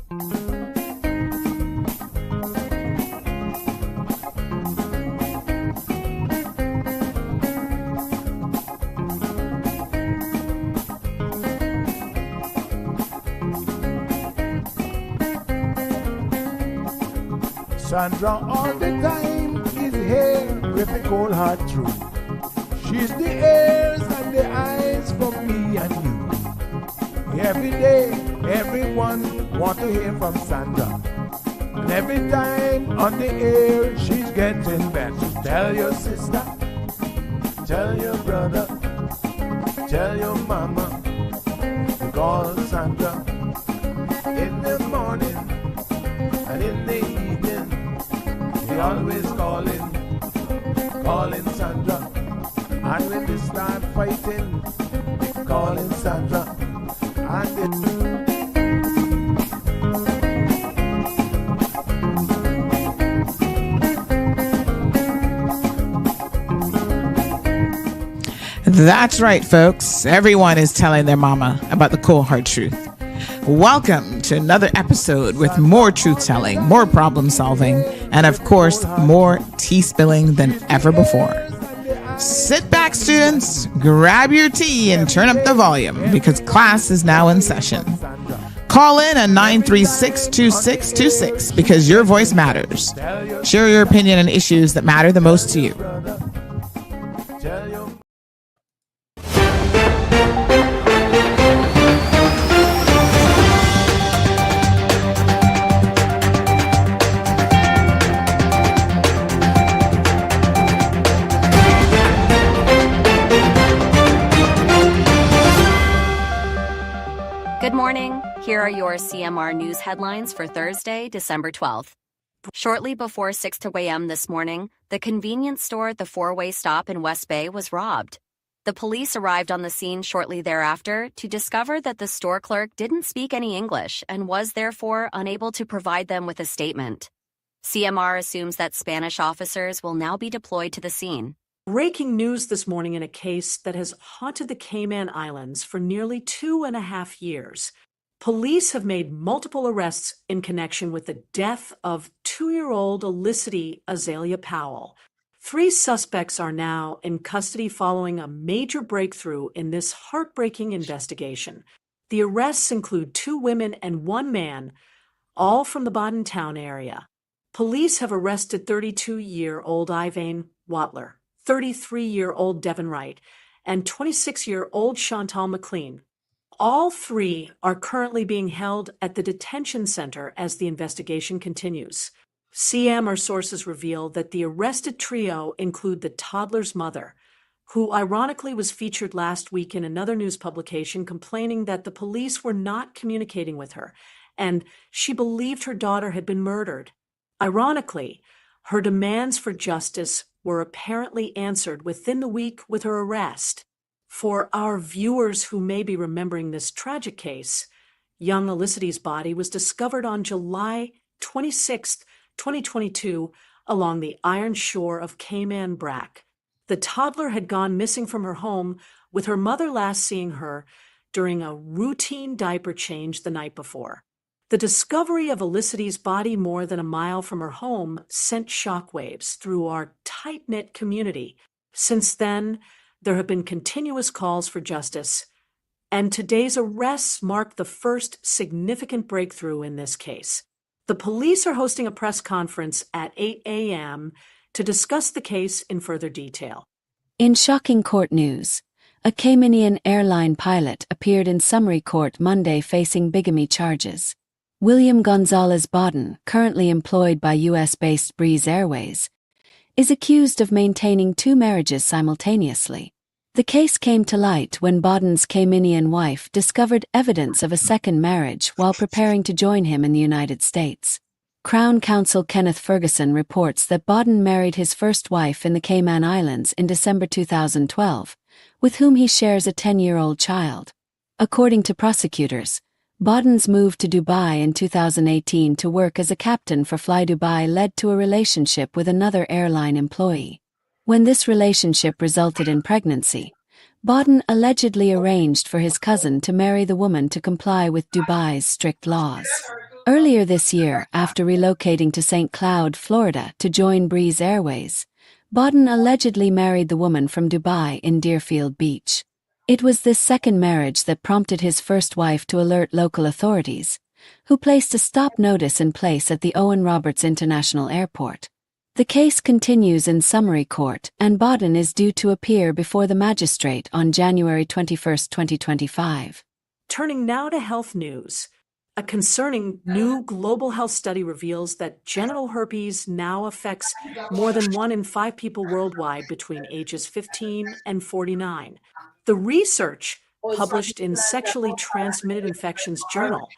Sandra all the time is here with the cold hard truth. She's the ears and the eyes for me and you. Every day, everyone want to hear from Sandra. And every time on the air, she's getting better. Tell your sister, tell your brother, tell your mama to call Sandra in the morning and in the evening. They always calling Sandra. And when they start fighting, they calling Sandra. That's right, folks. Everyone is telling their mama about the cold hard truth. Welcome to another episode with more truth-telling, more problem-solving, and of course, more tea spilling than ever before. Sit back, students, grab your tea and turn up the volume because class is now in session. Call in at 936-2626 because your voice matters. Share your opinion on issues that matter the most to you. Good morning. Here are your CMR news headlines for Thursday, December 12th. Shortly before 6 a.m. this morning, the convenience store at the four-way stop in West Bay was robbed. The police arrived on the scene shortly thereafter to discover that the store clerk didn't speak any English and was therefore unable to provide them with a statement. CMR assumes that Spanish officers will now be deployed to the scene. Breaking news this morning in a case that has haunted the Cayman Islands for nearly 2.5 years. Police have made multiple arrests in connection with the death of 2-year-old Elicity Azalea Powell. 3 suspects are now in custody following a major breakthrough in this heartbreaking investigation. The arrests include 2 women and 1 man, all from the Baden town area. Police have arrested 32-year-old Ivane Watler, 33-year-old Devin Wright, and 26-year-old Chantal McLean. All 3 are currently being held at the detention center as the investigation continues. CMR sources reveal that the arrested trio include the toddler's mother, who ironically was featured last week in another news publication complaining that the police were not communicating with her, and she believed her daughter had been murdered. Ironically, her demands for justice were apparently answered within the week with her arrest. For our viewers who may be remembering this tragic case, young Elicity's body was discovered on July 26, 2022, along the iron shore of Cayman Brac. The toddler had gone missing from her home, with her mother last seeing her during a routine diaper change the night before. The discovery of Elicity's body more than a mile from her home sent shockwaves through our tight-knit community. Since then, there have been continuous calls for justice, and today's arrests mark the first significant breakthrough in this case. The police are hosting a press conference at 8 a.m. to discuss the case in further detail. In shocking court news, a Caymanian airline pilot appeared in summary court Monday facing bigamy charges. William Gonzalez Bodden, currently employed by U.S.-based Breeze Airways, is accused of maintaining 2 marriages simultaneously. The case came to light when Bodden's Caymanian wife discovered evidence of a second marriage while preparing to join him in the United States. Crown Counsel Kenneth Ferguson reports that Bodden married his first wife in the Cayman Islands in December 2012, with whom he shares a 10-year-old child. According to prosecutors, Bodden's move to Dubai in 2018 to work as a captain for Fly Dubai led to a relationship with another airline employee. When this relationship resulted in pregnancy, Bodden allegedly arranged for his cousin to marry the woman to comply with Dubai's strict laws. Earlier this year, after relocating to St. Cloud, Florida to join Breeze Airways, Bodden allegedly married the woman from Dubai in Deerfield Beach. It was this second marriage that prompted his first wife to alert local authorities, who placed a stop notice in place at the Owen Roberts International Airport. The case continues in summary court, and Bodden is due to appear before the magistrate on January 21, 2025. Turning now to health news. A concerning new global health study reveals that genital herpes now affects more than 1 in 5 people worldwide between ages 15 and 49. The research, published in Sexually Transmitted Infections Journal,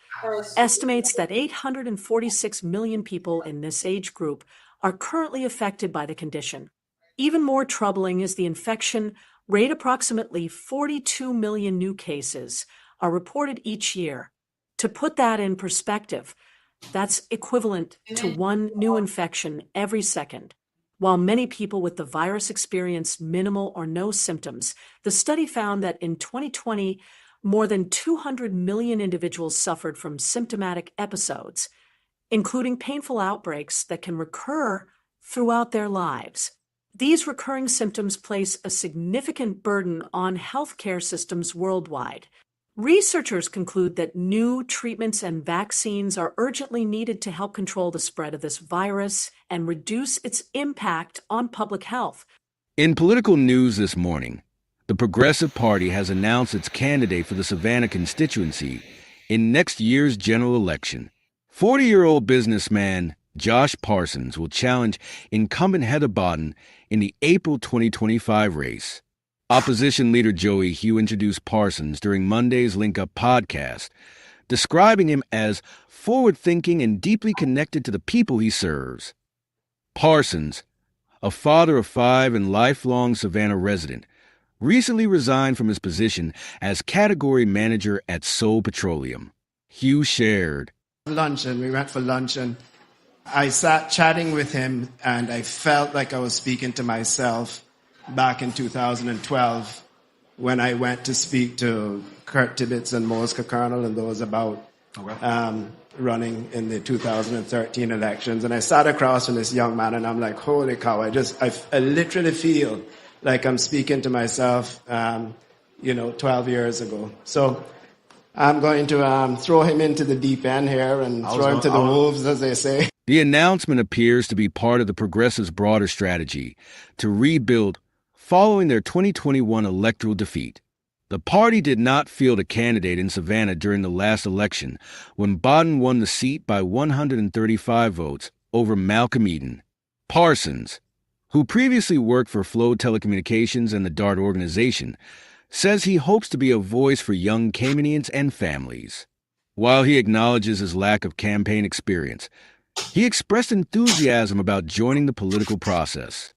estimates that 846 million people in this age group are currently affected by the condition. Even more troubling is the infection rate. Approximately 42 million new cases are reported each year. To put that in perspective, that's equivalent to 1 new infection every second. While many people with the virus experience minimal or no symptoms, the study found that in 2020, more than 200 million individuals suffered from symptomatic episodes, including painful outbreaks that can recur throughout their lives. These recurring symptoms place a significant burden on healthcare systems worldwide. Researchers conclude that new treatments and vaccines are urgently needed to help control the spread of this virus and reduce its impact on public health. In political news this morning, the Progressive Party has announced its candidate for the Savannah constituency in next year's general election. 40-year-old businessman Josh Parsons will challenge incumbent Heather Bodden in the April 2025 race. Opposition leader Joey Hugh introduced Parsons during Monday's Link Up podcast, describing him as forward-thinking and deeply connected to the people he serves. Parsons, a father of 5 and lifelong Savannah resident, recently resigned from his position as category manager at Seoul Petroleum. Hugh shared, We went for lunch, and I sat chatting with him, and I felt like I was speaking to myself back in 2012 when I went to speak to Kurt Tibbetts and Mosca Colonel and those about running in the 2013 elections. And I sat across from this young man, and I'm like, holy cow, I literally feel like I'm speaking to myself, 12 years ago. So I'm going to throw him into the deep end here and throw him to the wolves, as they say. The announcement appears to be part of the Progressives' broader strategy to rebuild following their 2021 electoral defeat. The party did not field a candidate in Savannah during the last election when Bodden won the seat by 135 votes over Malcolm Eden. Parsons, who previously worked for Flow Telecommunications and the DART organization, says he hopes to be a voice for young Caymanians and families. While he acknowledges his lack of campaign experience, he expressed enthusiasm about joining the political process.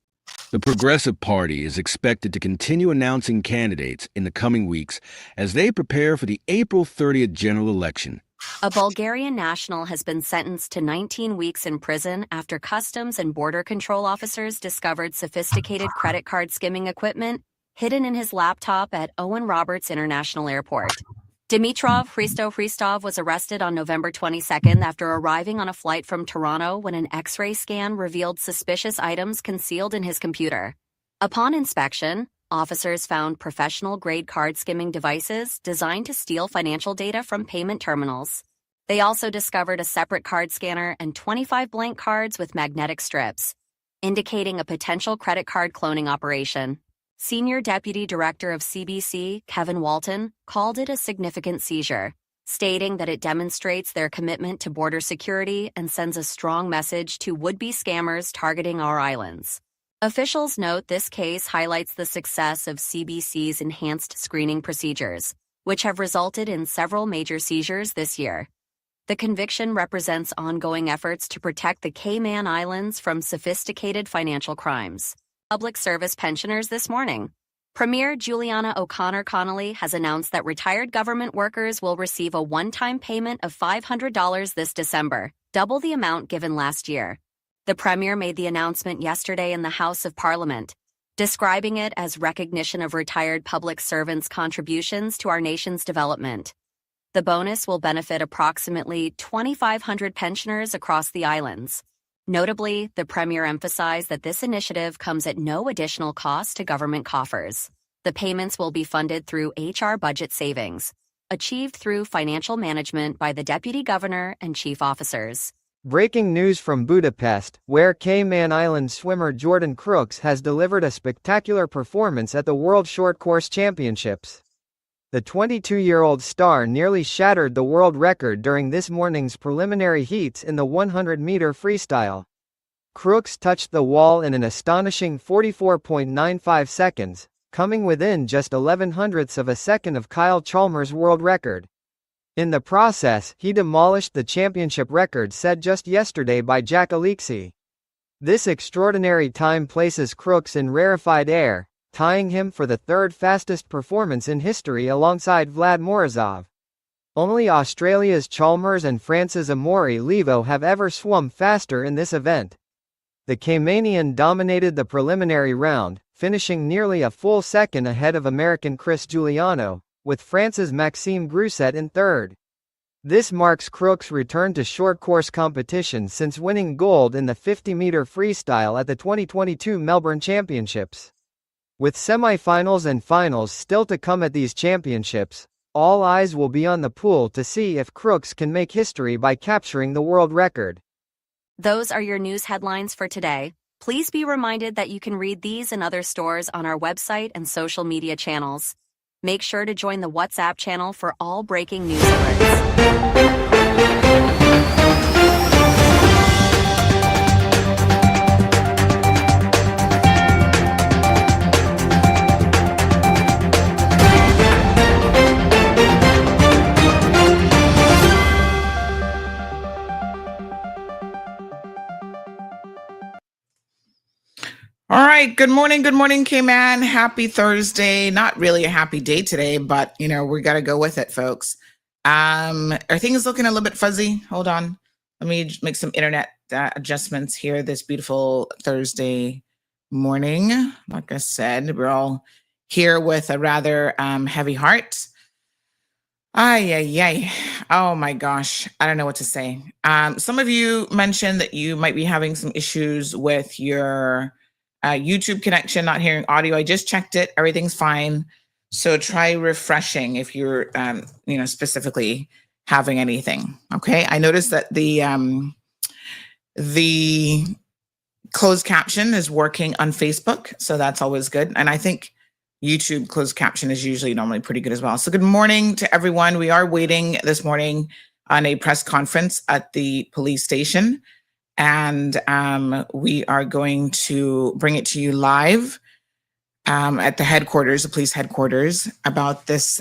The Progressive Party is expected to continue announcing candidates in the coming weeks as they prepare for the April 30th general election. A Bulgarian national has been sentenced to 19 weeks in prison after Customs and Border Control officers discovered sophisticated credit card skimming equipment hidden in his laptop at Owen Roberts International Airport. Dimitrov Hristov was arrested on November 22nd after arriving on a flight from Toronto when an X-ray scan revealed suspicious items concealed in his computer. Upon inspection, officers found professional-grade card skimming devices designed to steal financial data from payment terminals. They also discovered a separate card scanner and 25 blank cards with magnetic strips, indicating a potential credit card cloning operation. Senior Deputy Director of CBC, Kevin Walton, called it a significant seizure, stating that it demonstrates their commitment to border security and sends a strong message to would-be scammers targeting our islands. Officials note this case highlights the success of CBC's enhanced screening procedures, which have resulted in several major seizures this year. The conviction represents ongoing efforts to protect the Cayman Islands from sophisticated financial crimes. Public service pensioners this morning. Premier Juliana O'Connor Connolly has announced that retired government workers will receive a one-time payment of $500 this December, double the amount given last year. The Premier made the announcement yesterday in the House of Parliament, describing it as recognition of retired public servants' contributions to our nation's development. The bonus will benefit approximately 2,500 pensioners across the islands. Notably, the Premier emphasized that this initiative comes at no additional cost to government coffers. The payments will be funded through HR budget savings, achieved through financial management by the Deputy Governor and Chief Officers. Breaking news from Budapest, where Cayman Islands swimmer Jordan Crooks has delivered a spectacular performance at the World Short Course Championships. The 22-year-old star nearly shattered the world record during this morning's preliminary heats in the 100-meter freestyle. Crooks touched the wall in an astonishing 44.95 seconds, coming within just 11/100ths of a second of Kyle Chalmers' world record. In the process, he demolished the championship record set just yesterday by Jack Alexi. This extraordinary time places Crooks in rarefied air, tying him for the third fastest performance in history alongside Vlad Morozov. Only Australia's Chalmers and France's Amaury Levo have ever swum faster in this event. The Caymanian dominated the preliminary round, finishing nearly a full second ahead of American Chris Giuliano, with France's Maxime Grousset in third. This marks Crooks' return to short course competition since winning gold in the 50-meter freestyle at the 2022 Melbourne Championships. With semi-finals and finals still to come at these championships, all eyes will be on the pool to see if Crooks can make history by capturing the world record. Those are your news headlines for today. Please be reminded that you can read these and other stories on our website and social media channels. Make sure to join the WhatsApp channel for all breaking news alerts. All right. Good morning, K-Man. Happy Thursday. Not really a happy day today, but we got to go with it, folks. Are things looking a little bit fuzzy? Hold on. Let me make some internet adjustments here this beautiful Thursday morning. Like I said, we're all here with a rather heavy heart. Ay. Oh my gosh. I don't know what to say. Some of you mentioned that you might be having some issues with your YouTube connection, not hearing audio. I just checked it. Everything's fine. So try refreshing if you're, specifically having anything. Okay. I noticed that the closed caption is working on Facebook. So that's always good. And I think YouTube closed caption is usually normally pretty good as well. So good morning to everyone. We are waiting this morning on a press conference at the police station. And we are going to bring it to you live at the headquarters, the police headquarters, about this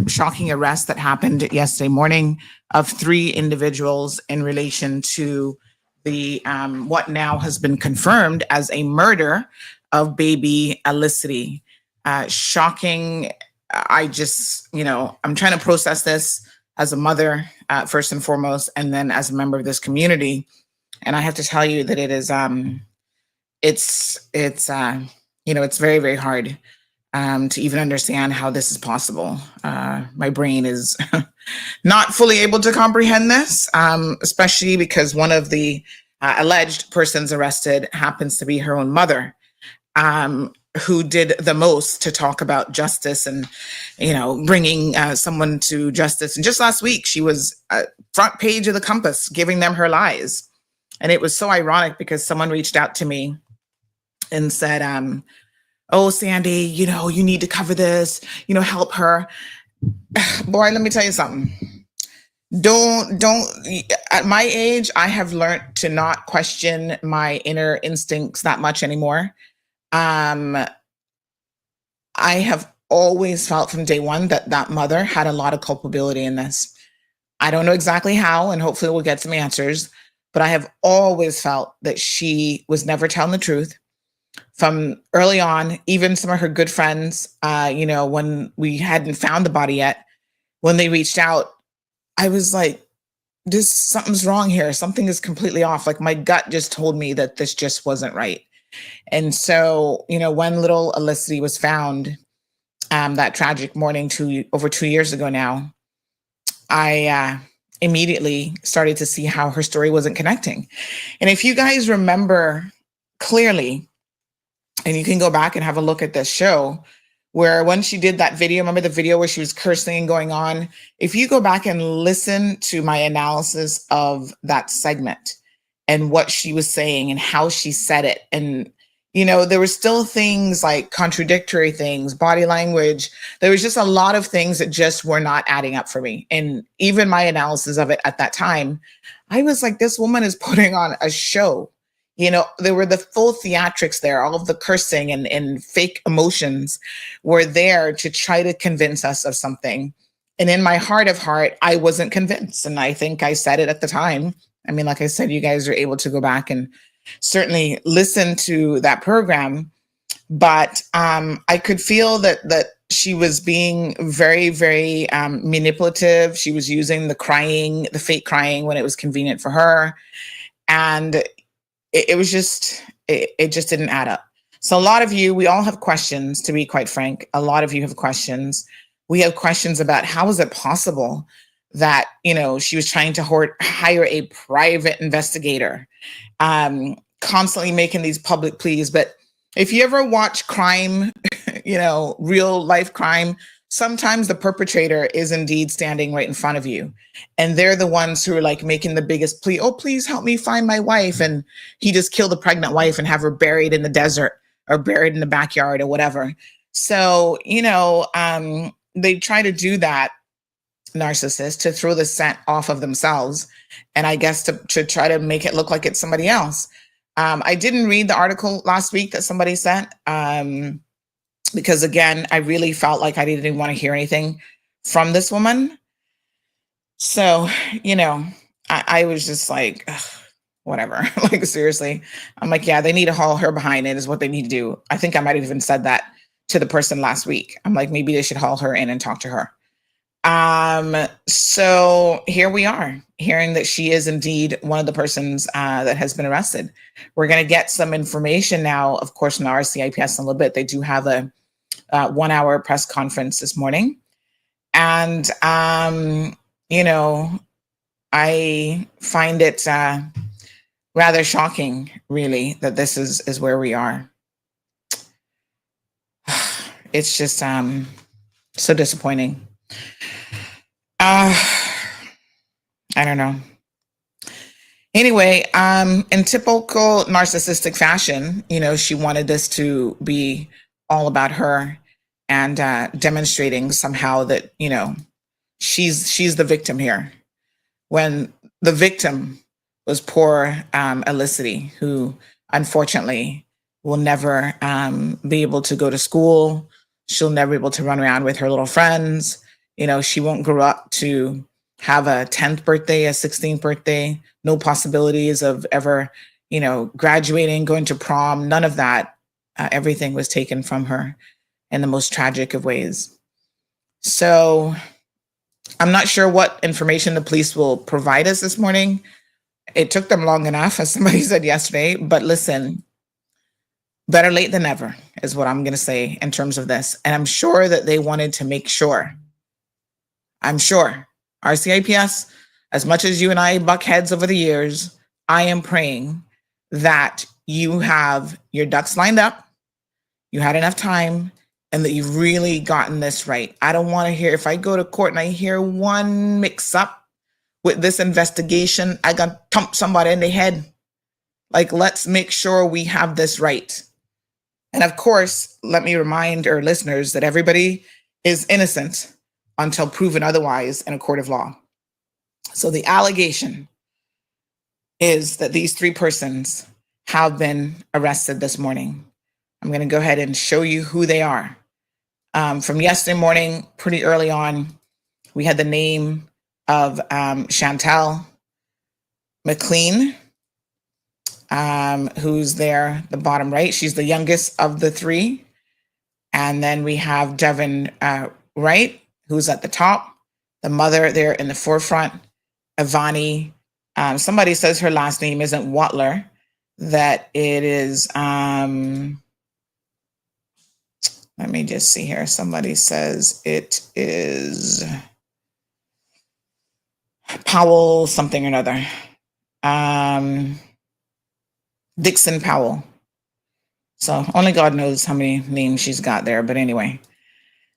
shocking arrest that happened yesterday morning of 3 individuals in relation to the what now has been confirmed as a murder of baby Alicity. Shocking. I just, I'm trying to process this as a mother, first and foremost, and then as a member of this community. And I have to tell you that it is, it's very, very hard to even understand how this is possible. My brain is not fully able to comprehend this, especially because one of the alleged persons arrested happens to be her own mother, who did the most to talk about justice and, bringing someone to justice. And just last week, she was front page of the Compass, giving them her lies. And it was so ironic because someone reached out to me and said, oh, Sandy, you need to cover this, help her. Boy, let me tell you something. Don't, at my age, I have learned to not question my inner instincts that much anymore. I have always felt from day one that mother had a lot of culpability in this. I don't know exactly how, and hopefully we'll get some answers. But I have always felt that she was never telling the truth from early on. Even some of her good friends, when we hadn't found the body yet, when they reached out, I was like, something's wrong here. Something is completely off. Like my gut just told me that this just wasn't right. And so, when little Alicity was found that tragic morning over 2 years ago now, I immediately started to see how her story wasn't connecting. And if you guys remember clearly, and you can go back and have a look at this show, where when she did that video, remember the video where she was cursing and going on? If you go back and listen to my analysis of that segment and what she was saying and how she said it, and there were still things like contradictory things, body language. There was just a lot of things that just were not adding up for me. And even my analysis of it at that time, I was like, this woman is putting on a show. There were the full theatrics there. All of the cursing and fake emotions were there to try to convince us of something. And in my heart of heart, I wasn't convinced. And I think I said it at the time. I mean, like I said, you guys are able to go back and certainly listen to that program. But I could feel that she was being very, very manipulative. She was using the fake crying when it was convenient for her. And it was just, it just didn't add up. So a lot of you, we all have questions, to be quite frank. A lot of you have questions. We have questions about how is it possible that, she was trying to hire a private investigator, constantly making these public pleas. But if you ever watch crime, real life crime, sometimes the perpetrator is indeed standing right in front of you. And they're the ones who are like making the biggest plea. Oh, please help me find my wife. And he just killed the pregnant wife and have her buried in the desert or buried in the backyard or whatever. So, they try to do that, narcissist, to throw the scent off of themselves. And I guess to try to make it look like it's somebody else. I didn't read the article last week that somebody sent. Because again, I really felt like I didn't even want to hear anything from this woman. So, I was just like, ugh, whatever. Like, seriously. I'm like, yeah, they need to haul her behind it is what they need to do. I think I might have even said that to the person last week. I'm like, maybe they should haul her in and talk to her. So here we are, hearing that she is indeed one of the persons that has been arrested. We're going to get some information now, of course, from the RCIPS in a little bit. They do have a 1 hour press conference this morning. And, I find it rather shocking, really, that this is where we are. It's just so disappointing. I don't know. Anyway, in typical narcissistic fashion, she wanted this to be all about her and demonstrating somehow that, she's the victim here, when the victim was poor Elicity, who unfortunately will never be able to go to school. She'll never be able to run around with her little friends. She won't grow up to have a 10th birthday, a 16th birthday, no possibilities of ever, graduating, going to prom, none of that. Everything was taken from her in the most tragic of ways. So I'm not sure what information the police will provide us this morning. It took them long enough, as somebody said yesterday, but listen, better late than never is what I'm going to say in terms of this. And I'm sure that they wanted to make sure. I'm sure. RCIPS, as much as you and I buck heads over the years, I am praying that you have your ducks lined up, you had enough time, and that you've really gotten this right. I don't want to hear, if I go to court and I hear one mix up with this investigation, I got to thump somebody in the head. Like, let's make sure we have this right. And of course, let me remind our listeners that everybody is innocent until proven otherwise in a court of law. So the allegation is that these three persons have been arrested this morning. I'm going to go ahead and show you who they are. From yesterday morning, pretty early on, we had the name of Chantal McLean, who's there, the bottom right. She's the youngest of the three. And then we have Devin Wright, who's at the top, the mother there in the forefront, Ivani. Somebody says her last name isn't Watler, that it is, let me just see here. Somebody says it is Powell something or another. Dixon Powell. So only God knows how many names she's got there. But anyway.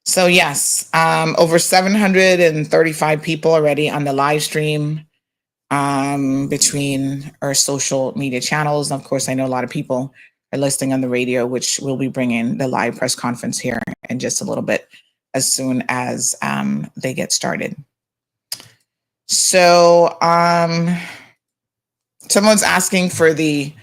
So yes, over 735 people already on the live stream between our social media channels. And of course, I know a lot of people are listening on the radio, which we'll be bringing the live press conference here in just a little bit as soon as they get started. So someone's asking for the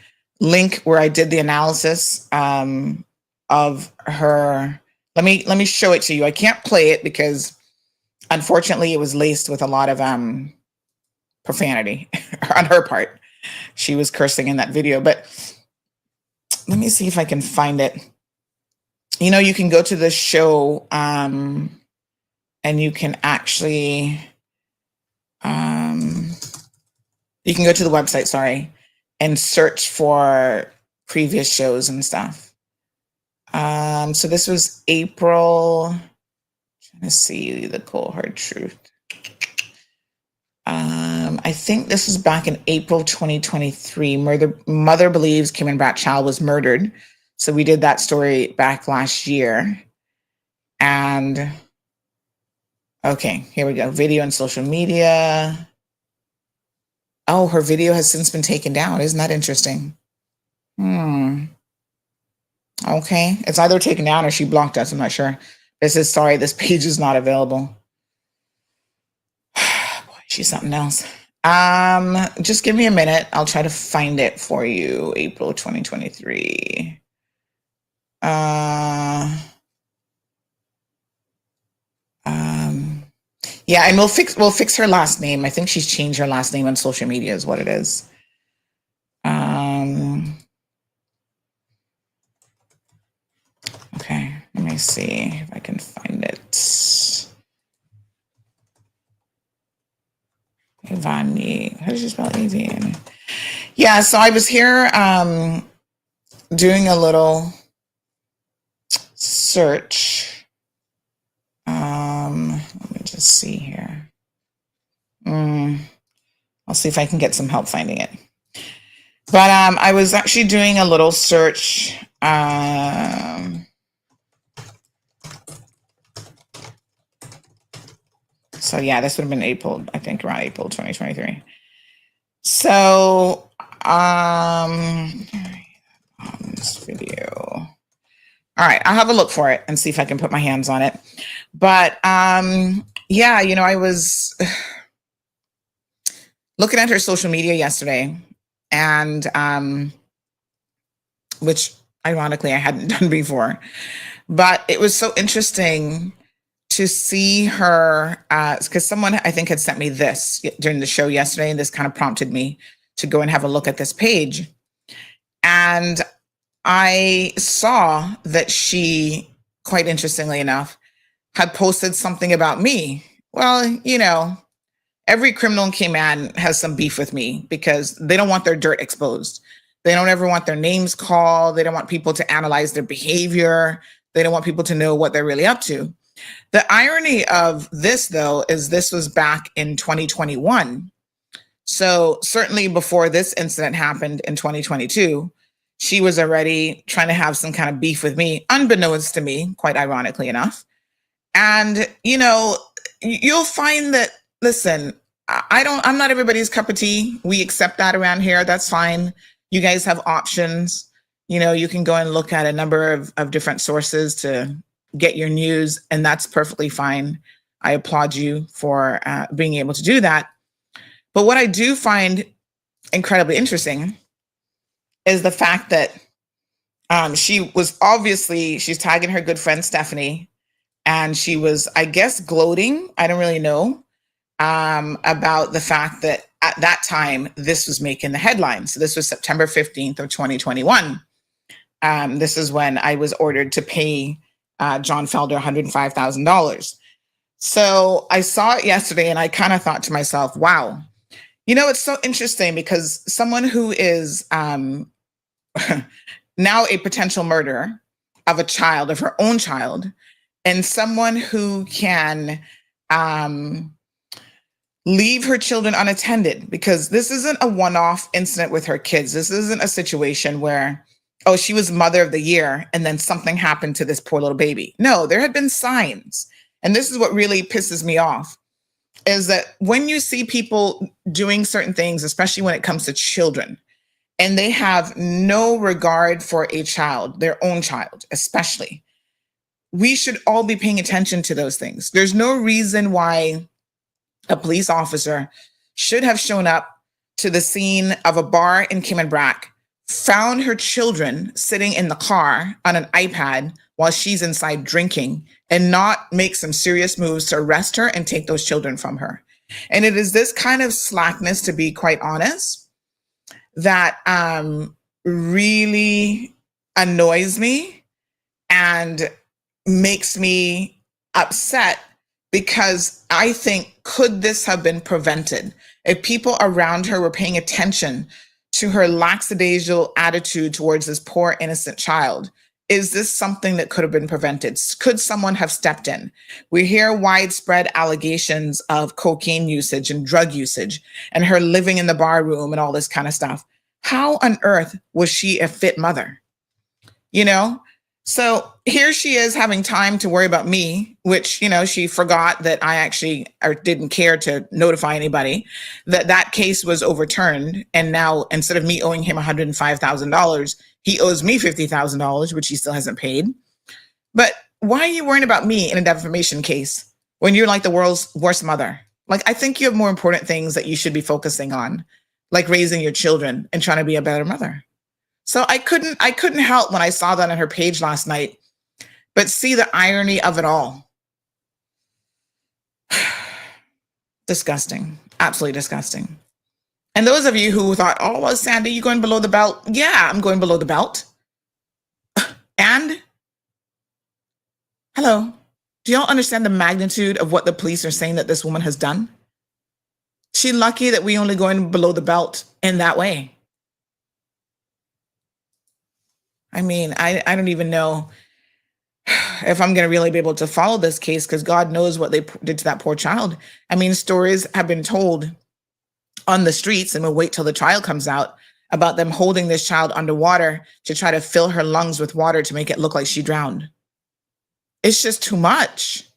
link where I did the analysis of her. Let me show it to you. I can't play it because unfortunately it was laced with a lot of profanity on her part. She was cursing in that video, but let me see if I can find it. You know, you can go to the show and you can actually you can go to the website, sorry, and search for previous shows and stuff. So this was April, trying to see the cold hard truth. I think this was back in April 2023. Mother believes Cameron Brac child was murdered. So we did that story back last year. And okay, here we go. Video and social media. Oh, her video has since been taken down. Isn't that interesting? Okay, it's either taken down or she blocked us. I'm not sure. It says, sorry, this page is not available. Boy, she's something else. Just give me a minute. I'll try to find it for you. April 2023. Yeah, and we'll fix her last name. I think she's changed her last name on social media is what it is. Okay, let me see if I can find it. Ivani, how did you spell Ivani? Yeah, so I was here doing a little search. Let me just see here. I'll see if I can get some help finding it. But I was actually doing a little search. So yeah, this would have been April, I think around April 2023. So this video. All right, I'll have a look for it and see if I can put my hands on it. But yeah, you know, I was looking at her social media yesterday, and which ironically I hadn't done before. But it was so interesting to see her, because someone I think had sent me this during the show yesterday, and this kind of prompted me to go and have a look at this page. And I saw that she, quite interestingly enough, had posted something about me. Well, you know, every criminal in Cayman has some beef with me because they don't want their dirt exposed. They don't ever want their names called. They don't want people to analyze their behavior. They don't want people to know what they're really up to. The irony of this, though, is this was back in 2021. So certainly before this incident happened in 2022, she was already trying to have some kind of beef with me, unbeknownst to me, quite ironically enough. And, you know, you'll find that, listen, I'm not everybody's cup of tea. We accept that around here. That's fine. You guys have options. You know, you can go and look at a number of different sources to get your news, and that's perfectly fine. I applaud you for being able to do that. But what I do find incredibly interesting is the fact that she was obviously, she's tagging her good friend Stephanie, and she was, I guess, gloating, I don't really know, about the fact that at that time, this was making the headlines. So this was September 15th of 2021. This is when I was ordered to pay John Felder $105,000. So I saw it yesterday and I kind of thought to myself, wow, you know, it's so interesting because someone who is now a potential murderer of a child, of her own child, and someone who can leave her children unattended, because this isn't a one-off incident with her kids. This isn't a situation where, oh, she was mother of the year and then something happened to this poor little baby. No, there had been signs. And this is what really pisses me off, is that when you see people doing certain things, especially when it comes to children, and they have no regard for a child, their own child, especially, we should all be paying attention to those things. There's no reason why a police officer should have shown up to the scene of a bar in Cayman Brac, found her children sitting in the car on an iPad while she's inside drinking, and not make some serious moves to arrest her and take those children from her. And it is this kind of slackness, to be quite honest, that really annoys me and makes me upset, because I think, could this have been prevented if people around her were paying attention to her lackadaisical attitude towards this poor innocent child? Is this something that could have been prevented? Could someone have stepped in? We hear widespread allegations of cocaine usage and drug usage and her living in the bar room and all this kind of stuff. How on earth was she a fit mother? You know? So here she is having time to worry about me, which, you know, she forgot that I actually or didn't care to notify anybody that case was overturned. And now, instead of me owing him $105,000, he owes me $50,000, which he still hasn't paid. But why are you worrying about me in a defamation case when you're like the world's worst mother? Like, I think you have more important things that you should be focusing on, like raising your children and trying to be a better mother. So I couldn't help when I saw that on her page last night, but see the irony of it all. Disgusting. Absolutely disgusting. And those of you who thought, oh, well, Sandy, you going below the belt? Yeah, I'm going below the belt. And hello, do y'all understand the magnitude of what the police are saying that this woman has done? She's lucky that we only going below the belt in that way. I mean, I don't even know if I'm going to really be able to follow this case, because God knows what they did to that poor child. I mean, stories have been told on the streets, and we'll wait till the trial comes out, about them holding this child underwater to try to fill her lungs with water to make it look like she drowned. It's just too much.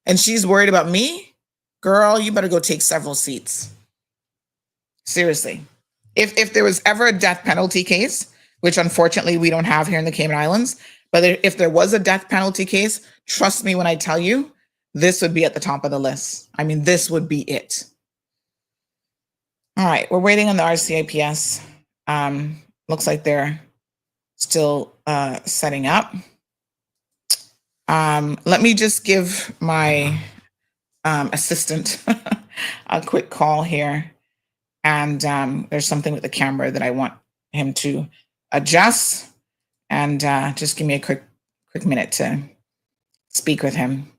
And she's worried about me? Girl, you better go take several seats. Seriously. If there was ever a death penalty case, which unfortunately we don't have here in the Cayman Islands, but if there was a death penalty case, trust me when I tell you, this would be at the top of the list. I mean, this would be it. All right, we're waiting on the RCIPS. Looks like they're still setting up. Let me just give my assistant a quick call here. And there's something with the camera that I want him to adjust, and just give me a quick minute to speak with him,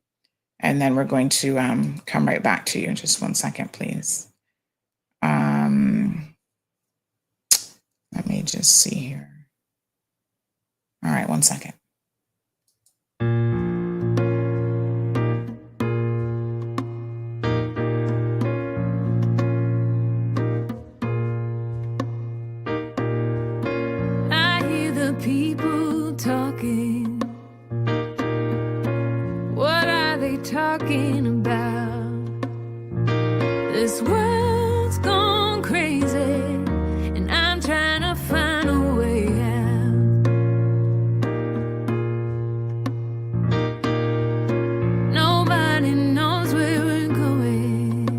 and then we're going to come right back to you. Just 1 second, please. Let me just see here. All right, 1 second. People talking, what are they talking about? This world's gone crazy, and I'm trying to find a way out. Nobody knows where we're going,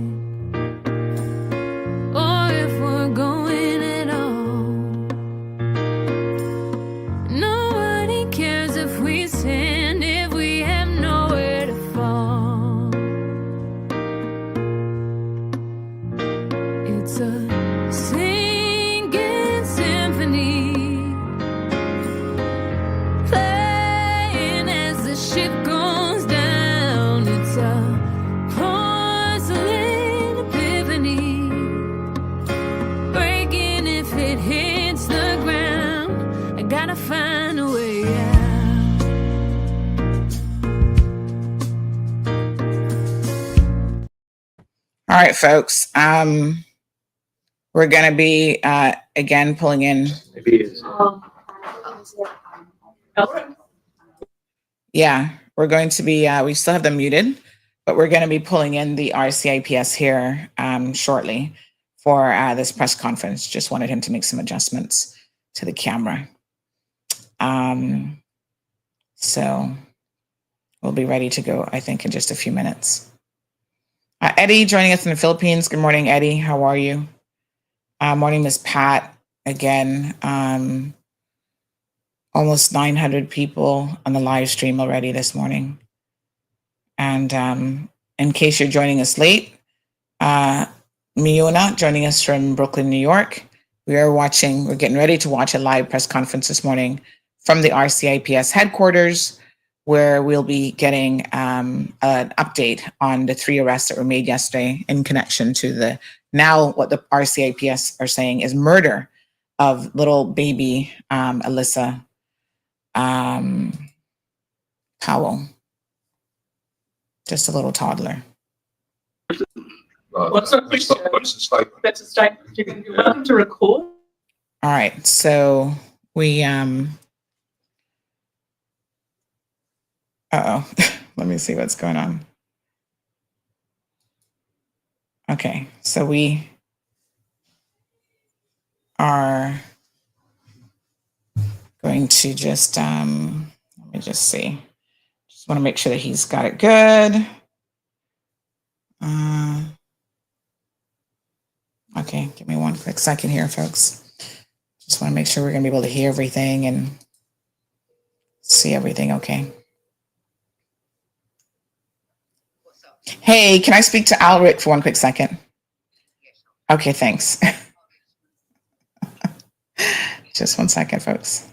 or if we're going at all. Nobody cares if we sin, if we have nowhere to fall. It's a singing symphony, playing as the ship goes down. It's a porcelain epiphany, breaking if it hits the ground. I gotta find a way out. All right, folks. We're going to be, again, pulling in. Yeah, we're going to be, we still have them muted, but we're going to be pulling in the RCIPS here shortly for this press conference. Just wanted him to make some adjustments to the camera. So we'll be ready to go, I think, in just a few minutes. Eddie joining us in the Philippines. Good morning, Eddie. How are you? Morning, Miss Pat. Again, almost 900 people on the live stream already this morning. And in case you're joining us late, Miona joining us from Brooklyn, New York. We're getting ready to watch a live press conference this morning from the RCIPS headquarters, where we'll be getting an update on the 3 arrests that were made yesterday in connection to what the RCIPS are saying is murder of little baby Alyssa Powell, just a little toddler. What's the stipend? That's a stipend. You're welcome to record. All right, so we let me see what's going on. Okay, so we are going to just, let me just see. Just want to make sure that he's got it good. Okay, give me one quick second here, folks. Just want to make sure we're going to be able to hear everything and see everything okay. Hey, can I speak to Alric for one quick second? Okay, thanks. Just one second, folks.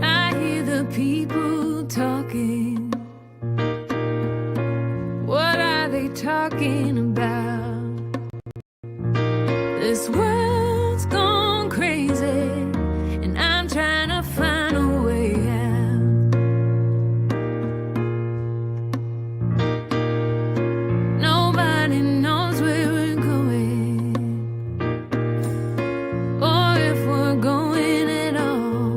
I hear the people talking. What are they talking about? This world's gone crazy, and I'm trying to find a way out. Nobody knows where we're going, or if we're going at all.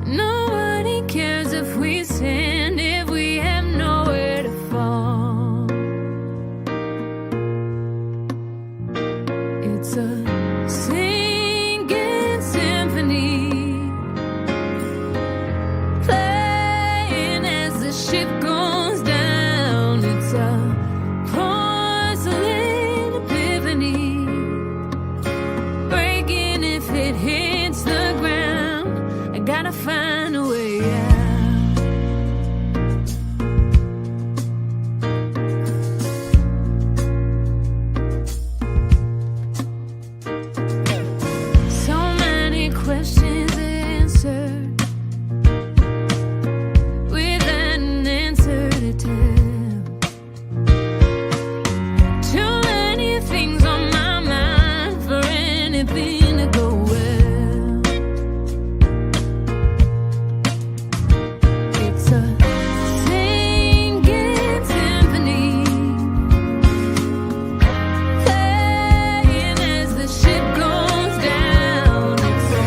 Nobody cares if we stand, if we have nowhere to fall. It's a singing symphony, playing as the ship goes down. It's a porcelain epiphany, breaking if it hits the ground. I gotta find a way out. So many questions answered without an answer to tell. Too many things on my mind for anything to go well. It's a singing symphony, playing as the ship goes down. It's a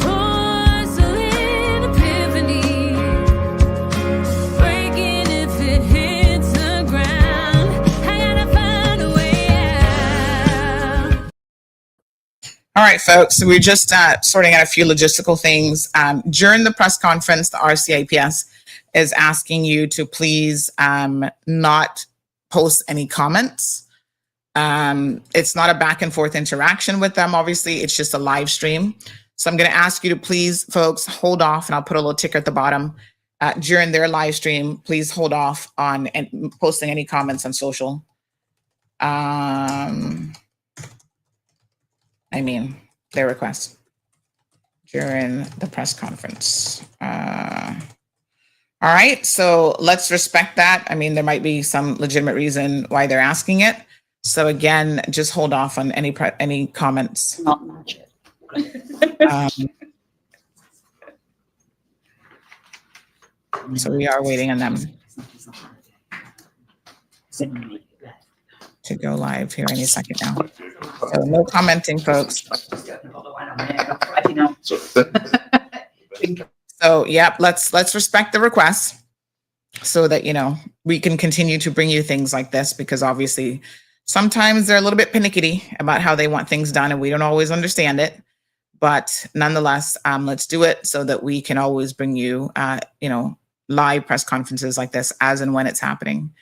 porcelain epiphany, breaking if it hits the ground. I gotta find a way out. All right, folks. So we're just sorting out a few logistical things. During the press conference, the RCIPS is asking you to please not post any comments. It's not a back and forth interaction with them. Obviously, it's just a live stream. So I'm going to ask you to please, folks, hold off, and I'll put a little ticker at the bottom. During their live stream, please hold off on posting any comments on social. Their request during the press conference. All right, so let's respect that. I mean, there might be some legitimate reason why they're asking it, So again, just hold off on any comments. Not much. So we are waiting on them to go live here any second now. So no commenting, folks. So yep, let's respect the request so that, you know, we can continue to bring you things like this, because obviously sometimes they're a little bit panicky about how they want things done and we don't always understand it. But nonetheless, let's do it so that we can always bring you, you know, live press conferences like this as and when it's happening.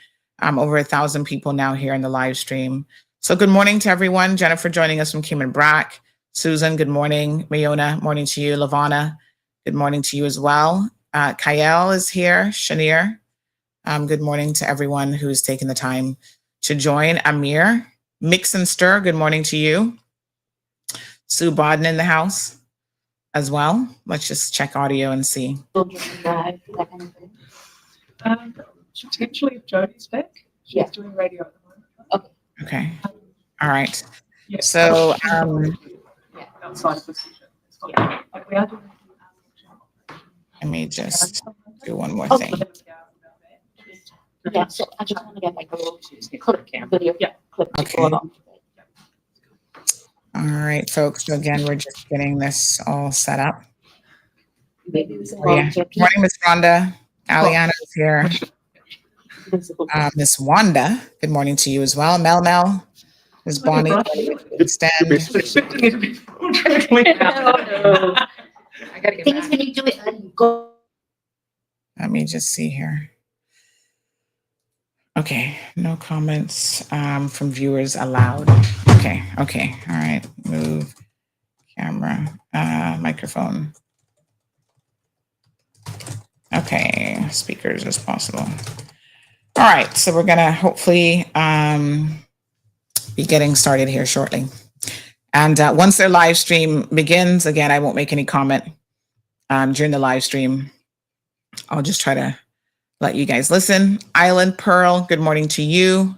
Over 1,000 people now here in the live stream. So good morning to everyone. Jennifer joining us from Cayman Brac. Susan, good morning. Mayona, morning to you. Lavana, good morning to you as well. Kyle is here. Shanir, good morning to everyone who's taken the time to join. Amir, Mix and Stir, good morning to you. Sue Bodden in the house as well. Let's just check audio and see. Potentially if Jodie's back. She's doing radio at the moment. Okay. All right. Yeah. So Outside of the session. We are doing let me just do one more thing. Yeah, so I just want to get like a little clip video. Yeah. Clip. Okay. All right, folks. So again, we're just getting this all set up. Maybe Morning, Miss Rhonda. Aliana is here. Miss Wanda, good morning to you as well. Mel, Miss Bonnie, extend. I gotta get back. When you do it, go. Let me just see here. Okay, no comments from viewers allowed. Okay, all right. Move camera, microphone. Okay, speakers as possible. All right, so we're gonna hopefully be getting started here shortly. And once their live stream begins, again, I won't make any comment during the live stream. I'll just try to let you guys listen. Island Pearl, good morning to you.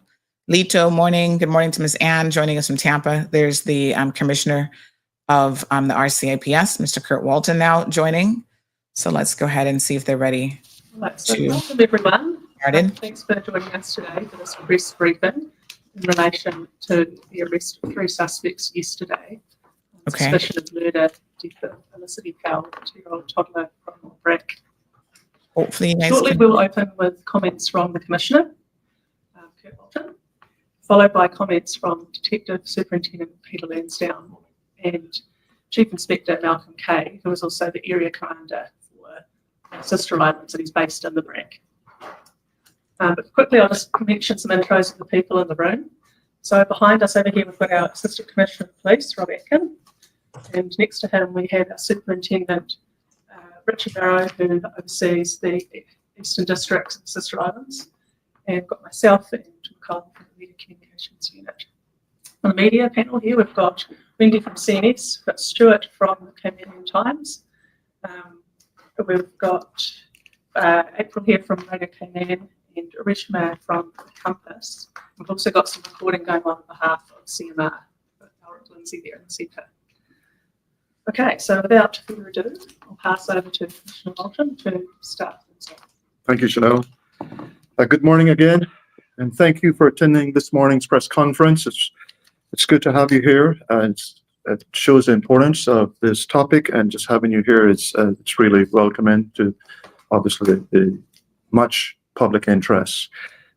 Lito, morning. Good morning to Miss Ann joining us from Tampa. There's the commissioner of the RCIPS, Mr. Kurt Walton, now joining. So let's go ahead and see if they're ready. Right, so welcome everyone. Started. Thanks for joining us today for this press briefing in relation to the arrest of 3 suspects yesterday. Okay. Suspicion of murder, death of Felicity Powell, 2-year-old toddler from Brac. Hopefully you guys Shortly, can... we'll open with comments from the Commissioner, Kurt Walton, followed by comments from Detective Superintendent Peter Lansdowne and Chief Inspector Malcolm Kay, who is also the Area Commander for Sister Islands, and he's based in the Brac. But quickly, I'll just mention some intros of the people in the room. So behind us over here, we've got our Assistant Commissioner of Police, Rob Atkin, and next to him we have our Superintendent, Richard Barrow, who oversees the Eastern Districts and Sister Islands, and got myself and Carl from the Media Communications Unit. On the media panel here, we've got Wendy from CNS, we've got Stuart from the Cayman Times, we've got April here from Radio Cayman, and Reshma from Compass. We've also got some recording going on behalf of CMR, Lindsay there in the centre. Okay, so without further ado, I'll pass over to Commissioner Walton to start. Thank you, Chanel. Good morning again, and thank you for attending this morning's press conference. It's good to have you here. It shows the importance of this topic, and just having you here it's really welcoming to obviously the much public interest.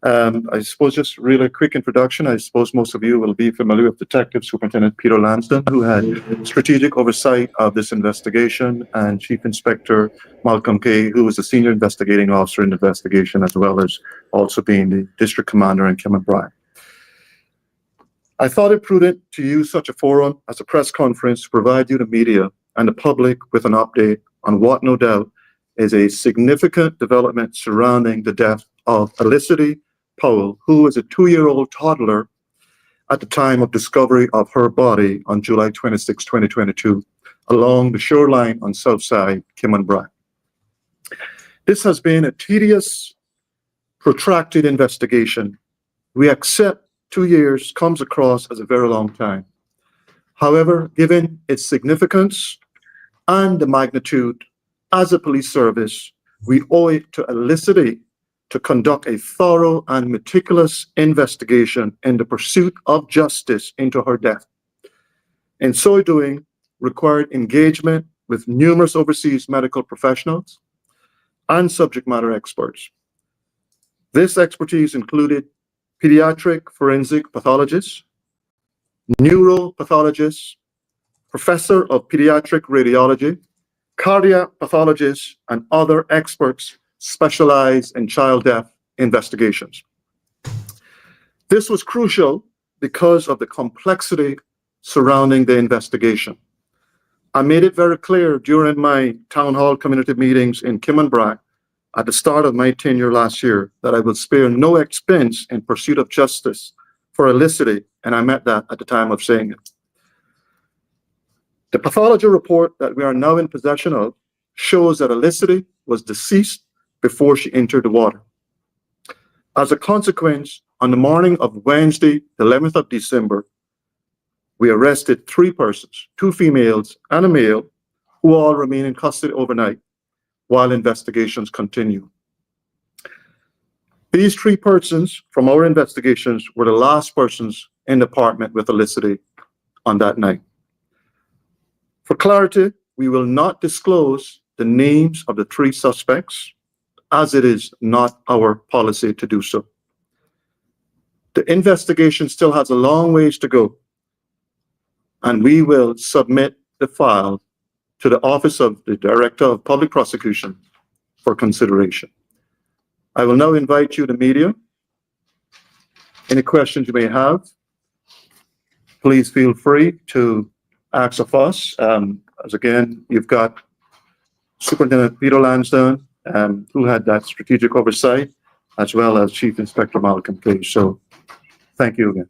I suppose just really quick introduction. I suppose most of you will be familiar with Detective Superintendent Peter Lansdowne, who had strategic oversight of this investigation, and Chief Inspector Malcolm Kay, who was the senior investigating officer in the investigation, as well as also being the district commander in Cayman Brac. I thought it prudent to use such a forum as a press conference to provide you, the media, and the public with an update on what no doubt is a significant development surrounding the death of Felicity Powell, who was a 2-year-old toddler at the time of discovery of her body on July 26, 2022, along the shoreline on Southside Cayman Brac. This has been a tedious, protracted investigation. We accept 2 years comes across as a very long time. However, given its significance and the magnitude as a police service, we owe it to Elicity to conduct a thorough and meticulous investigation in the pursuit of justice into her death. In so doing, required engagement with numerous overseas medical professionals and subject matter experts. This expertise included pediatric forensic pathologists, neuropathologists, professor of pediatric radiology, cardiac pathologists, and other experts specialized in child death investigations. This was crucial because of the complexity surrounding the investigation. I made it very clear during my town hall community meetings in Kim and Brac at the start of my tenure last year that I would spare no expense in pursuit of justice for Elicity, and I meant that at the time of saying it. The pathology report that we are now in possession of shows that Elicity was deceased before she entered the water. As a consequence, on the morning of Wednesday, the 11th of December, we arrested 3 persons, 2 females and a male, who all remain in custody overnight while investigations continue. These 3 persons from our investigations were the last persons in the apartment with Elicity on that night. For clarity, we will not disclose the names of the 3 suspects, as it is not our policy to do so. The investigation still has a long ways to go, and we will submit the file to the Office of the Director of Public Prosecution for consideration. I will now invite you, the media. Any questions you may have, please feel free to ask of us. As again, you've got Superintendent Peter Lansdowne, who had that strategic oversight, as well as Chief Inspector Malcolm Cage. So thank you again.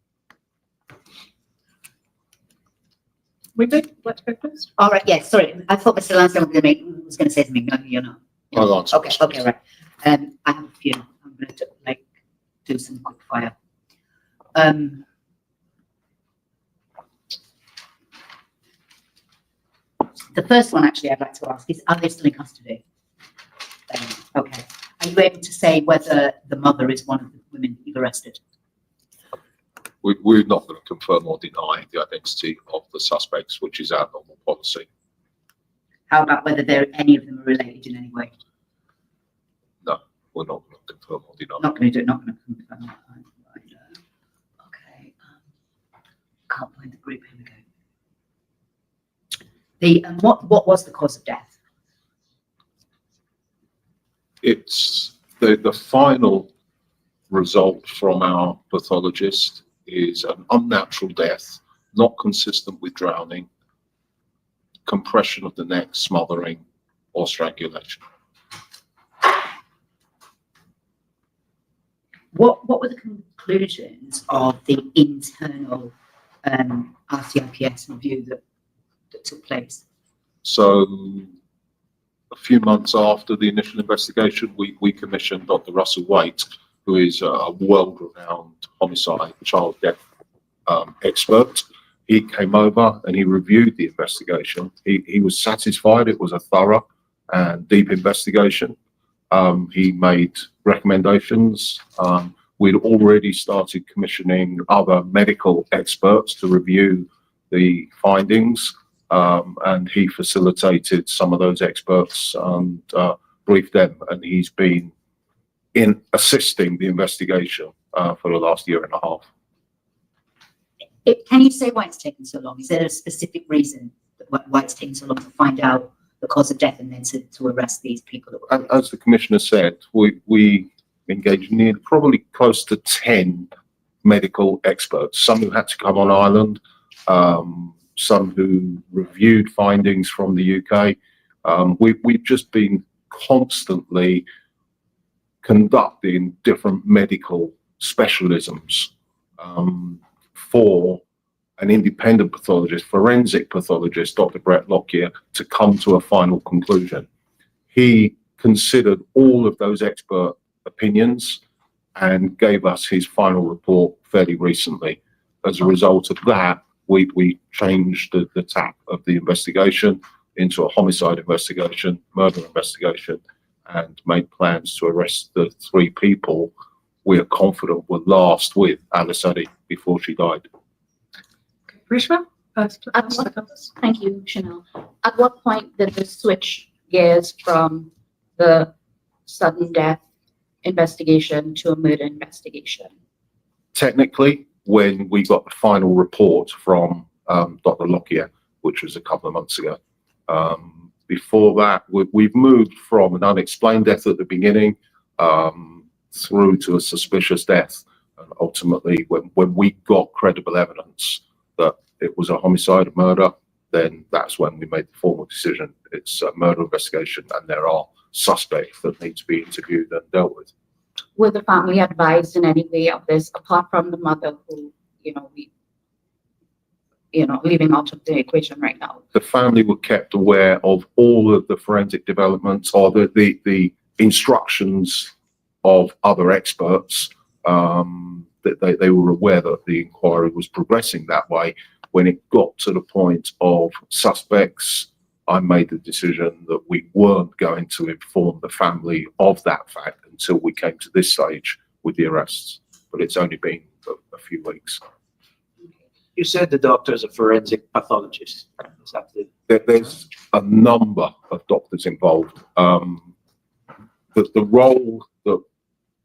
We did. Let's go first. All right. Yes. Sorry. I thought Mr. Lansdowne was going to say something. No, you're not. Okay. Okay. Right. I have a few. I'm going to do some quick fire. The first one, actually, I'd like to ask is: are they still in custody? Okay. Are you able to say whether the mother is one of the women you've arrested? We're not going to confirm or deny the identity of the suspects, which is our normal policy. How about whether any of them are related in any way? No, we're not going to confirm or deny. Not going to do it. Not going to confirm. Okay. Can't find the group. Here we go. What was the cause of death? It's the final result from our pathologist is an unnatural death, not consistent with drowning, compression of the neck, smothering, or strangulation. What were the conclusions of the internal RCIPS review that took place? So a few months after the initial investigation, we commissioned Dr. Russell Waite, who is a world-renowned homicide child death expert. He came over and he reviewed the investigation. He was satisfied it was a thorough and deep investigation. He made recommendations. We'd already started commissioning other medical experts to review the findings, and he facilitated some of those experts and briefed them, and he's been in assisting the investigation for the last year and a half. Can you say why it's taken so long? Is there a specific reason why it's taken so long to find out the cause of death and then to arrest these people? As the Commissioner said, we engaged near probably close to 10 medical experts, some who had to come on island, some who reviewed findings from the UK. We've just been constantly conducting different medical specialisms for an independent pathologist, forensic pathologist, Dr. Brett Lockyer, to come to a final conclusion. He considered all of those expert opinions and gave us his final report fairly recently. As a result of that, we changed the tack of the investigation into a homicide investigation, murder investigation, and made plans to arrest the 3 people we are confident were last with Alice Addy before she died. Rishma? Thank you, Chanel. At what point did this switch gears from the sudden death investigation to a murder investigation? Technically, when we got the final report from Dr. Lockyer, which was a couple of months ago. Before that, we've moved from an unexplained death at the beginning through to a suspicious death. And ultimately, when we got credible evidence that it was a homicide, a murder, then that's when we made the formal decision. It's a murder investigation, and there are suspects that need to be interviewed and dealt with. Were the family advised in any way of this, apart from the mother who, leaving out of the equation right now? The family were kept aware of all of the forensic developments or the instructions of other experts. That they were aware that the inquiry was progressing that way. When it got to the point of suspects, I made the decision that we weren't going to inform the family of that fact until we came to this stage with the arrests. But it's only been a few weeks. You said the doctor is a forensic pathologist. Is that There's a number of doctors involved. The role that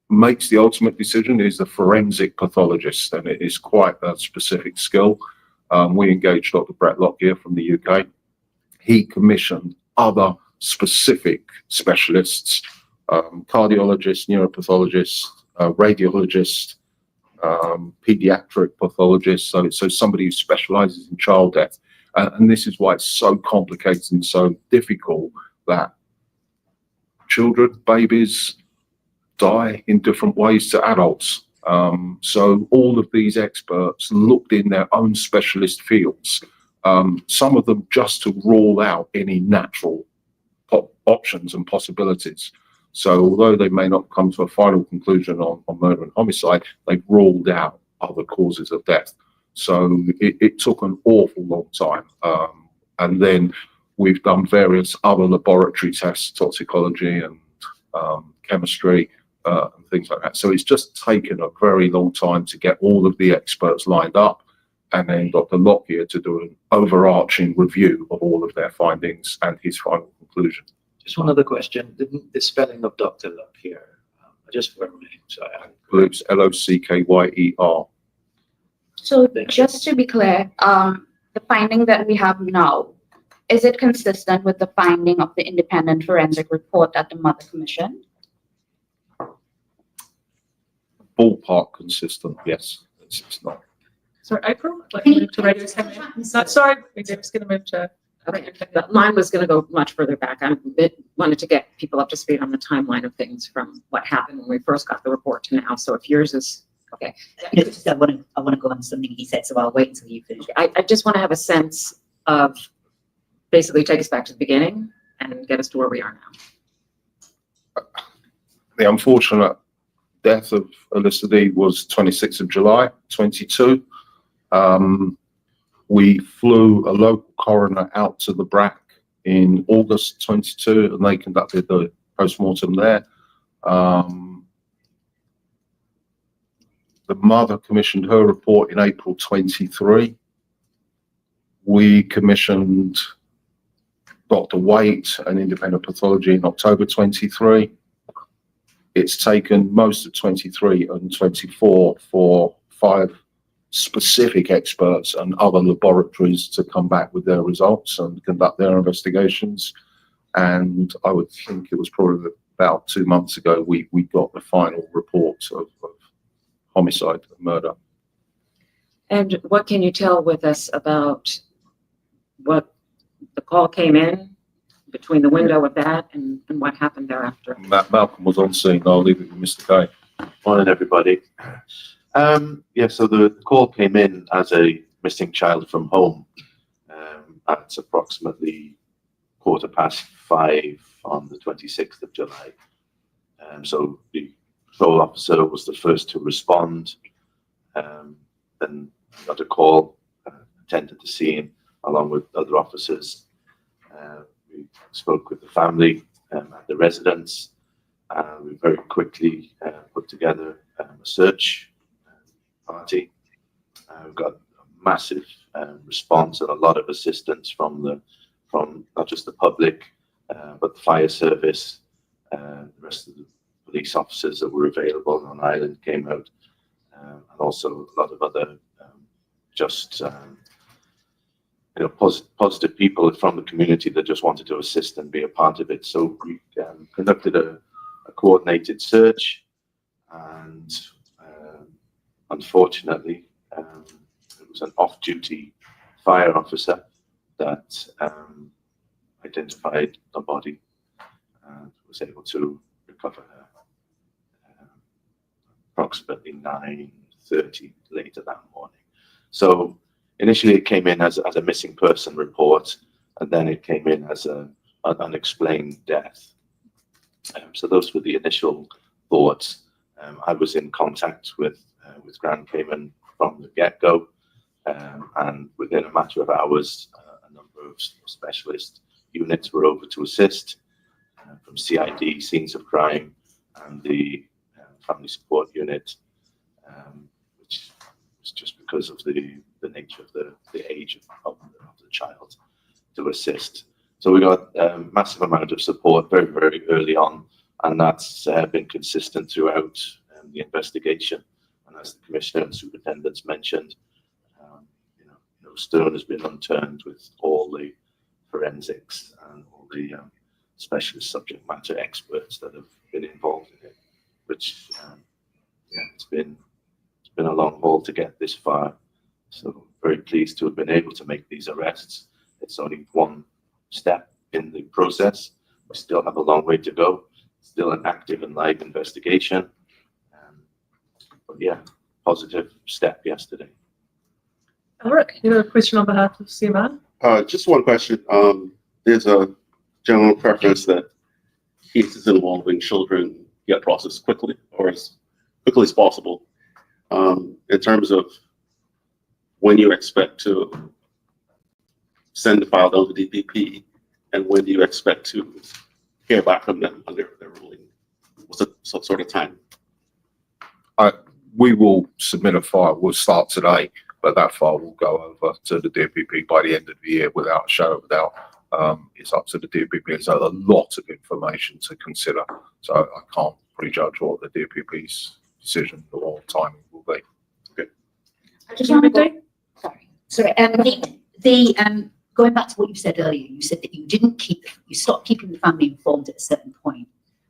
makes the ultimate decision is the forensic pathologist, and it is quite a specific skill. We engaged Dr. Brac here from the UK. He commissioned other specific specialists, cardiologists, neuropathologists, radiologists, pediatric pathologists, so somebody who specializes in child death. And this is why it's so complicated and so difficult that children, babies, die in different ways to adults. So all of these experts looked in their own specialist fields, some of them just to rule out any natural options and possibilities. So although they may not come to a final conclusion on murder and homicide, they've ruled out other causes of death. So it took an awful long time. And then we've done various other laboratory tests, toxicology and chemistry, and things like that. So it's just taken a very long time to get all of the experts lined up, and then Dr. Lockyer to do an overarching review of all of their findings and his final conclusion. Just one other question. The spelling of Dr. Lockyer, just for me. It's Lockyer. So just to be clear, the finding that we have now, is it consistent with the finding of the independent forensic report that the mother commissioned? Ballpark consistent, yes. It's not. Sorry, April, like move to radio. Sorry, we're just going to move to. Okay, but mine was going to go much further back. I wanted to get people up to speed on the timeline of things from what happened when we first got the report to now. So if yours is okay, I want to go on something he said, so I'll wait until you finish. I just want to have a sense of basically take us back to the beginning and get us to where we are now. The unfortunate death of Alice Addy was 26th of July, 22. We flew a local coroner out to the Brac in August 22, and they conducted the post-mortem there. The mother commissioned her report in April 23. We commissioned Dr. Waite, an independent pathology, in October 23. It's taken most of 23 and 24 for 5 specific experts and other laboratories to come back with their results and conduct their investigations. And I would think it was probably about 2 months ago we got the final report of homicide and murder. And what can you tell with us about what the call came in between the window of that and what happened thereafter? Malcolm was on scene. I'll leave it with Mr. K. Morning, everybody. So the call came in as a missing child from home at approximately 5:15 on the 26th of July. So the patrol officer was the first to respond. Then got a call, attended the scene along with other officers. We spoke with the family at the residence. We very quickly put together a search party. We got a massive response and a lot of assistance from not just the public, but the fire service. The rest of the police officers that were available on island came out, and also a lot of other positive people from the community that just wanted to assist and be a part of it. So we conducted a coordinated search, and unfortunately, it was an off-duty fire officer that identified the body and was able to recover her approximately 9:30 later that morning. So initially it came in as a missing person report, and then it came in as an unexplained death. So those were the initial thoughts. I was in contact with Grand Cayman from the get-go, and within a matter of hours, a number of specialist units were over to assist, from CID, Scenes of Crime, and the Family Support Unit, which was just because of the nature of the age of the child, to assist. So we got a massive amount of support very, very early on, and that's been consistent throughout the investigation. And as the Commissioner and Superintendents mentioned, no stone has been unturned with all the forensics and all the specialist subject matter experts that have been involved in it, which it's been a long haul to get this far. So very pleased to have been able to make these arrests. It's only one step in the process. We still have a long way to go. Still an active and live investigation. But yeah, positive step yesterday. Ulrich, you have a question on behalf of CMR? Just one question. There's a general preference that cases involving children get processed quickly, or as quickly as possible. In terms of when you expect to send the file down to DPP, and when do you expect to hear back from them on their ruling? What's the sort of time? We will submit a file. We'll start today, but that file will go over to the DPP by the end of the year without a shadow of a doubt. It's up to the DPP. It's a lot of information to consider, so I can't prejudge what the DPP's decision or timing will be. Okay. I just want to Sorry. Going back to what you said earlier, you said that you stopped keeping the family informed at a certain point,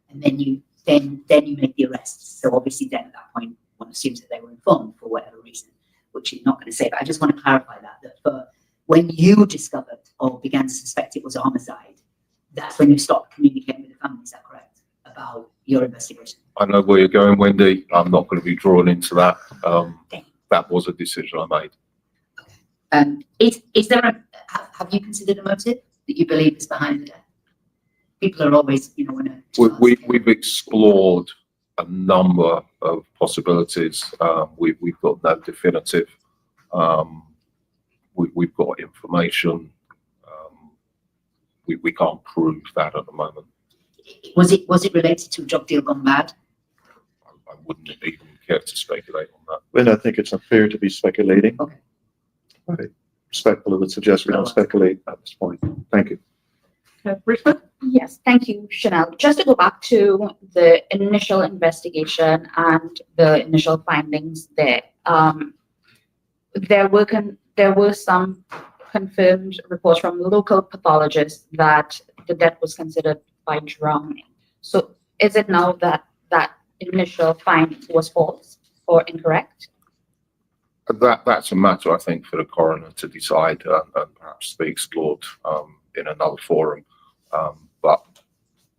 and then you make the arrests. So obviously, then at that point, one assumes that they were informed for whatever reason, which you're not going to say. But I just want to clarify that for when you discovered or began to suspect it was a homicide, that's when you stopped communicating with the family. Is that correct? About your investigation? I know where you're going, Wendy. I'm not going to be drawn into that. That was a decision I made. Is there have you considered a motive that you believe is behind the death? People are always, We've explored a number of possibilities. We've got no definitive. We've got information. We can't prove that at the moment. Was it related to a drug deal gone bad? I wouldn't even care to speculate on that. Well, I think it's unfair to be speculating. Okay. Right. Respectful of it, suggest we don't speculate at this point. Thank you. Richmond? Yes, thank you, Chanel. Just to go back to the initial investigation and the initial findings there, there were some confirmed reports from local pathologists that the death was considered by drowning. So is it now that that initial finding was false or incorrect? That's a matter, I think, for the coroner to decide and perhaps be explored in another forum. But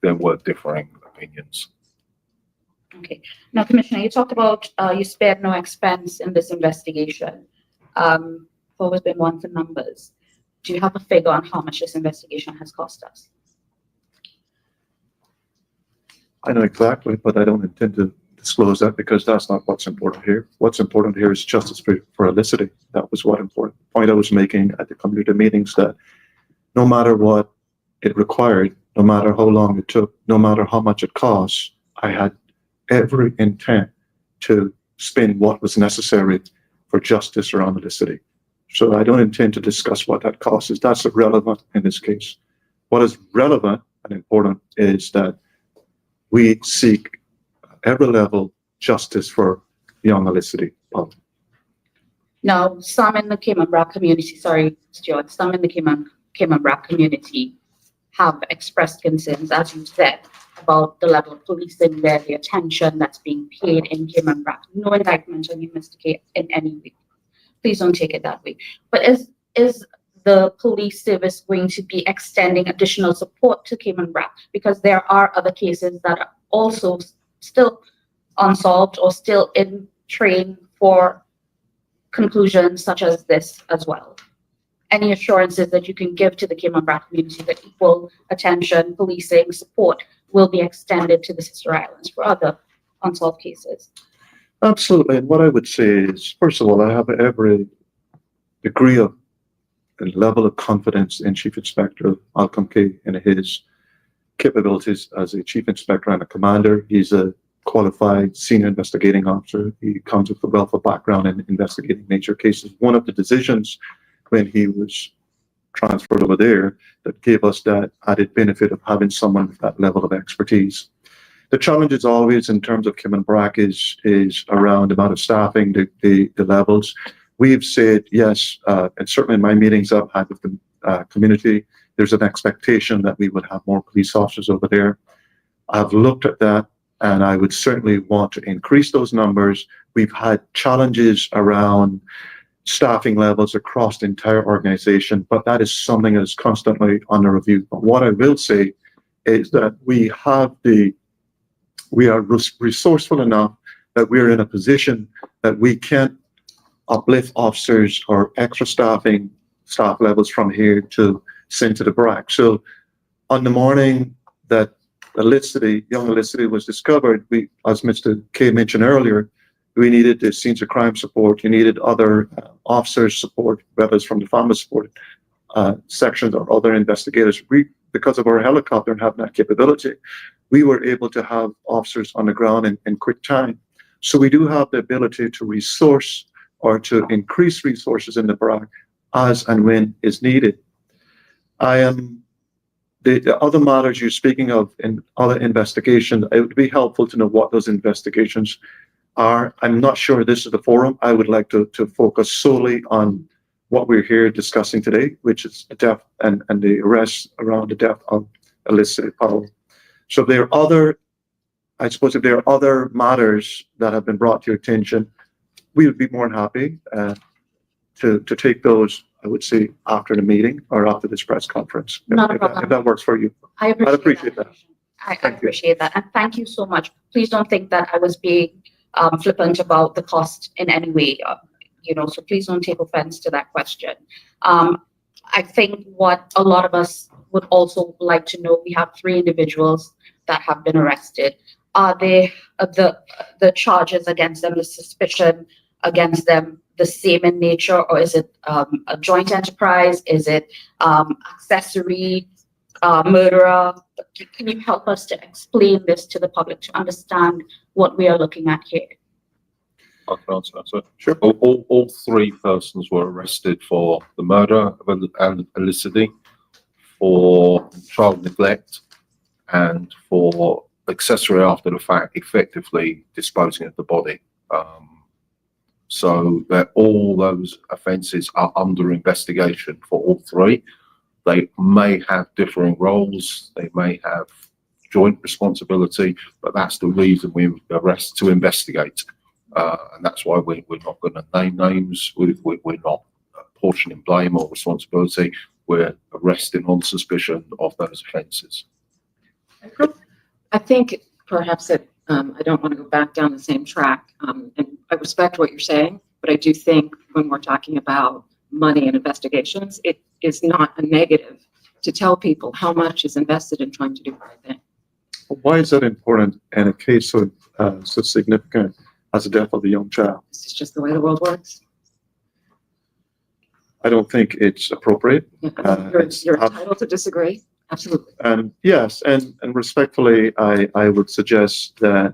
there were differing opinions. Okay. Now, Commissioner, you talked about you spared no expense in this investigation. Always been one for numbers. Do you have a figure on how much this investigation has cost us? I know exactly, but I don't intend to disclose that because that's not what's important here. What's important here is justice for Felicity. That was what important point I was making at the community meetings, that no matter what it required, no matter how long it took, no matter how much it cost, I had every intent to spend what was necessary for justice around Felicity. So I don't intend to discuss what that cost is. That's irrelevant in this case. What is relevant and important is that we seek every level justice for young Felicity. Now, some in the Cayman Brac community, sorry, Stuart, some in the Cayman Brac community have expressed concerns, as you said, about the level of policing there, the attention that's being paid in Cayman Brac. No indictment on you, Mr. K, in any way. Please don't take it that way. But is the police service going to be extending additional support to Cayman Brac? Because there are other cases that are also still unsolved or still in train for conclusions such as this as well. Any assurances that you can give to the Cayman Brac community that equal attention, policing, support will be extended to the sister islands for other unsolved cases? Absolutely. And what I would say is, first of all, I have every degree of and level of confidence in Chief Inspector Malcolm Kay and his capabilities as a Chief Inspector and a Commander. He's a qualified senior investigating officer. He comes with a wealth of background in investigating major cases. One of the decisions when he was transferred over there that gave us that added benefit of having someone with that level of expertise. The challenge is always in terms of Cayman Brac is around the amount of staffing, the levels. We've said yes, and certainly in my meetings I've had with the community, there's an expectation that we would have more police officers over there. I've looked at that and I would certainly want to increase those numbers. We've had challenges around staffing levels across the entire organization, but that is something that is constantly under review. But what I will say is that we are resourceful enough that we're in a position that we can uplift officers or extra staff levels from here to send to the Brac. So on the morning that young Felicity was discovered, we, as Mr. K mentioned earlier, we needed the scenes of crime support. You needed other officers support, whether it's from the family support sections or other investigators. Because of our helicopter and having that capability, we were able to have officers on the ground in quick time. So we do have the ability to resource or to increase resources in the Brac as and when is needed. The other matters you're speaking of in other investigations, it would be helpful to know what those investigations are. I'm not sure this is the forum. I would like to focus solely on what we're here discussing today, which is the death and the arrest around the death of Felicity Powell. So if there are other matters that have been brought to your attention, we would be more than happy to take those, I would say, after the meeting or after this press conference, if that works for you. I'd appreciate that. I appreciate that. And thank you so much. Please don't think that I was being flippant about the cost in any way. So please don't take offense to that question. I think what a lot of us would also like to know, we have 3 individuals that have been arrested. Are they the charges against them, the suspicion against them, the same in nature, or is it a joint enterprise? Is it accessory, murderer? Can you help us to explain this to the public to understand what we are looking at here? I can answer that, sir. Sure. All 3 persons were arrested for the murder of Felicity, for child neglect, and for accessory after the fact, effectively disposing of the body. So that all those offences are under investigation for all 3. They may have differing roles, they may have joint responsibility, but that's the reason we arrest, to investigate. And that's why we're not going to name names. We're not portioning blame or responsibility. We're arresting on suspicion of those offences. I think perhaps I don't want to go back down the same track. And I respect what you're saying, but I do think when we're talking about money and investigations, it is not a negative to tell people how much is invested in trying to do the right thing. Why is that important in a case so significant as the death of a young child? This is just the way the world works. I don't think it's appropriate. You're entitled to disagree. Absolutely. And yes, and respectfully, I would suggest that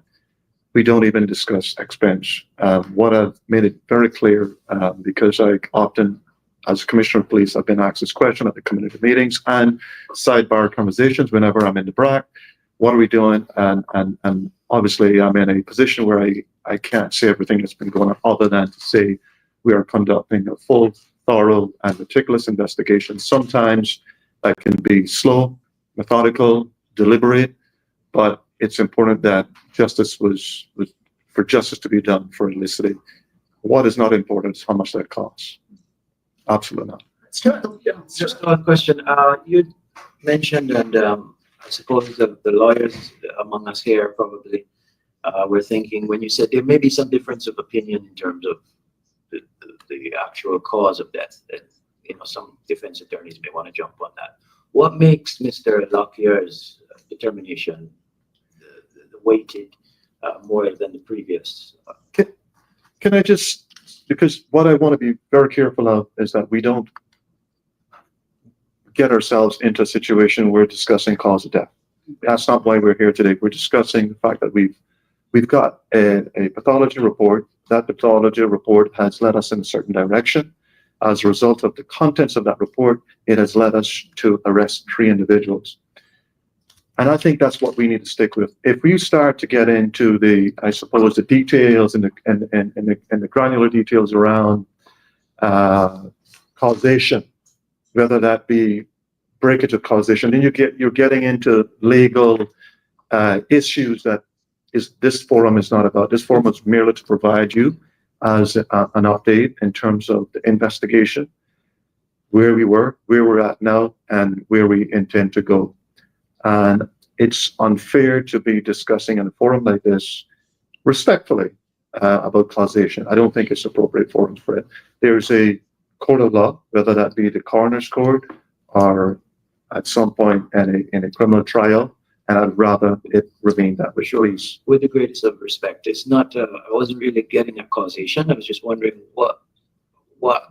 we don't even discuss expense. What I've made it very clear, because I often, as Commissioner of Police, I've been asked this question at the community meetings and sidebar conversations whenever I'm in the Brac. What are we doing? And obviously, I'm in a position where I can't say everything that's been going on other than to say we are conducting a full, thorough, and meticulous investigation. Sometimes that can be slow, methodical, deliberate, but it's important that justice was for justice to be done for eliciting. What is not important is how much that costs. Absolutely not. Just one question. You mentioned, and I suppose the lawyers among us here probably were thinking when you said there may be some difference of opinion in terms of the actual cause of death, that some defense attorneys may want to jump on that. What makes Mr. Lockyer's determination the weighted more than the previous? Can I just, because what I want to be very careful of is that we don't get ourselves into a situation where we're discussing cause of death. That's not why we're here today. We're discussing the fact that we've got a pathology report. That pathology report has led us in a certain direction. As a result of the contents of that report, it has led us to arrest 3 individuals. And I think that's what we need to stick with. If we start to get into the details and the granular details around causation, whether that be breakage of causation, then you're getting into legal issues that this forum is not about. This forum is merely to provide you as an update in terms of the investigation, where we were, where we're at now, and where we intend to go. And it's unfair to be discussing in a forum like this respectfully about causation. I don't think it's appropriate forum for it. There's a court of law, whether that be the coroner's court or at some point in a criminal trial, and I'd rather it remain that way. Please. With the greatest of respect, it's not. I wasn't really getting at causation. I was just wondering what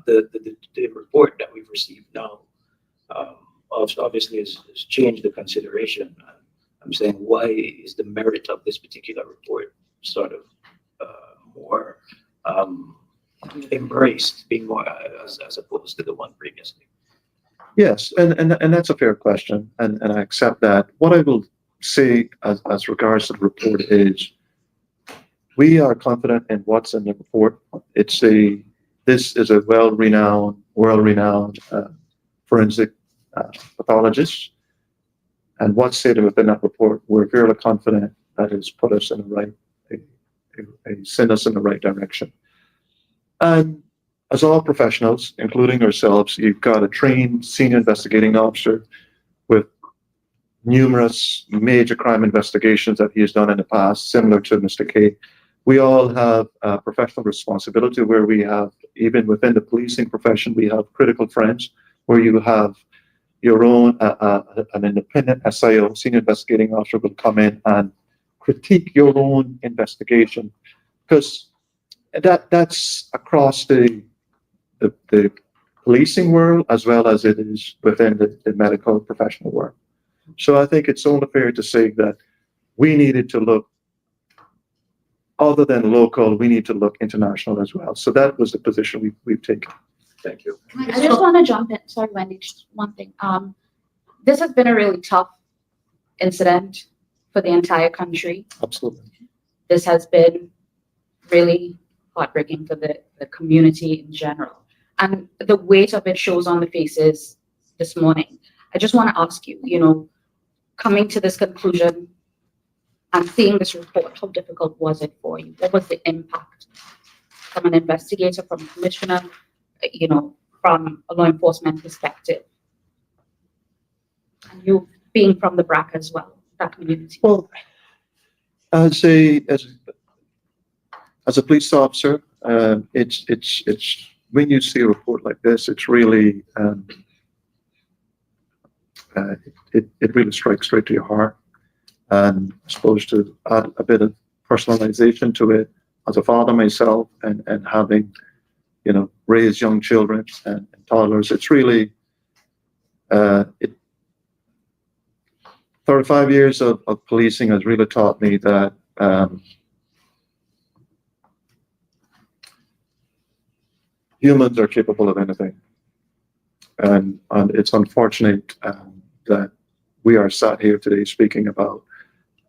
the report that we've received now obviously has changed the consideration. I'm saying, why is the merit of this particular report sort of more embraced, being more as opposed to the one previously? Yes, and that's a fair question, and I accept that. What I will say as regards to the report is we are confident in what's in the report. This is a world-renowned forensic pathologist, and what's stated within that report, we're fairly confident that it's put us in the right, send us in the right direction. And as all professionals, including ourselves, you've got a trained senior investigating officer with numerous major crime investigations that he has done in the past, similar to Mr. K. We all have a professional responsibility where we have, even within the policing profession, we have critical friends where you have your own, an independent SIO, senior investigating officer, will come in and critique your own investigation, because that's across the policing world as well as it is within the medical professional world. So I think it's only fair to say that we needed to look, other than local, we need to look international as well. So that was the position we've taken. Thank you. I just want to jump in. Sorry, Wendy, just one thing. This has been a really tough incident for the entire country. Absolutely. This has been really heartbreaking for the community in general. And the weight of it shows on the faces this morning. I just want to ask you, coming to this conclusion and seeing this report, how difficult was it for you? What was the impact from an investigator, from a commissioner, from a law enforcement perspective? And you being from the Brac as well, that community. Well, as a police officer, it's when you see a report like this, it's really it really strikes straight to your heart. And I suppose to add a bit of personalization to it, as a father myself and having, raised young children and toddlers, it's really, 35 years of policing has really taught me that humans are capable of anything. And it's unfortunate that we are sat here today speaking about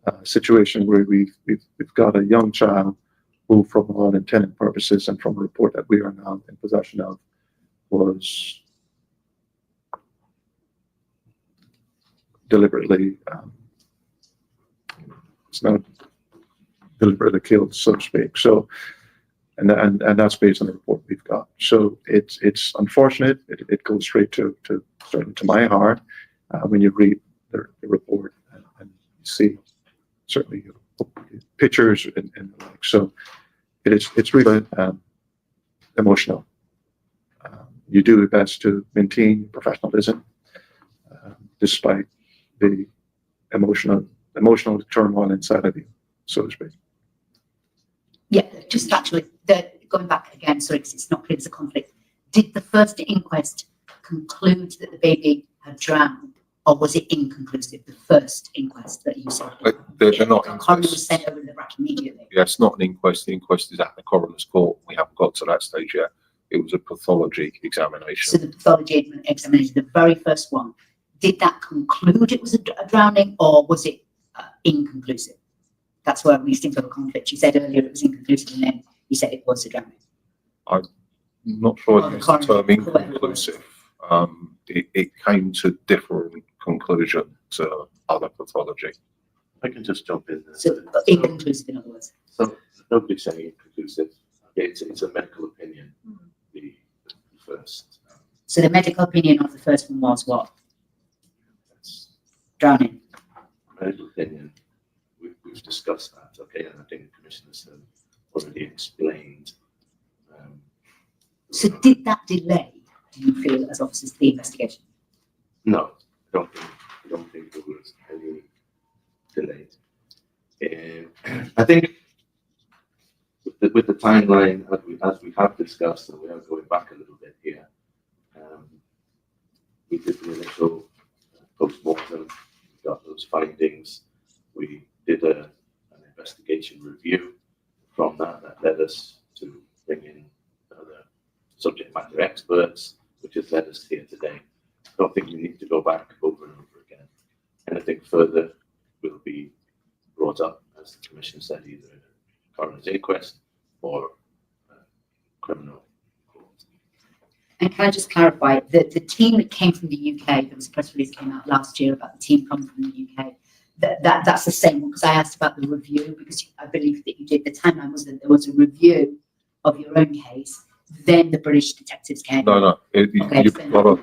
a situation where we've got a young child who, from all intended purposes and from a report that we are now in possession of, was deliberately, it's not deliberately killed, so to speak. So, and that's based on the report we've got. So it's unfortunate. It goes straight to certainly to my heart when you read the report and you see certainly pictures and the like. So it's really emotional. You do your best to maintain professionalism despite the emotional turmoil inside of you, so to speak. Yeah, just actually, going back again, sorry, because it's not clear there's a conflict. Did the first inquest conclude that the baby had drowned, or was it inconclusive, the first inquest that you said? They're not The coroner was sent over to the Brac immediately. Yeah, it's not an inquest. The inquest is at the coroner's court. We haven't got to that stage yet. It was a pathology examination. So the pathology examination, the very first one, did that conclude it was a drowning, or was it inconclusive? That's where we seem to have a conflict. You said earlier it was inconclusive, and then you said it was a drowning. I'm not sure I use the term inconclusive. It came to differing conclusion to other pathology. I can just jump in there. So inconclusive, in other words. So nobody's saying inconclusive. It's a medical opinion. The first. So the medical opinion of the first one was what? Drowning. Medical opinion. We've discussed that, okay, and I think the commissioners have already explained. So did that delay, do you feel, as officers, the investigation? No, I don't think there was any delay. I think with the timeline, as we have discussed, and we are going back a little bit here, we did the initial post-mortem, we got those findings, we did an investigation review. From that led us to bring in other subject matter experts, which has led us here today. I don't think we need to go back over and over again. Anything further will be brought up, as the Commission said, either in a coroner's inquest or criminal court. And can I just clarify, the team that came from the UK, there was a press release came out last year about the team coming from the UK, that's the same one, because I asked about the review, because I believe that you did, the timeline was that there was a review of your own case, then the British detectives came. No, you've got a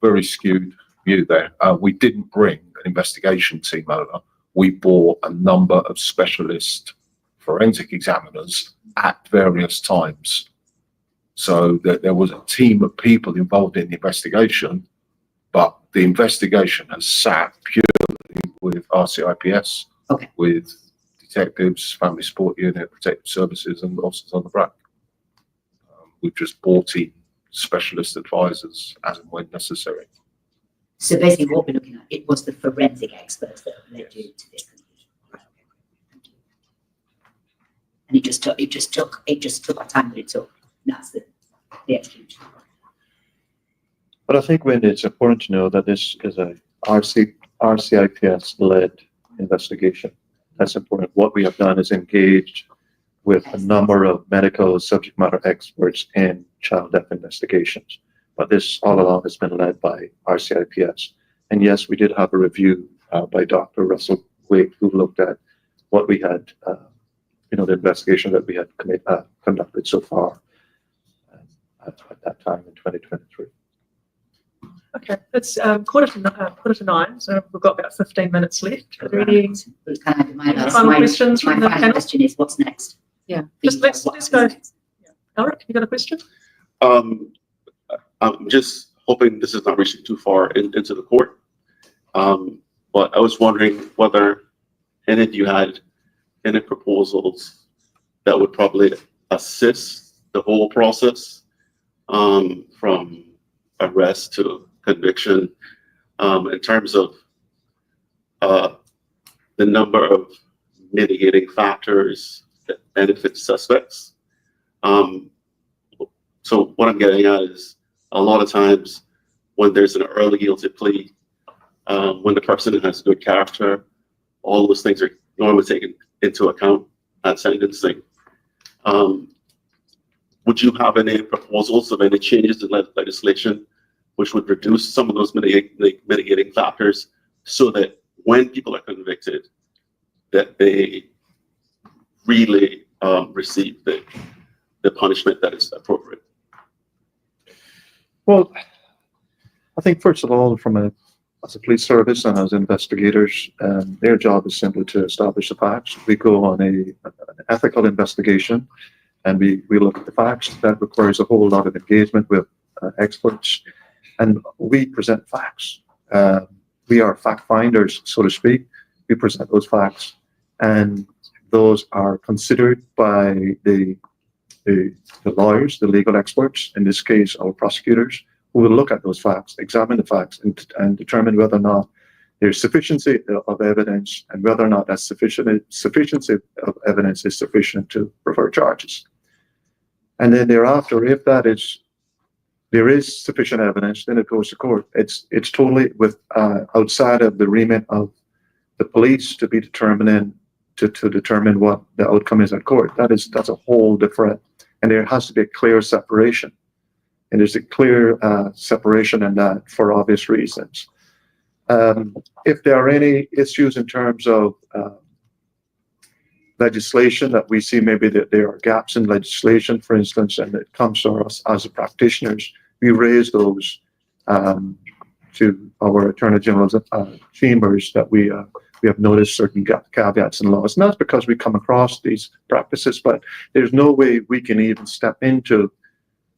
very skewed view there. We didn't bring an investigation team over. We brought a number of specialist forensic examiners at various times. So that there was a team of people involved in the investigation, but the investigation has sat purely with RCIPS, with detectives, family support unit, protective services, and officers on the Brac. We've just brought in specialist advisors as and when necessary. So basically what we're looking at, it was the forensic experts that led you to this conclusion. Right, okay. Thank you. And it just took the time that it took. That's the execution. But I think, Wendy, it's important to know that this is a RCIPS-led investigation. That's important. What we have done is engaged with a number of medical subject matter experts in child death investigations. But this all along has been led by RCIPS. And yes, we did have a review by Dr. Russell Wake, who looked at what we had, the investigation that we had conducted so far at that time in 2023. Okay, it's quarter to 9, so we've got about 15 minutes left. Are there any final questions from the panel? My question is, what's next? Yeah, let's go. Yeah. Alric, you got a question? I'm just hoping this is not reaching too far into the court. But I was wondering whether and if you had any proposals that would probably assist the whole process, from arrest to conviction, in terms of the number of mitigating factors that benefit suspects. So what I'm getting at is a lot of times when there's an early guilty plea, when the person has good character, all those things are normally taken into account at sentencing. Would you have any proposals of any changes in legislation which would reduce some of those mitigating factors so that when people are convicted, that they really receive the punishment that is appropriate? Well, I think first of all, as a police service and as investigators, their job is simply to establish the facts. We go on an ethical investigation and we look at the facts. That requires a whole lot of engagement with experts, and we present facts. We are fact finders, so to speak. We present those facts, and those are considered by the lawyers, the legal experts, in this case, our prosecutors, who will look at those facts, examine the facts, and determine whether or not there's sufficiency of evidence and whether or not that sufficiency of evidence is sufficient to prefer charges. And then thereafter, if there is sufficient evidence, then it goes to court. It's totally outside of the remit of the police to be determining to determine what the outcome is at court. That's a whole different, and there has to be a clear separation. And there's a clear separation in that for obvious reasons. If there are any issues in terms of legislation that we see, maybe that there are gaps in legislation, for instance, and it comes to us as practitioners, we raise those to our Attorney General's chambers, that we have noticed certain caveats in laws. And that's because we come across these practices, but there's no way we can even step into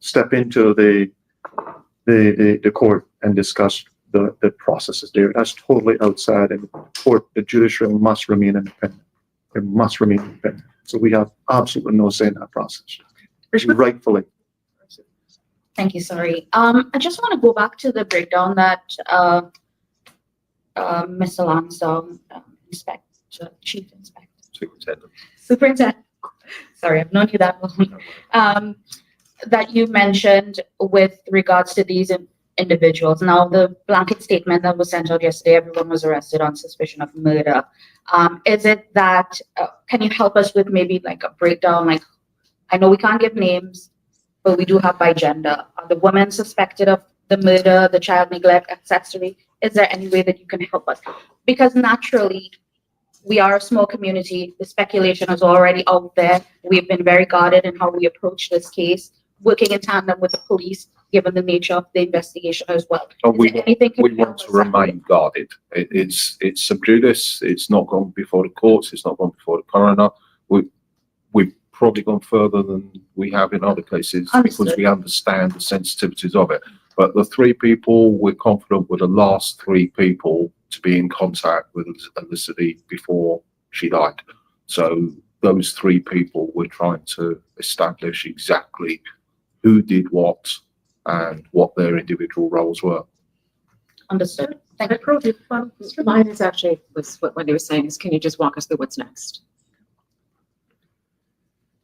the court and discuss the processes there. That's totally outside, and the judiciary must remain independent. It must remain independent. So we have absolutely no say in that process. Rightfully. Thank you. Sorry. I just want to go back to the breakdown that Mr. Lansdowne, Chief Inspector, Superintendent. Sorry, I've known you that long. That you mentioned with regards to these individuals. Now, the blanket statement that was sent out yesterday, everyone was arrested on suspicion of murder. Is it that, can you help us with maybe like a breakdown? Like, I know we can't give names, but we do have by gender. Are the women suspected of the murder, the child neglect, accessory? Is there any way that you can help us? Because naturally, we are a small community. The speculation is already out there. We've been very guarded in how we approach this case, working in tandem with the police, given the nature of the investigation as well. We want to remain guarded. It's sub judice. It's not gone before the courts. It's not gone before the coroner. We've probably gone further than we have in other cases. Understood. Because we understand the sensitivities of it. But the three people, we're confident were the last three people to be in contact with Elicity before she died. So those three people, we're trying to establish exactly who did what and what their individual roles were. Understood. Thank you. Mine is actually what Wendy was saying is, can you just walk us through what's next?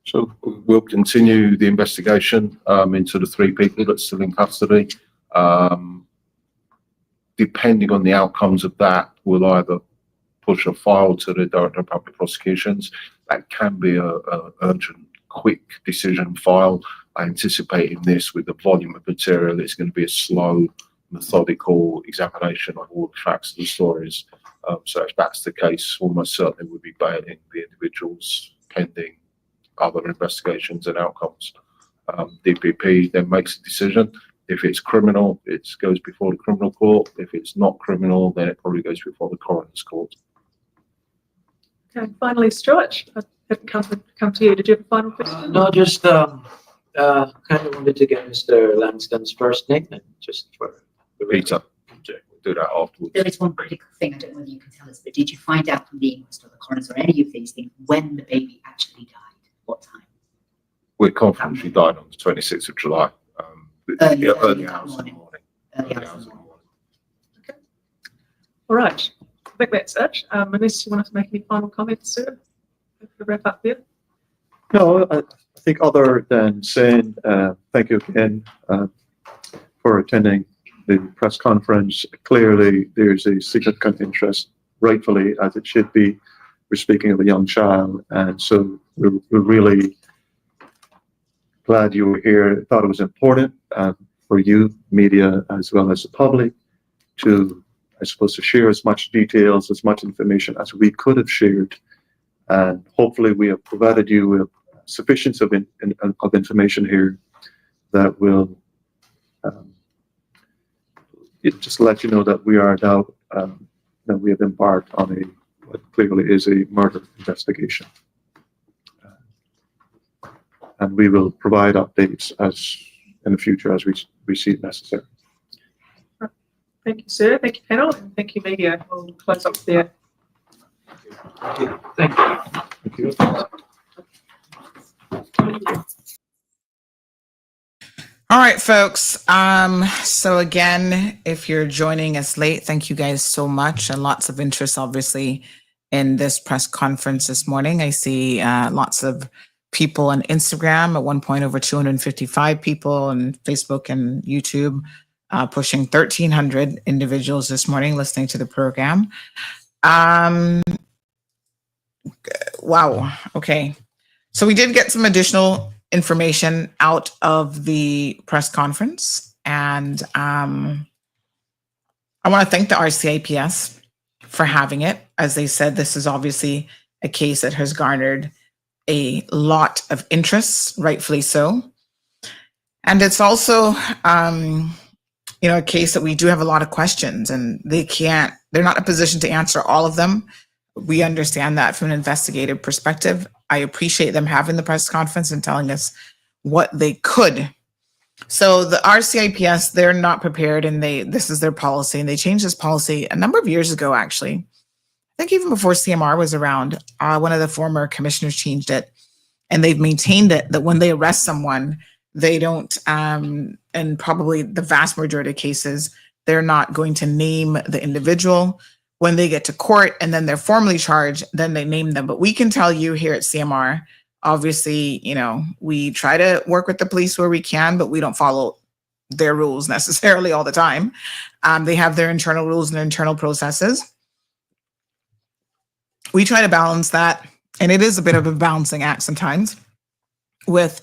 So we'll continue the investigation into the three people that's still in custody. Depending on the outcomes of that, we'll either push a file to the Director of Public Prosecutions. That can be a urgent, quick decision file. I anticipate in this, with the volume of material, it's going to be a slow, methodical examination of all the facts of the stories. So if that's the case, almost certainly we'll be bailing the individuals pending other investigations and outcomes. DPP then makes a decision. If it's criminal, it goes before the criminal court. If it's not criminal, then it probably goes before the coroner's court. Okay, finally, Stuart, I've come to you. Did you have a final question? No, just kind of wanted to get Mr. Langston's first name, and just for Peter. do that afterwards. There is one critical thing, I don't know whether you can tell us, but did you find out from the inquest or the coroner or any of these things when the baby actually died? What time? We're confident she died on the 26th of July. Early hours of the morning. Early hours of the morning. All right. I think that's it. Unless you want to make any final comments, sir, to wrap up there. No, I think other than saying thank you again for attending the press conference. Clearly, there's a significant interest, rightfully, as it should be. We're speaking of a young child, and so we're really glad you were here. Thought it was important for you, media, as well as the public, to, I suppose, to share as much details, as much information as we could have shared. And hopefully we have provided you with sufficient of information here that will just let you know that we are now, that we have embarked on what clearly is a murder investigation. And we will provide updates as in the future as we see it necessary. Thank you, sir. Thank you, panel, and thank you, media. We'll close up there. Thank you. Thank you. All right, folks. So again, if you're joining us late, thank you guys so much, and lots of interest, obviously, in this press conference this morning. I see lots of people on Instagram, at one point over 255 people, and Facebook and YouTube, pushing 1,300 individuals this morning listening to the program. Wow. Okay. So we did get some additional information out of the press conference, and I want to thank the RCIPS for having it. As they said, this is obviously a case that has garnered a lot of interest, rightfully so. And it's also, a case that we do have a lot of questions, and they're not in a position to answer all of them. We understand that from an investigative perspective. I appreciate them having the press conference and telling us what they could. So the RCIPS, they're not prepared, and this is their policy, and they changed this policy a number of years ago, actually. I think even before CMR was around, one of the former commissioners changed it, and they've maintained it that when they arrest someone, they don't, and probably the vast majority of cases, they're not going to name the individual. When they get to court and then they're formally charged, then they name them. But we can tell you here at CMR, obviously, we try to work with the police where we can, but we don't follow their rules necessarily all the time. They have their internal rules and internal processes. We try to balance that, and it is a bit of a balancing act sometimes with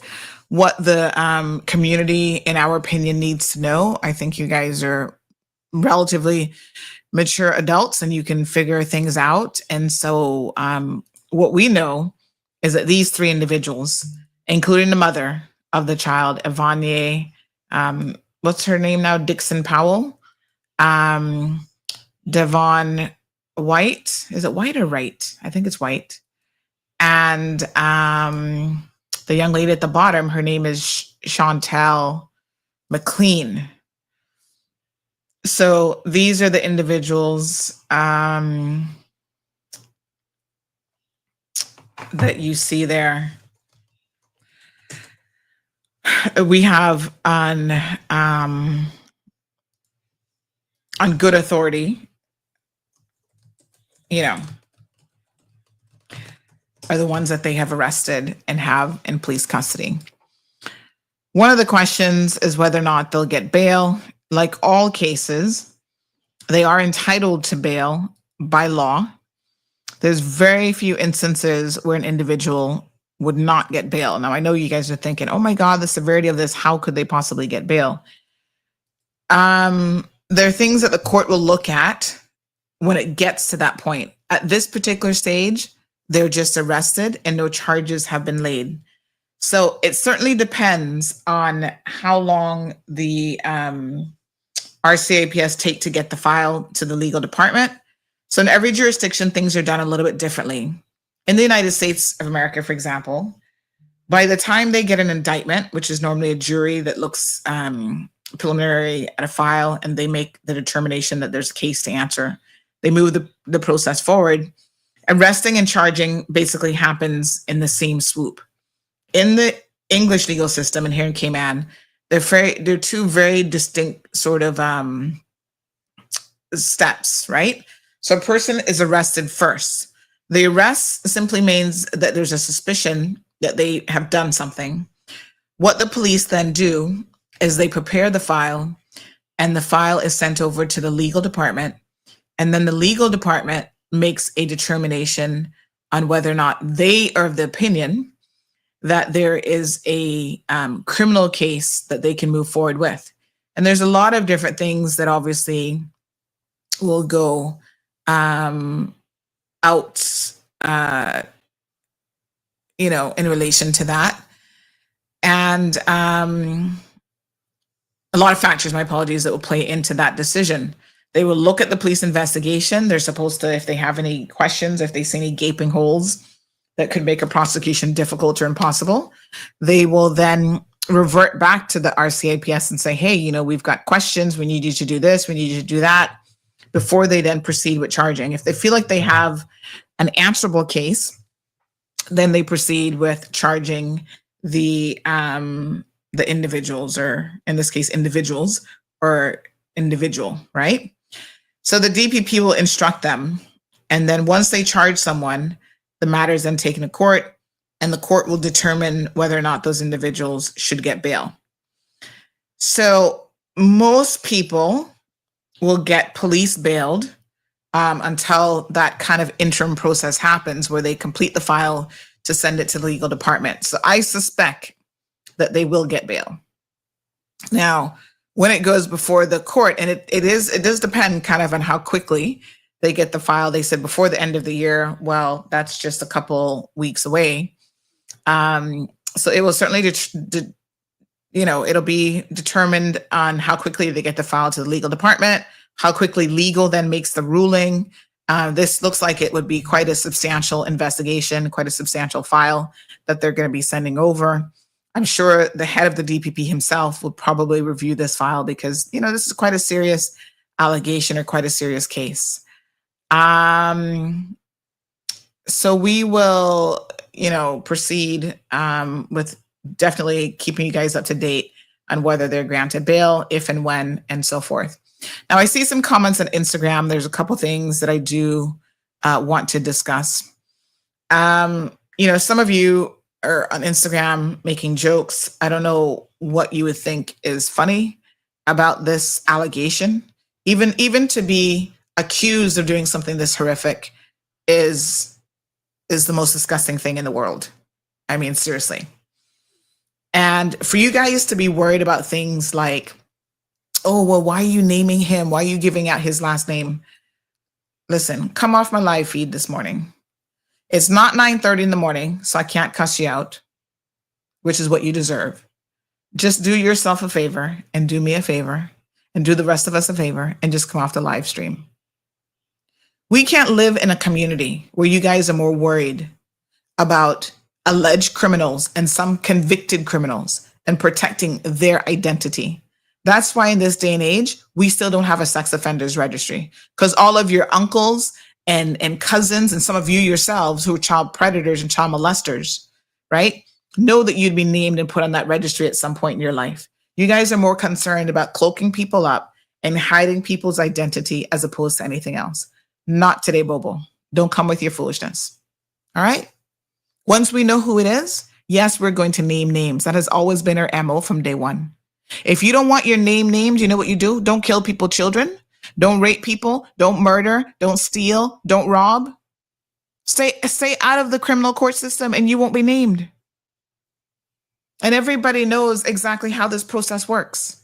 what the community, in our opinion, needs to know. I think you guys are relatively mature adults and you can figure things out. And so what we know is that these three individuals, including the mother of the child, Evanye, what's her name now? Dixon Powell, Devon White. Is it White or Wright? I think it's White. And the young lady at the bottom, her name is Chantel McLean. So these are the individuals that you see there. We have on good authority, are the ones that they have arrested and have in police custody. One of the questions is whether or not they'll get bail. Like all cases, they are entitled to bail by law. There's very few instances where an individual would not get bail. Now, I know you guys are thinking, oh my God, the severity of this, how could they possibly get bail? There are things that the court will look at when it gets to that point. At this particular stage, they're just arrested and no charges have been laid. So it certainly depends on how long the RCIPS take to get the file to the legal department. So in every jurisdiction, things are done a little bit differently. In the United States of America, for example, by the time they get an indictment, which is normally a jury that looks preliminary at a file and they make the determination that there's a case to answer. They move the process forward. Arresting and charging basically happens in the same swoop. In the English legal system and here in Cayman, they're two very distinct sort of steps, right? So a person is arrested first. The arrest simply means that there's a suspicion that they have done something. What the police then do is they prepare the file, and the file is sent over to the legal department, and then the legal department makes a determination on whether or not they are of the opinion that there is a criminal case that they can move forward with. And there's a lot of different things that obviously will go out, in relation to that. And a lot of factors, my apologies, that will play into that decision. They will look at the police investigation. They're supposed to, if they have any questions, if they see any gaping holes that could make a prosecution difficult or impossible, they will then revert back to the RCIPS and say, hey, we've got questions. We need you to do this. We need you to do that, before they then proceed with charging. If they feel like they have an answerable case, then they proceed with charging the individuals, or in this case, individuals or individual, right? So the DPP will instruct them. And then once they charge someone, the matter is then taken to court, and the court will determine whether or not those individuals should get bail. So most people will get police bailed until that kind of interim process happens where they complete the file to send it to the legal department. So I suspect that they will get bail. Now, when it goes before the court, and it does depend kind of on how quickly they get the file. They said before the end of the year. Well, that's just a couple weeks away. So it will certainly, it'll be determined on how quickly they get the file to the legal department, how quickly legal then makes the ruling. This looks like it would be quite a substantial investigation, quite a substantial file that they're going to be sending over. I'm sure the head of the DPP himself will probably review this file because, this is quite a serious allegation or quite a serious case. So we will, proceed with definitely keeping you guys up to date on whether they're granted bail, if and when, and so forth. Now, I see some comments on Instagram. There's a couple things that I do want to discuss. Some of you are on Instagram making jokes. I don't know what you would think is funny about this allegation. Even to be accused of doing something this horrific is the most disgusting thing in the world. I mean, seriously. And for you guys to be worried about things like, oh, well, why are you naming him? Why are you giving out his last name? Listen, come off my live feed this morning. It's not 9:30 in the morning, so I can't cuss you out, which is what you deserve. Just do yourself a favor and do me a favor and do the rest of us a favor and just come off the live stream. We can't live in a community where you guys are more worried about alleged criminals and some convicted criminals and protecting their identity. That's why in this day and age, we still don't have a sex offenders registry, because all of your uncles and cousins and some of you yourselves who are child predators and child molesters, right, know that you'd be named and put on that registry at some point in your life. You guys are more concerned about cloaking people up and hiding people's identity as opposed to anything else. Not today, Bobo. Don't come with your foolishness. All right? Once we know who it is, yes, we're going to name names. That has always been our MO from day one. If you don't want your name named, you know what you do? Don't kill people's children. Don't rape people. Don't murder. Don't steal. Don't rob. Stay out of the criminal court system and you won't be named. And everybody knows exactly how this process works.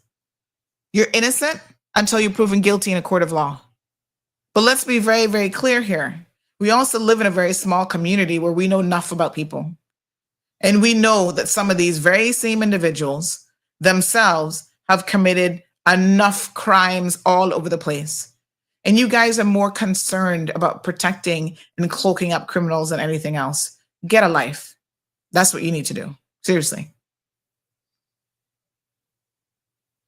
You're innocent until you're proven guilty in a court of law. But let's be very, very clear here. We also live in a very small community where we know enough about people. And we know that some of these very same individuals themselves have committed enough crimes all over the place. And you guys are more concerned about protecting and cloaking up criminals than anything else. Get a life. That's what you need to do. Seriously.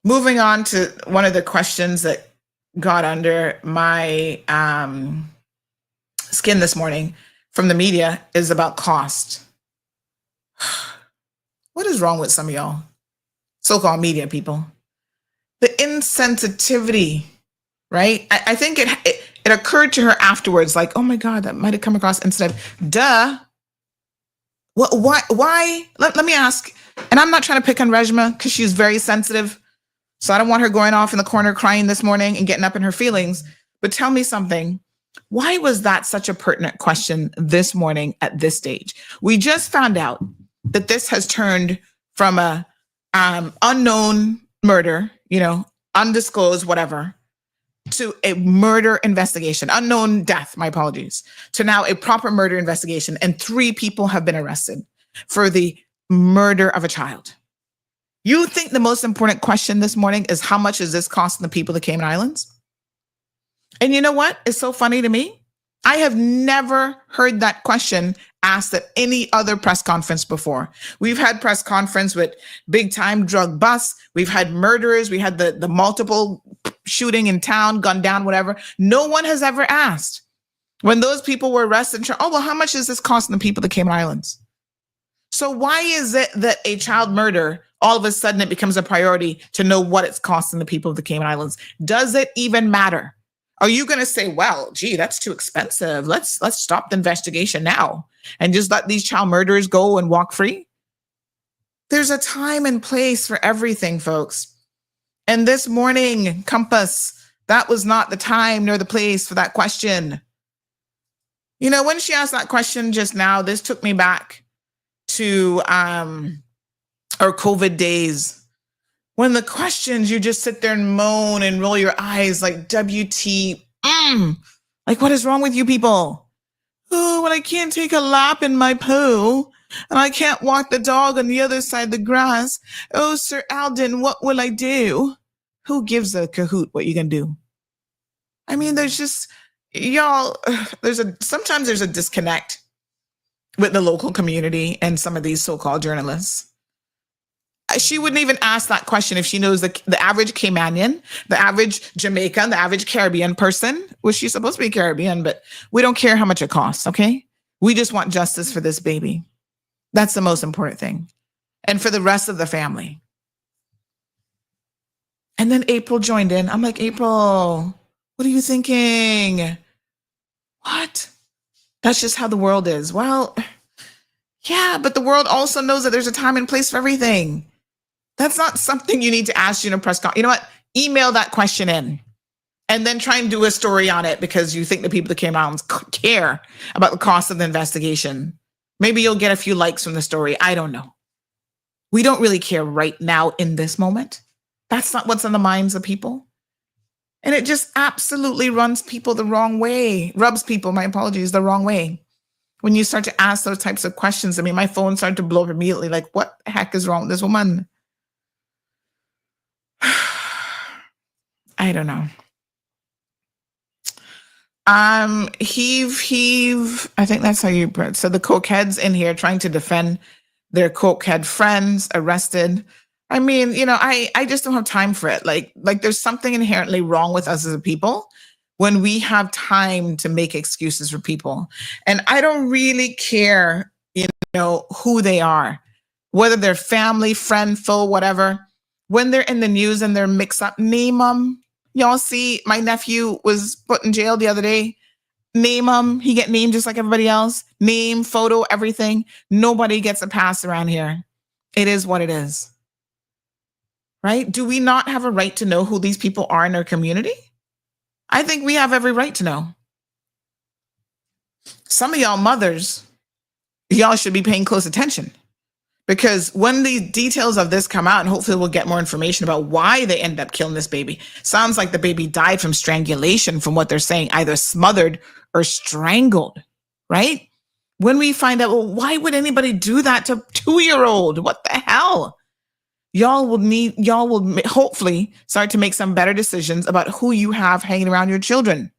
Moving on to one of the questions that got under my skin this morning from the media is about cost. What is wrong with some of y'all so-called media people? The insensitivity, right? I think it occurred to her afterwards, like, oh my God, that might have come across instead of, duh. Why? Let me ask, and I'm not trying to pick on Rejma because she's very sensitive. So I don't want her going off in the corner crying this morning and getting up in her feelings. But tell me something. Why was that such a pertinent question this morning at this stage? We just found out that this has turned from a unknown murder, undisclosed, whatever, to a murder investigation, unknown death, my apologies, to now a proper murder investigation. And 3 people have been arrested for the murder of a child. You think the most important question this morning is how much is this costing the people of the Cayman Islands? And you know what is so funny to me? I have never heard that question asked at any other press conference before. We've had press conference with big time drug busts. We've had murderers. We had the multiple shooting in town, gunned down, whatever. No one has ever asked when those people were arrested. How much is this costing the people of the Cayman Islands? So why is it that a child murder, all of a sudden it becomes a priority to know what it's costing the people of the Cayman Islands? Does it even matter? Are you going to say, well, gee, that's too expensive. Let's stop the investigation now and just let these child murderers go and walk free? There's a time and place for everything, folks. And this morning, Compass, that was not the time nor the place for that question. When she asked that question just now, this took me back to our COVID days, when the questions, you just sit there and moan and roll your eyes like WT. Like, what is wrong with you people? Oh, when I can't take a lap in my poo and I can't walk the dog on the other side of the grass. Oh, Sir Alden, what will I do? Who gives a cahoot what you can do? I mean, there's just, y'all, sometimes there's a disconnect with the local community and some of these so-called journalists. She wouldn't even ask that question if she knows the average Caymanian, the average Jamaican, the average Caribbean person, which she's supposed to be Caribbean, but we don't care how much it costs, okay? We just want justice for this baby. That's the most important thing. And for the rest of the family. And then April joined in. I'm like, April, what are you thinking? What? That's just how the world is. Well, yeah, but the world also knows that there's a time and place for everything. That's not something you need to ask you in a press conference. You know what? Email that question in and then try and do a story on it because you think the people that came out care about the cost of the investigation. Maybe you'll get a few likes from the story. I don't know. We don't really care right now in this moment. That's not what's on the minds of people. And it just absolutely runs people the wrong way, rubs people, my apologies, the wrong way. When you start to ask those types of questions, I mean, my phone started to blow up immediately. Like, what the heck is wrong with this woman? I don't know. Heave. I think that's how you put it. So the cokeheads in here trying to defend their cokehead friends arrested. I mean, I just don't have time for it. Like there's something inherently wrong with us as a people when we have time to make excuses for people. And I don't really care, who they are, whether they're family, friend, foe, whatever. When they're in the news and they're mixed up, name them. Y'all see, my nephew was put in jail the other day. Name him. He get named just like everybody else. Name, photo, everything. Nobody gets a pass around here. It is what it is. Right? Do we not have a right to know who these people are in our community? I think we have every right to know. Some of y'all mothers, y'all should be paying close attention. Because when the details of this come out, and hopefully we'll get more information about why they ended up killing this baby. Sounds like the baby died from strangulation from what they're saying, either smothered or strangled, right? When we find out, well, why would anybody do that to a 2-year-old? What the hell? Y'all will hopefully start to make some better decisions about who you have hanging around your children.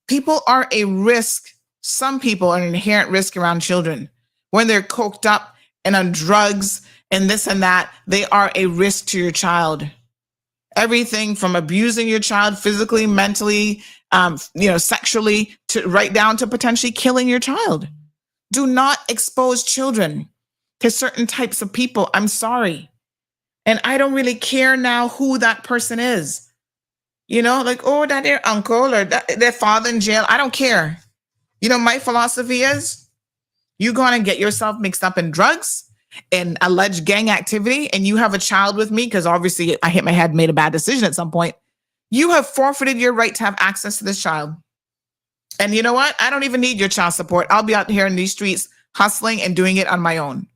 People are a risk. Some people are an inherent risk around children when they're coked up and on drugs and this and that, they are a risk to your child. Everything from abusing your child physically, mentally, sexually, to right down to potentially killing your child. Do not expose children to certain types of people. I'm sorry. And I don't really care now who that person is. Like, oh, that their uncle or their father in jail. I don't care. My philosophy is you go on and get yourself mixed up in drugs and alleged gang activity, and you have a child with me, because obviously I hit my head, made a bad decision at some point. You have forfeited your right to have access to this child. And you know what? I don't even need your child support. I'll be out here in these streets hustling and doing it on my own.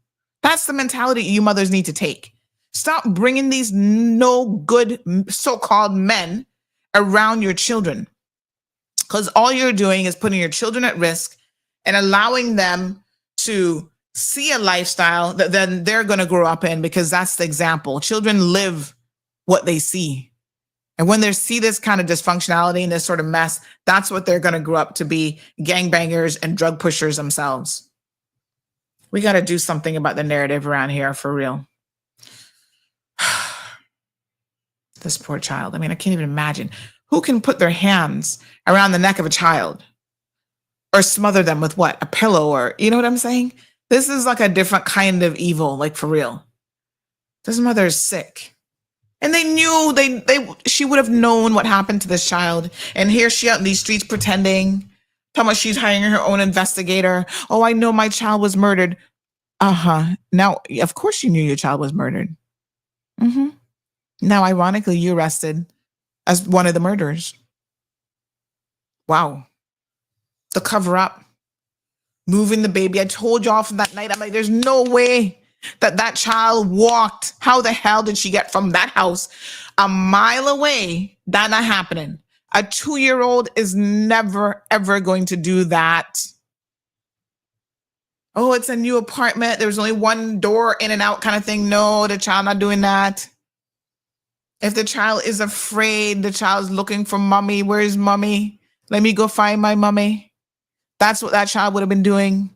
That's the mentality you mothers need to take. Stop bringing these no good so-called men around your children, because all you're doing is putting your children at risk and allowing them to see a lifestyle that then they're going to grow up in, because that's the example. Children live what they see. And when they see this kind of dysfunctionality and this sort of mess, that's what they're going to grow up to be, gangbangers and drug pushers themselves. We got to do something about the narrative around here for real. This poor child. I mean, I can't even imagine. Who can put their hands around the neck of a child or smother them with what? A pillow, or, you know what I'm saying? This is like a different kind of evil, like for real. This mother is sick. And they knew she would have known what happened to this child. And here she out in these streets pretending, talking about she's hiring her own investigator. Oh, I know my child was murdered. Now, of course you knew your child was murdered. Now, ironically, you arrested as one of the murderers. Wow. The cover up. Moving the baby. I told y'all from that night, I'm like, there's no way that child walked. How the hell did she get from that house a mile away? That not happening. A 2-year-old is never, ever going to do that. Oh, it's a new apartment. There's only one door in and out kind of thing. No, the child not doing that. If the child is afraid, the child's looking for mommy. Where's mommy? Let me go find my mommy. That's what that child would have been doing.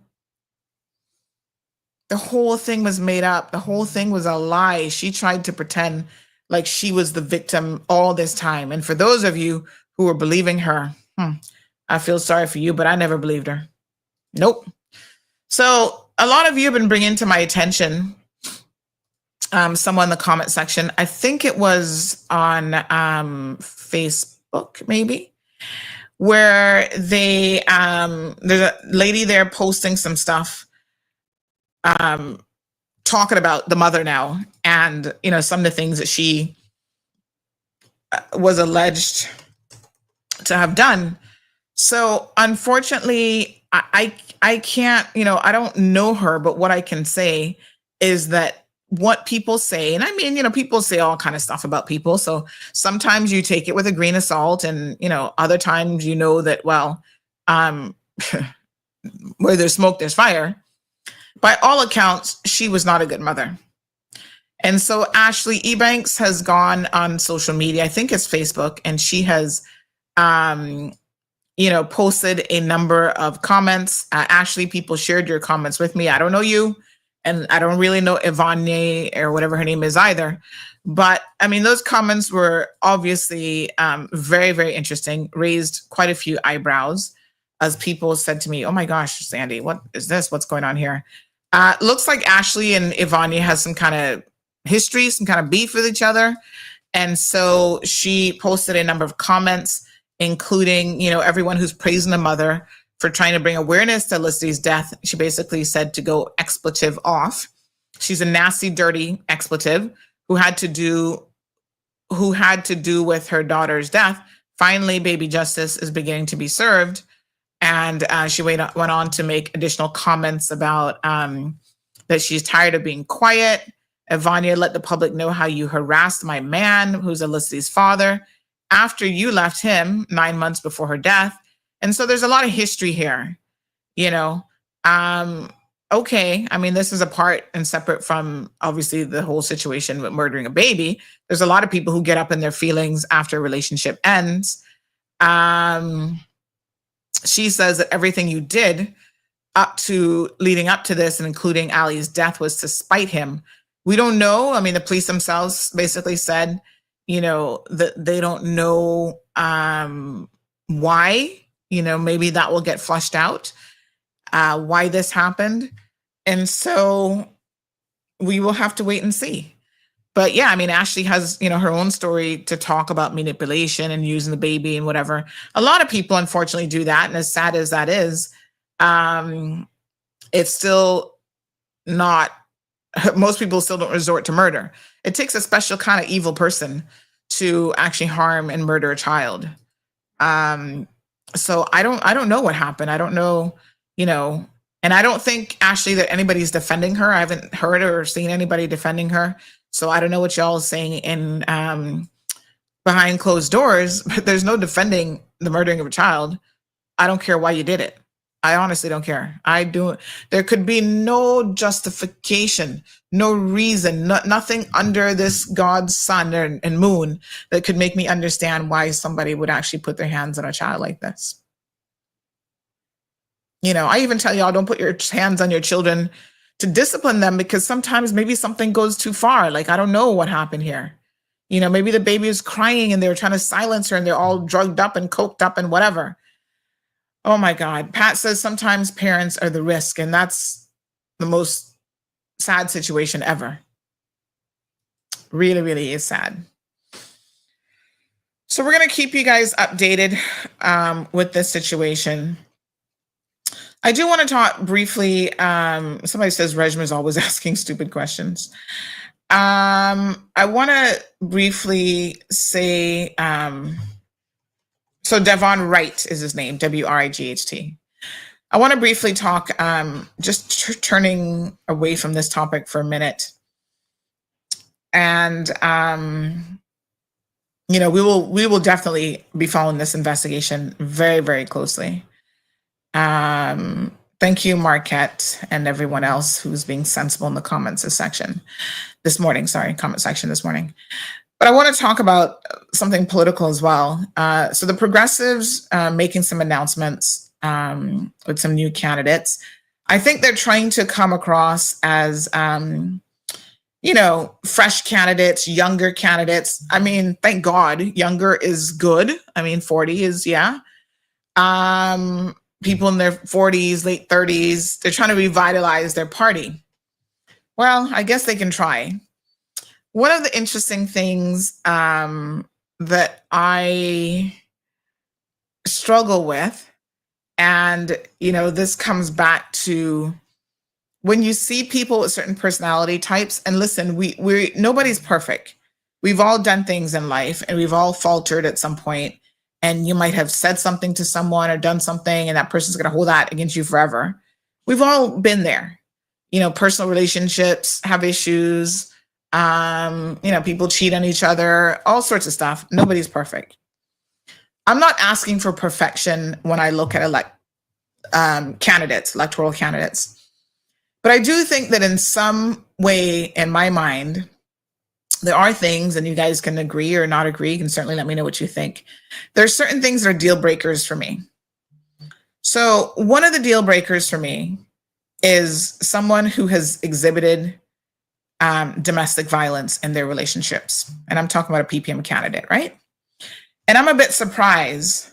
The whole thing was made up. The whole thing was a lie. She tried to pretend like she was the victim all this time. And for those of you who were believing her, I feel sorry for you, but I never believed her. Nope. So a lot of you have been bringing to my attention someone in the comment section. I think it was on Facebook, maybe, where there's a lady there posting some stuff, talking about the mother now, and some of the things that she was alleged to have done. So unfortunately, I can't, I don't know her, but what I can say is that what people say, and I mean, people say all kind of stuff about people. So sometimes you take it with a grain of salt, and, other times, that, well, where there's smoke, there's fire. By all accounts, she was not a good mother. And so Ashley Ebanks has gone on social media, I think it's Facebook, and she has, posted a number of comments. Ashley, people shared your comments with me. I don't know you, and I don't really know Ivania or whatever her name is either. But I mean, those comments were obviously very, very interesting, raised quite a few eyebrows as people said to me, oh my gosh, Sandy, what is this? What's going on here? Looks like Ashley and Ivania has some kind of history, some kind of beef with each other. And so she posted a number of comments, including, everyone who's praising the mother for trying to bring awareness to Felicity's death. She basically said to go expletive off. She's a nasty, dirty expletive who had to do with her daughter's death. Finally, baby justice is beginning to be served. And she went on to make additional comments about that she's tired of being quiet. Ivania, let the public know how you harassed my man, who's Felicity's father, after you left him 9 months before her death. And so there's a lot of history here, okay. I mean, this is apart and separate from obviously the whole situation with murdering a baby. There's a lot of people who get up in their feelings after a relationship ends. She says that everything you did leading up to this, and including Ali's death, was to spite him. We don't know. I mean, the police themselves basically said, that they don't know why. Maybe that will get flushed out, why this happened. And so we will have to wait and see. But yeah, I mean, Ashley has, her own story to talk about manipulation and using the baby and whatever. A lot of people, unfortunately, do that. And as sad as that is, it's still not, most people still don't resort to murder. It takes a special kind of evil person to actually harm and murder a child. So I don't know what happened. I don't know, and I don't think, Ashley, that anybody's defending her. I haven't heard or seen anybody defending her. So I don't know what y'all are saying in behind closed doors, but there's no defending the murdering of a child. I don't care why you did it. I honestly don't care. There could be no justification, no reason, nothing under this God's sun and moon that could make me understand why somebody would actually put their hands on a child like this. I even tell y'all, don't put your hands on your children to discipline them, because sometimes maybe something goes too far. Like, I don't know what happened here. Maybe the baby is crying and they're trying to silence her and they're all drugged up and coked up and whatever. Oh my God. Pat says sometimes parents are the risk, and that's the most sad situation ever. Really, really is sad. So we're going to keep you guys updated with this situation. I do want to talk briefly. Somebody says Rejma is always asking stupid questions. I want to briefly say, so Devon Wright is his name, W-R-I-G-H-T. I want to briefly talk, just turning away from this topic for a minute. And, we will definitely be following this investigation very, very closely. Thank you, Marquette, and everyone else who's being sensible in the comment section this morning. But I want to talk about something political as well. So the progressives making some announcements with some new candidates. I think they're trying to come across as, fresh candidates, younger candidates. I mean, thank God, younger is good. I mean, 40 is, yeah. People in their 40s, late 30s, they're trying to revitalize their party. Well, I guess they can try. One of the interesting things that I struggle with, and, this comes back to when you see people with certain personality types, and listen, we nobody's perfect. We've all done things in life and we've all faltered at some point. And you might have said something to someone or done something, and that person's going to hold that against you forever. We've all been there. Personal relationships have issues. People cheat on each other, all sorts of stuff. Nobody's perfect. I'm not asking for perfection when I look at electoral candidates. But I do think that in some way, in my mind, there are things, and you guys can agree or not agree. You can certainly let me know what you think. There's certain things that are deal breakers for me. So one of the deal breakers for me is someone who has exhibited domestic violence in their relationships. And I'm talking about a PPM candidate, right? And I'm a bit surprised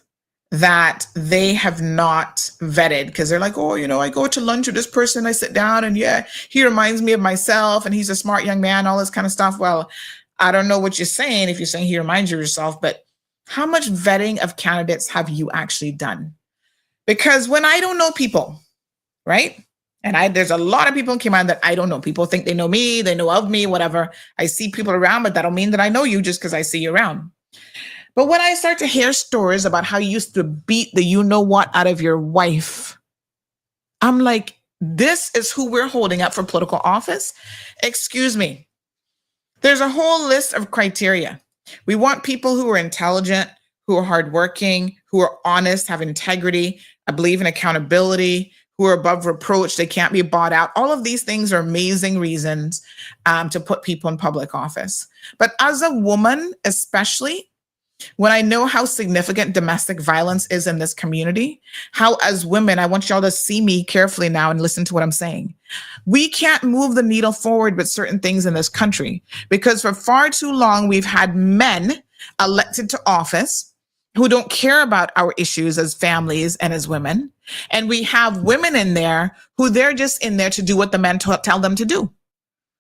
that they have not vetted, because they're like, oh, I go to lunch with this person, I sit down, and yeah, he reminds me of myself, and he's a smart young man, all this kind of stuff. Well, I don't know what you're saying if you're saying he reminds you of yourself, but how much vetting of candidates have you actually done? Because when I don't know people, right? And there's a lot of people in Cayman that I don't know. People think they know me, they know of me, whatever. I see people around, but that don't mean that I know you just because I see you around. But when I start to hear stories about how you used to beat the you-know-what out of your wife, I'm like, this is who we're holding up for political office? Excuse me. There's a whole list of criteria. We want people who are intelligent, who are hardworking, who are honest, have integrity, I believe in accountability, who are above reproach, they can't be bought out. All of these things are amazing reasons to put people in public office. But as a woman, especially, when I know how significant domestic violence is in this community, how as women, I want y'all to see me carefully now and listen to what I'm saying. We can't move the needle forward with certain things in this country because for far too long, we've had men elected to office who don't care about our issues as families and as women. And we have women in there who they're just in there to do what the men tell them to do,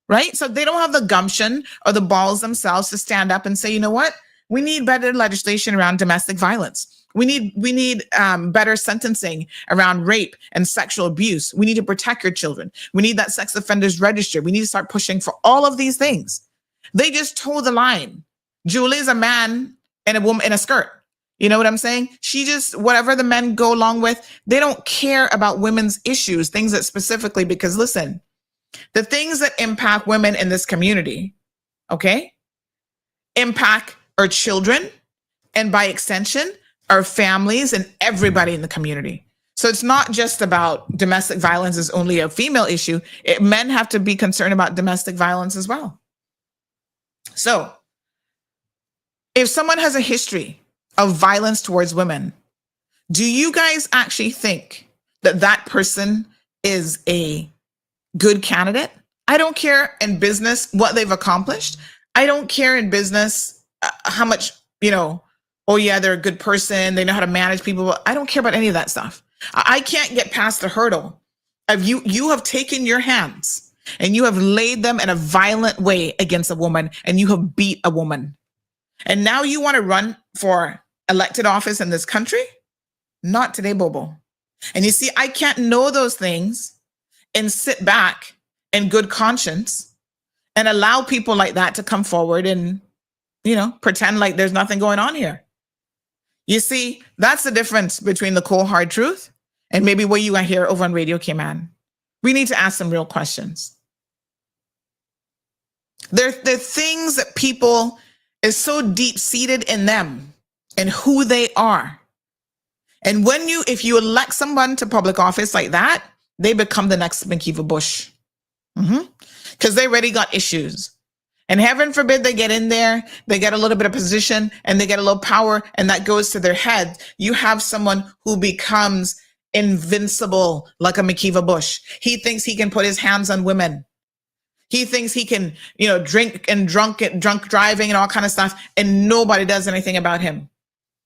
right? So they don't have the gumption or the balls themselves to stand up and say, you know what? We need better legislation around domestic violence. We need better sentencing around rape and sexual abuse. We need to protect your children. We need that sex offenders register. We need to start pushing for all of these things. They just toe the line. Julie's a man and a woman in a skirt. You know what I'm saying? She just, whatever the men go along with, they don't care about women's issues, things that specifically, because listen, the things that impact women in this community, okay, impact our children, and by extension, our families and everybody in the community. So it's not just about domestic violence is only a female issue. Men have to be concerned about domestic violence as well. So if someone has a history of violence towards women, do you guys actually think that that person is a good candidate? I don't care in business what they've accomplished. I don't care in business how much, oh yeah, they're a good person. They know how to manage people. I don't care about any of that stuff. I can't get past the hurdle of you have taken your hands and you have laid them in a violent way against a woman and you have beat a woman. And now you want to run for elected office in this country? Not today, Bobo. And you see, I can't know those things and sit back in good conscience and allow people like that to come forward and, pretend like there's nothing going on here. You see, that's the difference between the cold, hard truth and maybe what you hear over on Radio Cayman. We need to ask some real questions. There are things that people is so deep-seated in them and who they are. And if you elect someone to public office like that, they become the next McKeever Bush. Because they already got issues. And heaven forbid they get in there, they get a little bit of position and they get a little power and that goes to their head. You have someone who becomes invincible like a McKeever Bush. He thinks he can put his hands on women. He thinks he can, drink and drunk driving and all kind of stuff. And nobody does anything about him.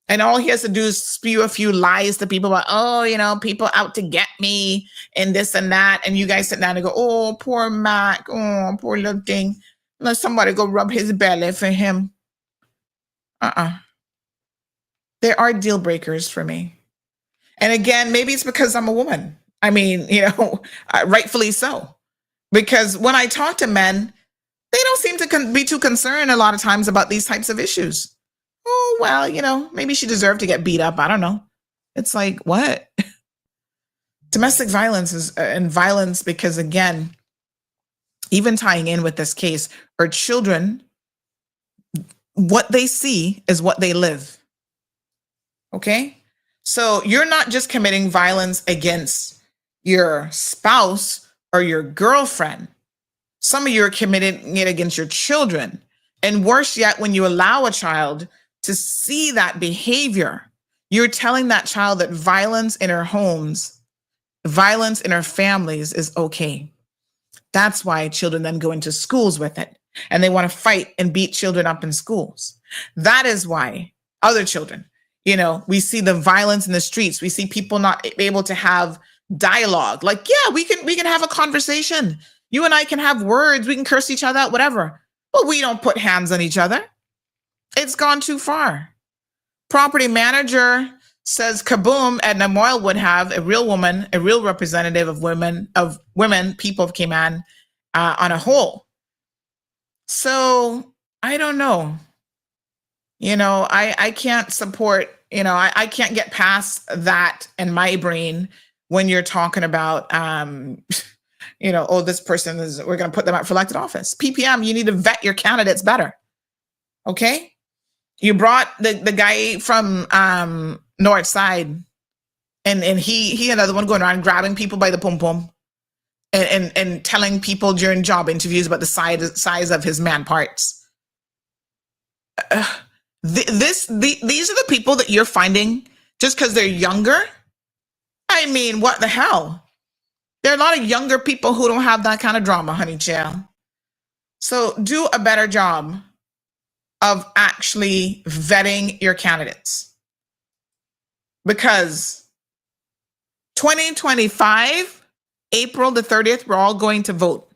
And all he has to do is spew a few lies to people about, people out to get me and this and that. And you guys sit down and go, oh, poor Mac. Oh, poor little thing. Let somebody go rub his belly for him. There are deal breakers for me. And again, maybe it's because I'm a woman. I mean, rightfully so. Because when I talk to men, they don't seem to be too concerned a lot of times about these types of issues. Oh, well, maybe she deserved to get beat up. I don't know. It's like, what? Domestic violence and violence because, again, even tying in with this case, our children, what they see is what they live. Okay? So you're not just committing violence against your spouse or your girlfriend. Some of you are committing it against your children. And worse yet, when you allow a child to see that behavior, you're telling that child that violence in our homes, violence in our families is okay. That's why children then go into schools with it. And they want to fight and beat children up in schools. That is why other children, we see the violence in the streets. We see people not able to have dialogue. Like, yeah, we can have a conversation. You and I can have words. We can curse each other out, whatever. But we don't put hands on each other. It's gone too far. Property manager says, kaboom, Edna Moyle would have a real woman, a real representative of women, people of Cayman on a whole. So I don't know. I can't support, I can't get past that in my brain when you're talking about, oh, this person we're going to put them out for elected office. PPM, you need to vet your candidates better. Okay? You brought the guy from North Side and he another one going around grabbing people by the pom-pom and telling people during job interviews about the size of his man parts. These are the people that you're finding just because they're younger. I mean, what the hell? There are a lot of younger people who don't have that kind of drama, honey child. So do a better job of actually vetting your candidates, because 2025, April the 30th, we're all going to vote.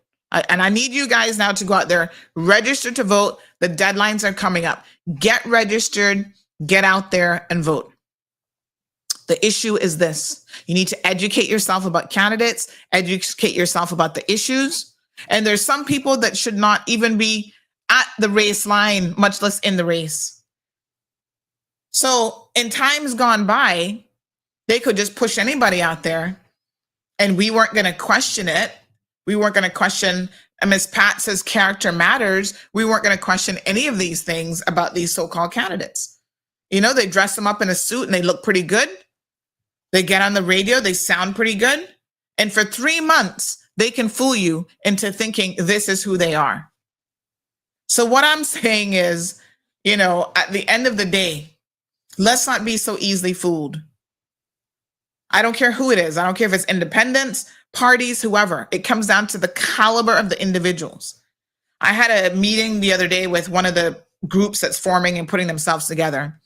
And I need you guys now to go out there, register to vote. The deadlines are coming up. Get registered, get out there and vote. The issue is this. You need to educate yourself about candidates, educate yourself about the issues. And there's some people that should not even be at the race line, much less in the race. So in times gone by, they could just push anybody out there and we weren't going to question it. We weren't going to question, Ms. Pat says character matters. We weren't going to question any of these things about these so-called candidates. You know, they dress them up in a suit and they look pretty good. They get on the radio, they sound pretty good. And for 3 months, they can fool you into thinking this is who they are. So what I'm saying is, you know, at the end of the day, let's not be so easily fooled. I don't care who it is. I don't care if it's independents, parties, whoever. It comes down to the caliber of the individuals. I had a meeting the other day with one of the groups that's forming and putting themselves together.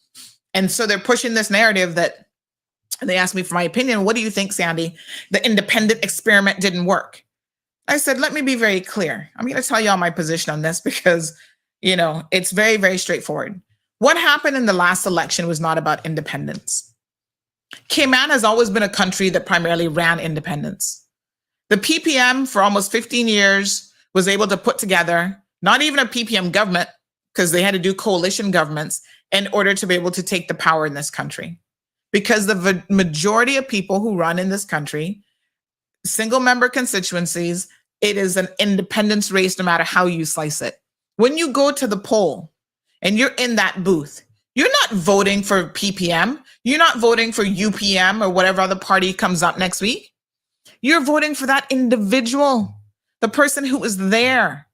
And so they're pushing this narrative that, and they asked me for my opinion. What do you think, Sandy? The independent experiment didn't work. I said, let me be very clear. I'm going to tell you all my position on this because, you know, it's very, very straightforward. What happened in the last election was not about independence. Cayman has always been a country that primarily ran independence. The PPM for almost 15 years was able to put together not even a PPM government, because they had to do coalition governments in order to be able to take the power in this country. Because the majority of people who run in this country, single member constituencies, it is an independence race no matter how you slice it. When you go to the poll and you're in that booth, you're not voting for PPM. You're not voting for UPM or whatever other party comes up next week. You're voting for that individual, the person who is there.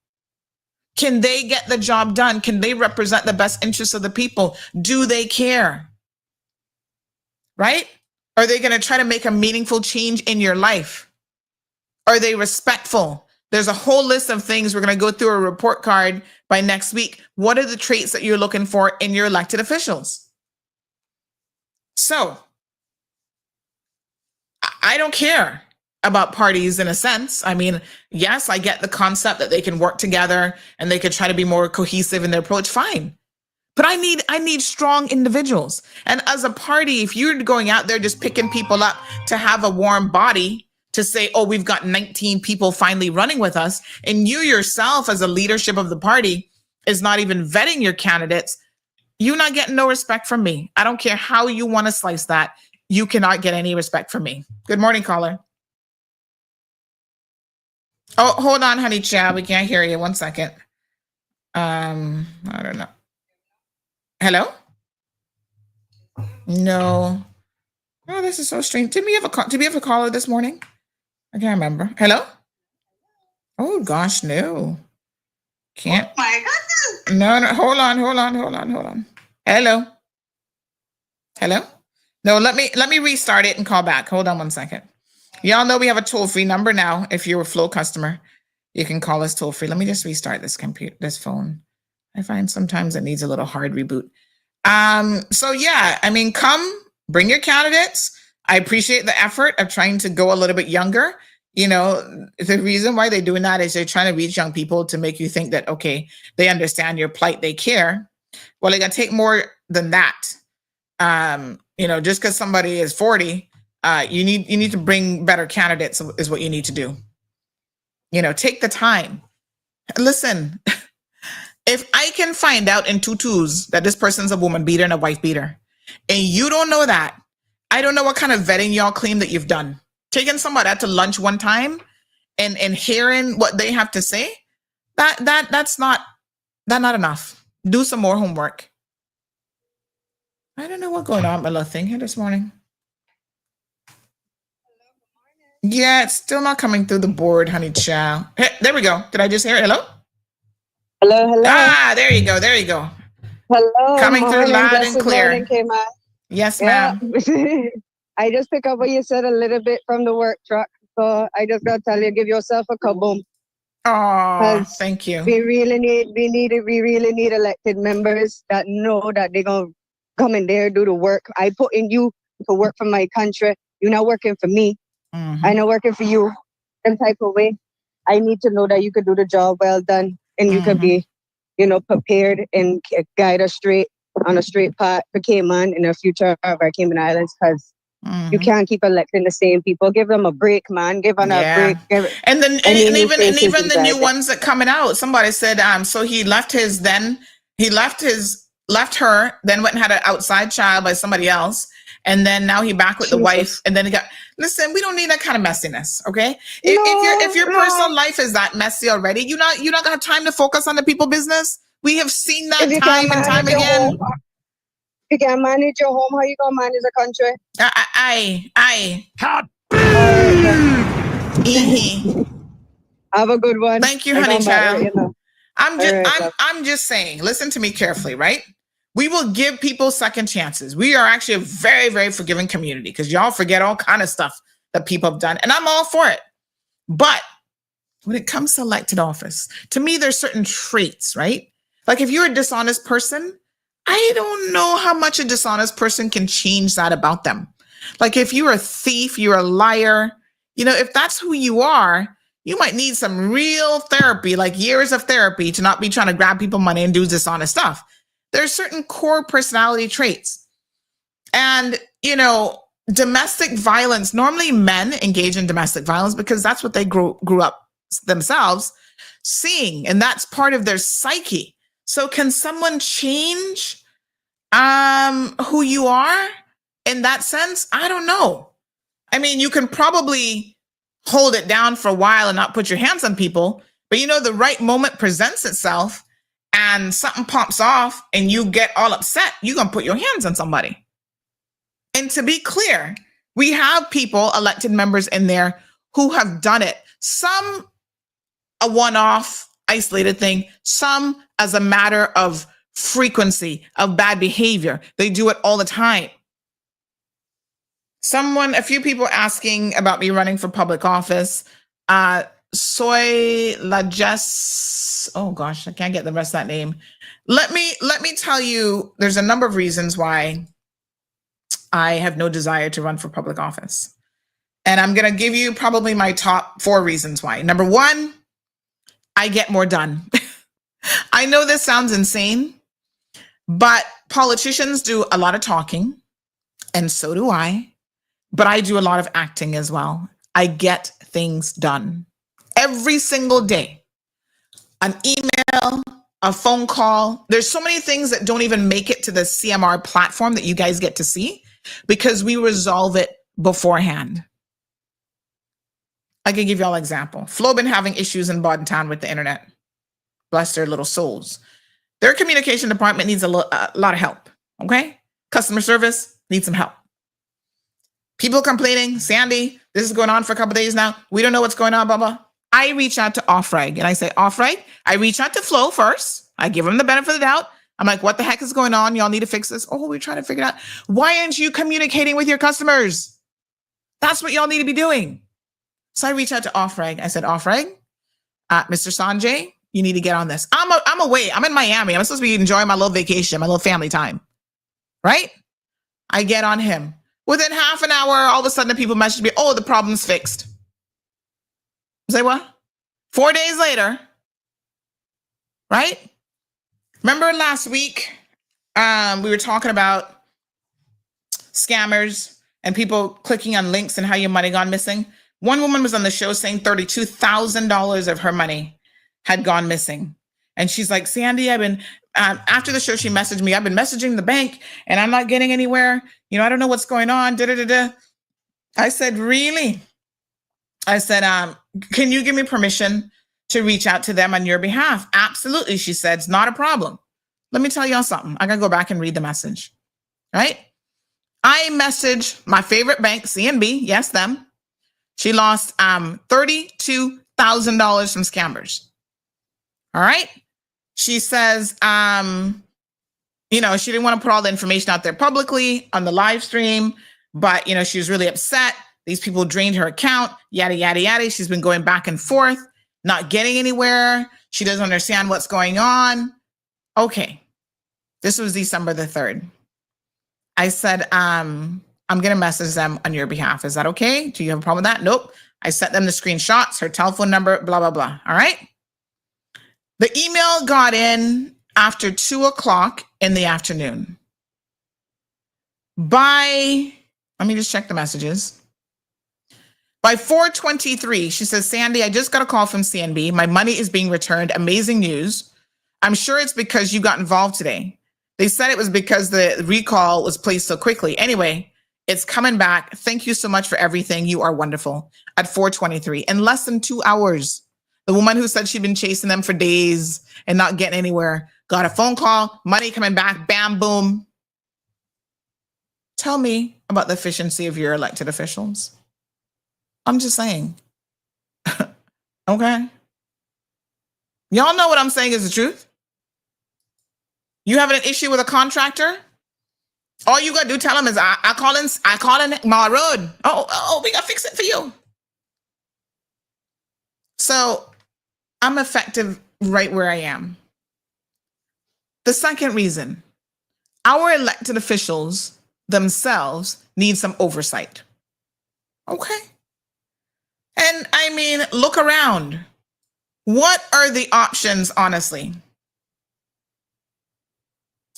Can they get the job done? Can they represent the best interests of the people? Do they care? Right? Are they going to try to make a meaningful change in your life? Are they respectful? There's a whole list of things. We're going to go through a report card by next week. What are the traits that you're looking for in your elected officials? So I don't care about parties in a sense. I mean, yes, I get the concept that they can work together and they could try to be more cohesive in their approach. Fine. But I need strong individuals. And as a party, if you're going out there just picking people up to have a warm body, to say, oh, we've got 19 people finally running with us, and you yourself as a leadership of the party is not even vetting your candidates, you're not getting no respect from me. I don't care how you want to slice that. You cannot get any respect from me. Good morning, caller. Oh, hold on, honey child. We can't hear you. 1 second. I don't know. Hello? No. Oh, this is so strange. Did we have a caller this morning? I can't remember. Hello? Oh gosh, no. Can't. Oh my goodness. No, hold on. Hello? Hello? No, let me restart it and call back. Hold on 1 second. Y'all know we have a toll-free number now. If you're a Flow customer, you can call us toll-free. Let me just restart this phone. I find sometimes it needs a little hard reboot. So yeah, I mean, come bring your candidates. I appreciate the effort of trying to go a little bit younger. You know, the reason why they're doing that is they're trying to reach young people to make you think that, okay, they understand your plight, they care. Well, they got to take more than that. You know, just because somebody is 40, you need to bring better candidates is what you need to do. You know, take the time. Listen, if I can find out in 2-2s that this person's a woman beater and a wife beater, and you don't know that, I don't know what kind of vetting y'all claim that you've done. Taking somebody out to lunch one time and hearing what they have to say, that's not enough. Do some more homework. I don't know what's going on with my little thing here this morning. Yeah, it's still not coming through the board, honey child. Hey, there we go. Did I just hear it? Hello? Hello. Ah, there you go. Hello, Coming through morning, loud and blessed clear. morning, Kima. Yes, Yeah, ma'am. I just pick up what you said a little bit from the work truck. So I just gotta tell you, give yourself a kaboom. Oh, thank you. We really need elected members that know that they're gonna come in there, do the work. I put in you to work for my country. You're not working for me. I'm not working for you. Some type of way. I need to know that you could do the job well done and you could be, prepared and guide us on a straight path for Cayman in the future of our Cayman Islands, because you can't keep electing the same people. Give them a break, man. Give them a break. And then Any and new even faces the inside new it. ones that coming out. Somebody said so he left her, then went and had an outside child by somebody else, and then now he back with the wife, and then he got. Listen, we don't need that kind of messiness, okay? If your personal life is that messy already, you're not gonna have time to focus on the people business. We have seen that time and time again. If you can manage your home, how you gonna manage the country? Have a good one. Thank you, honey child. I'm just saying, listen to me carefully, right? We will give people second chances. We are actually a very, very forgiving community because y'all forget all kind of stuff that people have done. And I'm all for it. But when it comes to elected office, to me, there's certain traits, right? Like if you're a dishonest person, I don't know how much a dishonest person can change that about them. Like if you're a thief, you're a liar, if that's who you are, you might need some real therapy, like years of therapy to not be trying to grab people money and do dishonest stuff. There's certain core personality traits. And, domestic violence, normally men engage in domestic violence because that's what they grew up themselves seeing. And that's part of their psyche. So can someone change who you are in that sense? I don't know. I mean, you can probably hold it down for a while and not put your hands on people, but the right moment presents itself and something pops off and you get all upset, you're going to put your hands on somebody. And to be clear, we have people, elected members in there who have done it. Some a one-off isolated thing, some as a matter of frequency of bad behavior. They do it all the time. A few people asking about me running for public office. Soy Lajes, oh gosh, I can't get the rest of that name. Let me tell you, there's a number of reasons why I have no desire to run for public office. And I'm going to give you probably my top 4 reasons why. Number 1, I get more done. I know this sounds insane, but politicians do a lot of talking, and so do I. But I do a lot of acting as well. I get things done every single day. An email, a phone call. There's so many things that don't even make it to the CMR platform that you guys get to see because we resolve it beforehand. I can give you all an example. Flo been having issues in Boddentown with the internet. Bless their little souls. Their communication department needs a lot of help, okay? Customer service needs some help. People complaining, Sandy, this is going on for a couple of days now. We don't know what's going on, blah, blah. I reach out to Offreg and I say, Offreg, I reach out to Flo first. I give him the benefit of the doubt. I'm like, what the heck is going on? Y'all need to fix this. Oh, we're trying to figure it out. Why aren't you communicating with your customers? That's what y'all need to be doing. So I reach out to Offreg. I said, Offreg, Mr. Sanjay, you need to get on this. I'm away. I'm in Miami. I'm supposed to be enjoying my little vacation, my little family time. Right? I get on him. Within half an hour, all of a sudden, the people message me, oh, the problem's fixed. I say, what? 4 days later, right? Remember last week, we were talking about scammers and people clicking on links and how your money gone missing. One woman was on the show saying $32,000 of her money had gone missing. And she's like, Sandy, I've been, after the show, she messaged me, I've been messaging the bank and I'm not getting anywhere. I don't know what's going on. I said, really? I said, can you give me permission to reach out to them on your behalf? Absolutely, she said, it's not a problem. Let me tell y'all something. I got to go back and read the message, right? I messaged my favorite bank, CNB, yes, them. She lost $32,000 from scammers. All right. She says, She didn't want to put all the information out there publicly on the live stream, but, she was really upset. These people drained her account, yada, yada, yada. She's been going back and forth, not getting anywhere. She doesn't understand what's going on. Okay. This was December the 3rd. I said, I'm going to message them on your behalf. Is that okay? Do you have a problem with that? Nope. I sent them the screenshots, her telephone number, blah, blah, blah. All right. The email got in after 2:00 in the afternoon. Let me just check the messages. By 4:23, she says, Sandy, I just got a call from CNB. My money is being returned. Amazing news. I'm sure it's because you got involved today. They said it was because the recall was placed so quickly. Anyway, it's coming back. Thank you so much for everything. You are wonderful. At 4:23, in less than 2 hours, the woman who said she'd been chasing them for days and not getting anywhere got a phone call, money coming back, bam, boom. Tell me about the efficiency of your elected officials. I'm just saying. Okay. Y'all know what I'm saying is the truth. You having an issue with a contractor? All you gotta do, tell them is I call in my road. Oh, we gotta fix it for you. So I'm effective right where I am. The second reason, our elected officials themselves need some oversight. Okay. And I mean, look around. What are the options, honestly?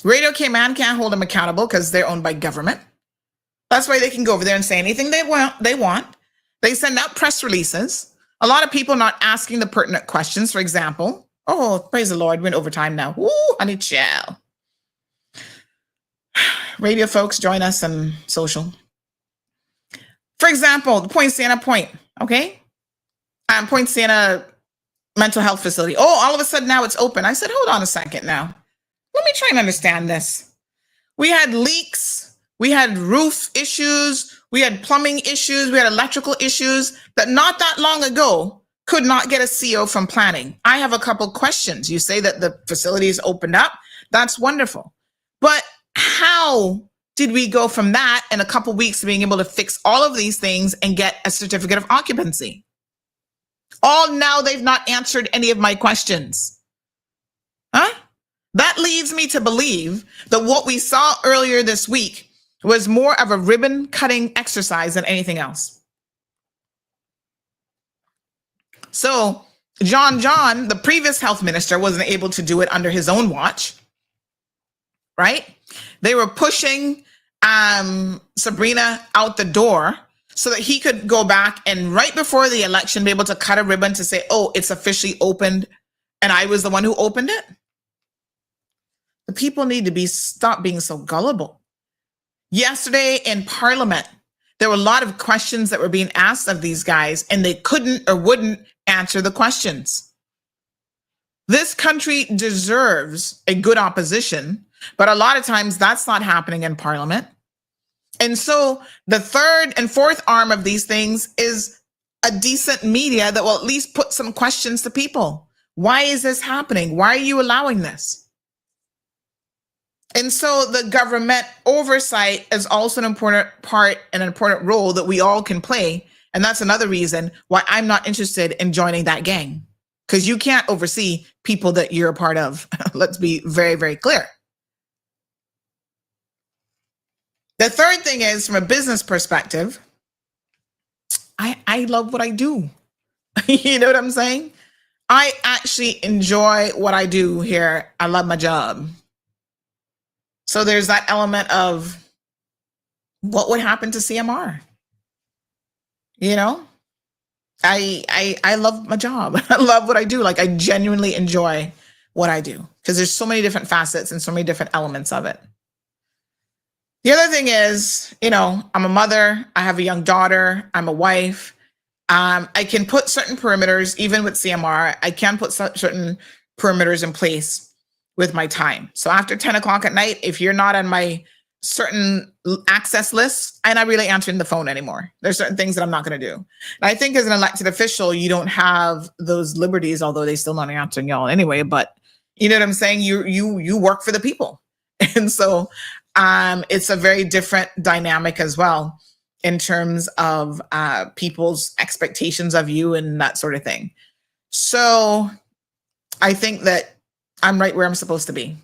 Radio Cayman can't hold them accountable because they're owned by government. That's why they can go over there and say anything they want. They send out press releases. A lot of people not asking the pertinent questions, for example. Oh, praise the Lord, we're in overtime now. Woo, honey chill. Radio folks, join us on social. For example, the Point Siena Point, okay? Point Siena mental health facility. Oh, all of a sudden now it's open. I said, hold on a second now. Let me try and understand this. We had leaks. We had roof issues. We had plumbing issues. We had electrical issues that not that long ago could not get a CO from planning. I have a couple questions. You say that the facility is opened up. That's wonderful. But how did we go from that in a couple weeks to being able to fix all of these things and get a certificate of occupancy? Now they've not answered any of my questions. Huh? That leads me to believe that what we saw earlier this week was more of a ribbon cutting exercise than anything else. So John, the previous health minister, wasn't able to do it under his own watch, right? They were pushing Sabrina out the door so that he could go back and right before the election be able to cut a ribbon to say, oh, it's officially opened and I was the one who opened it. The people need to stop being so gullible. Yesterday in Parliament, there were a lot of questions that were being asked of these guys and they couldn't or wouldn't answer the questions. This country deserves a good opposition, but a lot of times that's not happening in Parliament. And so the third and fourth arm of these things is a decent media that will at least put some questions to people. Why is this happening? Why are you allowing this? And so the government oversight is also an important part and an important role that we all can play. And that's another reason why I'm not interested in joining that gang, because you can't oversee people that you're a part of. Let's be very, very clear. The third thing is, from a business perspective, I love what I do. You know what I'm saying? I actually enjoy what I do here. I love my job. So there's that element of what would happen to CMR? You know, I love my job. I love what I do. Like, I genuinely enjoy what I do because there's so many different facets and so many different elements of it. The other thing is, you know, I'm a mother. I have a young daughter. I'm a wife. I can put certain perimeters, even with CMR, I can put certain perimeters in place with my time. So after 10 o'clock at night, if you're not on my certain access list, I'm not really answering the phone anymore. There's certain things that I'm not going to do. And I think as an elected official, you don't have those liberties, although they still not answering y'all anyway. But you know what I'm saying? You work for the people. And so it's a very different dynamic as well in terms of people's expectations of you and that sort of thing. So I think that I'm right where I'm supposed to be.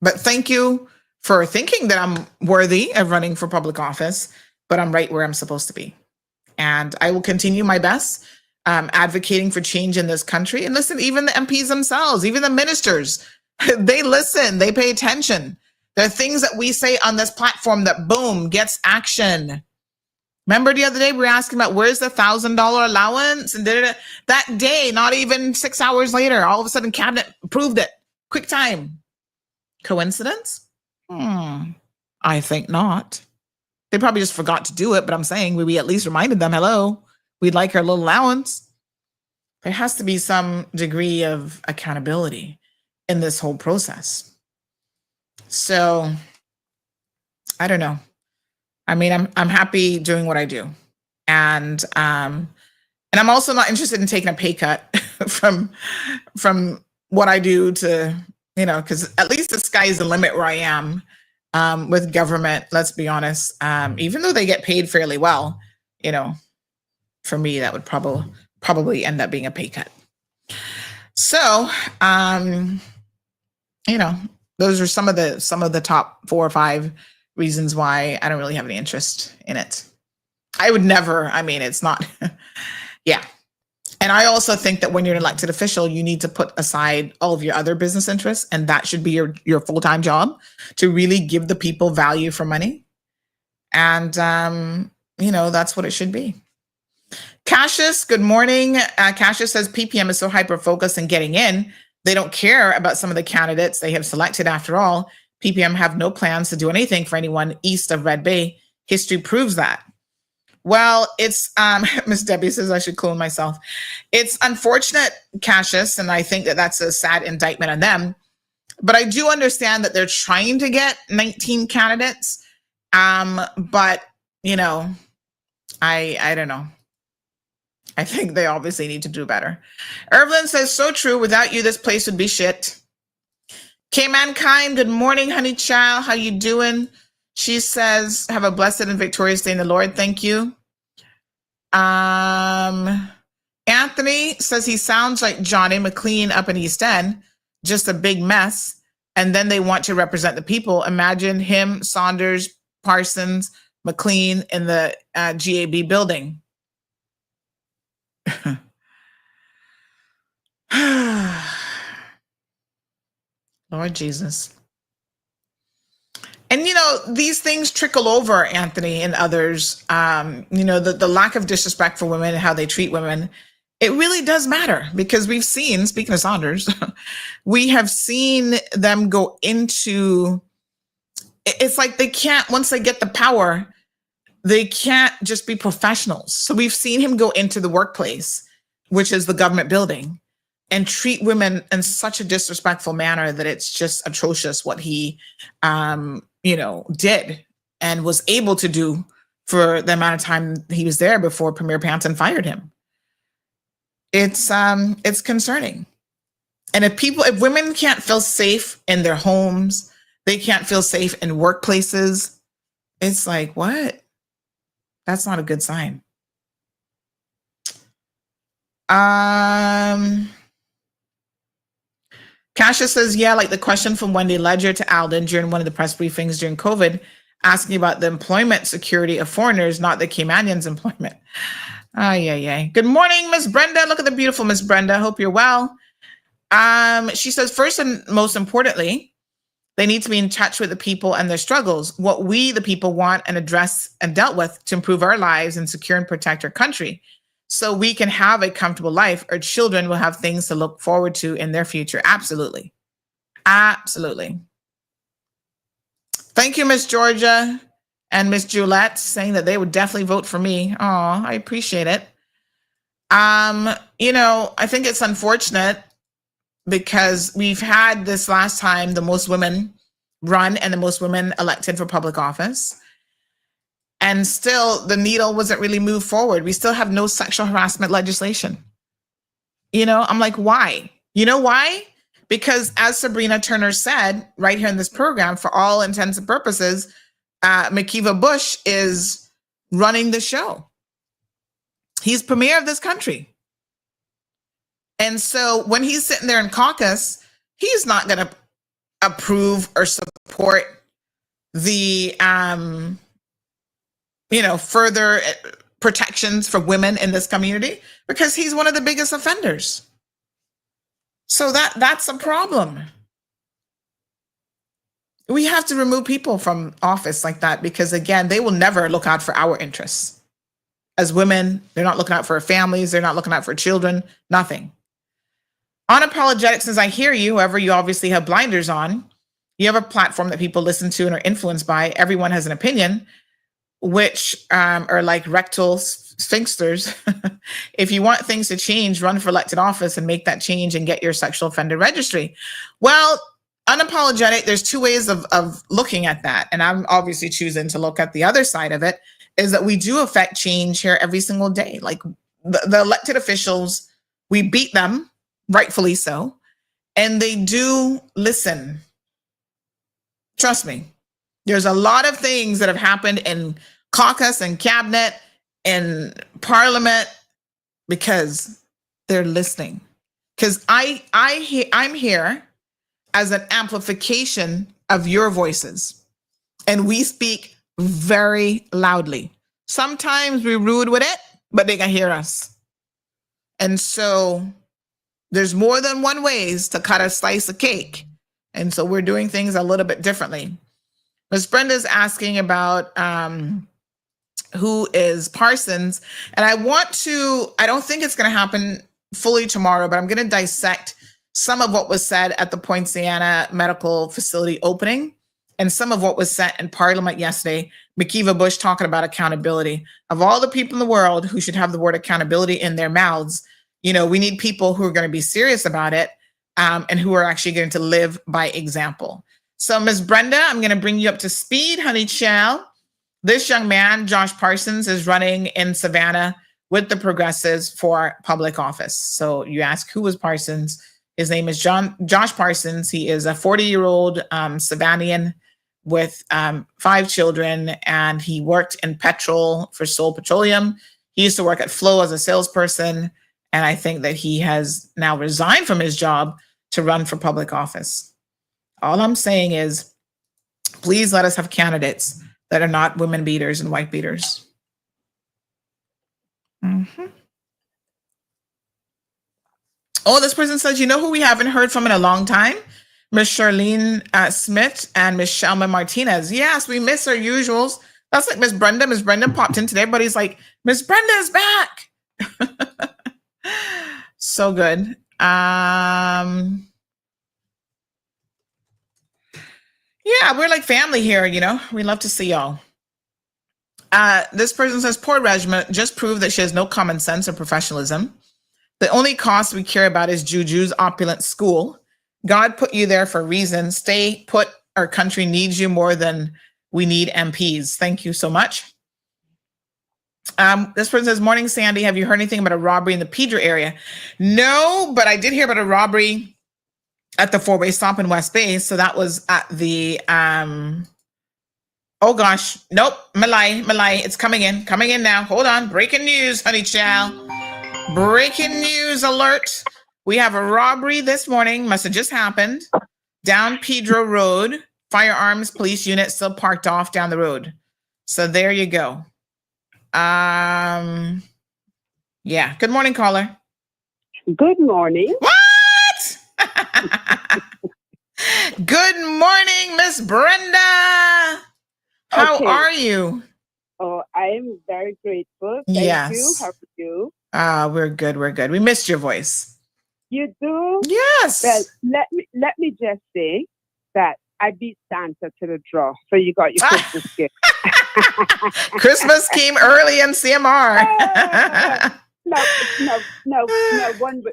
But thank you for thinking that I'm worthy of running for public office, but I'm right where I'm supposed to be. And I will continue my best advocating for change in this country. And listen, even the MPs themselves, even the ministers, they listen, they pay attention. There are things that we say on this platform that, boom, gets action. Remember the other day we were asking about where's the $1,000 allowance? And that day, not even 6 hours later, all of a sudden cabinet approved it. Quick time. Coincidence? I think not. They probably just forgot to do it, but I'm saying we at least reminded them, hello, we'd like our little allowance. There has to be some degree of accountability in this whole process. So I don't know. I mean, I'm happy doing what I do. And I'm also not interested in taking a pay cut from what I do to, because at least the sky is the limit where I am with government, let's be honest. Even though they get paid fairly well, for me, that would probably end up being a pay cut. So, those are some of the top 4 or 5 reasons why I don't really have any interest in it. I would never, it's not, yeah. And I also think that when you're an elected official, you need to put aside all of your other business interests, and that should be your full-time job, to really give the people value for money. And, that's what it should be. Cassius, good morning. Cassius says PPM is so hyper-focused in getting in, they don't care about some of the candidates they have selected. After all, PPM have no plans to do anything for anyone east of Red Bay. History proves that. Well, it's, Miss Debbie says I should clone myself. It's unfortunate, Cassius, and I think that that's a sad indictment on them. But I do understand that they're trying to get 19 candidates. But, I don't know. I think they obviously need to do better. Irvlin says, so true. Without you, this place would be shit. K-Mankind, good morning, honey child. How you doing? She says, have a blessed and victorious day in the Lord. Thank you. Anthony says he sounds like Johnny McLean up in East End, just a big mess. And then they want to represent the people. Imagine him, Saunders, Parsons, McLean in the GAB building. Lord Jesus. And, these things trickle over, Anthony, and others. The lack of disrespect for women and how they treat women, it really does matter, because we've seen, speaking of Saunders, we have seen them go into, it's like they can't, once they get the power, they can't just be professionals. So we've seen him go into the workplace, which is the government building, and treat women in such a disrespectful manner that it's just atrocious what he, did and was able to do for the amount of time he was there before Premier Panton fired him. It's concerning. And if women can't feel safe in their homes, they can't feel safe in workplaces, it's like, what? That's not a good sign. Kasia says, yeah, like the question from Wendy Ledger to Alden during one of the press briefings during COVID, asking about the employment security of foreigners, not the Caymanians' employment. Good morning, Miss Brenda. Look at the beautiful Miss Brenda. Hope you're well. She says, first and most importantly, they need to be in touch with the people and their struggles, what we, the people, want and address and dealt with to improve our lives and secure and protect our country, so we can have a comfortable life. Our children will have things to look forward to in their future. Absolutely. Absolutely. Thank you, Miss Georgia and Miss Juliette, saying that they would definitely vote for me. Oh, I appreciate it. I think it's unfortunate because we've had this last time the most women run and the most women elected for public office. And still, the needle wasn't really moved forward. We still have no sexual harassment legislation. I'm like, why? You know why? because as Sabrina Turner said right here in this program, for all intents and purposes, McKeeva Bush is running the show. He's premier of this country. And so when he's sitting there in caucus, he's not going to approve or support the, further protections for women in this community because he's one of the biggest offenders. So that's a problem. We have to remove people from office like that because, again, they will never look out for our interests. As women, they're not looking out for our families. They're not looking out for children, nothing. Unapologetic, since I hear you, however, you obviously have blinders on. You have a platform that people listen to and are influenced by. Everyone has an opinion, which are like rectal sphinxters. If you want things to change, run for elected office and make that change and get your sexual offender registry. Well, unapologetic, there's two ways of looking at that. And I'm obviously choosing to look at the other side of it, is that we do affect change here every single day. Like the elected officials, we beat them, rightfully so, and they do listen. Trust me. There's a lot of things that have happened in caucus and cabinet and parliament because they're listening. Because I'm here as an amplification of your voices. And we speak very loudly. Sometimes we're rude with it, but they can hear us. And so there's more than one ways to cut a slice of cake. And so we're doing things a little bit differently. Ms. Brenda's asking about who is Parsons. And I don't think it's going to happen fully tomorrow, but I'm going to dissect some of what was said at the Poinciana Medical Facility opening and some of what was said in Parliament yesterday. McKeeva Bush talking about accountability. Of all the people in the world who should have the word accountability in their mouths, we need people who are going to be serious about it and who are actually going to live by example. So, Ms. Brenda, I'm going to bring you up to speed, honey child. This young man, Josh Parsons, is running in Savannah with the Progressives for public office. So you ask, who was Parsons? His name is Josh Parsons. He is a 40-year-old Savannian with 5 children, and he worked in petrol for Seoul Petroleum. He used to work at Flow as a salesperson, and I think that he has now resigned from his job to run for public office. All I'm saying is, please let us have candidates that are not women beaters and white beaters. Mm-hmm. Oh, this person says, who we haven't heard from in a long time? Miss Charlene Smith and Miss Shelma Martinez. Yes, we miss our usuals. That's like Miss Brenda. Miss Brenda popped in today. Everybody's like, Miss Brenda is back. So good. Yeah, we're like family here, We love to see y'all. This person says, poor Regiment just proved that she has no common sense or professionalism. The only cost we care about is Juju's opulent school. God put you there for a reason. Stay put. Our country needs you more than we need MPs. Thank you so much. This person says, morning, Sandy. Have you heard anything about a robbery in the Pedro area? No, but I did hear about a robbery at the 4-way stop in West Bay. So that was at the, oh gosh, nope, Malay, it's coming in now. Hold on, breaking news, honey child. Breaking news alert. We have a robbery this morning, must have just happened, down Pedro Road. Firearms police unit still parked off down the road. So there you go. Yeah, good morning, caller. Good morning. What? Good morning, Miss Brenda. How are you? Oh, I am very grateful. Thank you. How are you? We're good. We missed your voice. You do? Yes. Well, let me just say that I beat Santa to the draw. So you got your Christmas gift. Christmas came early in CMR. No.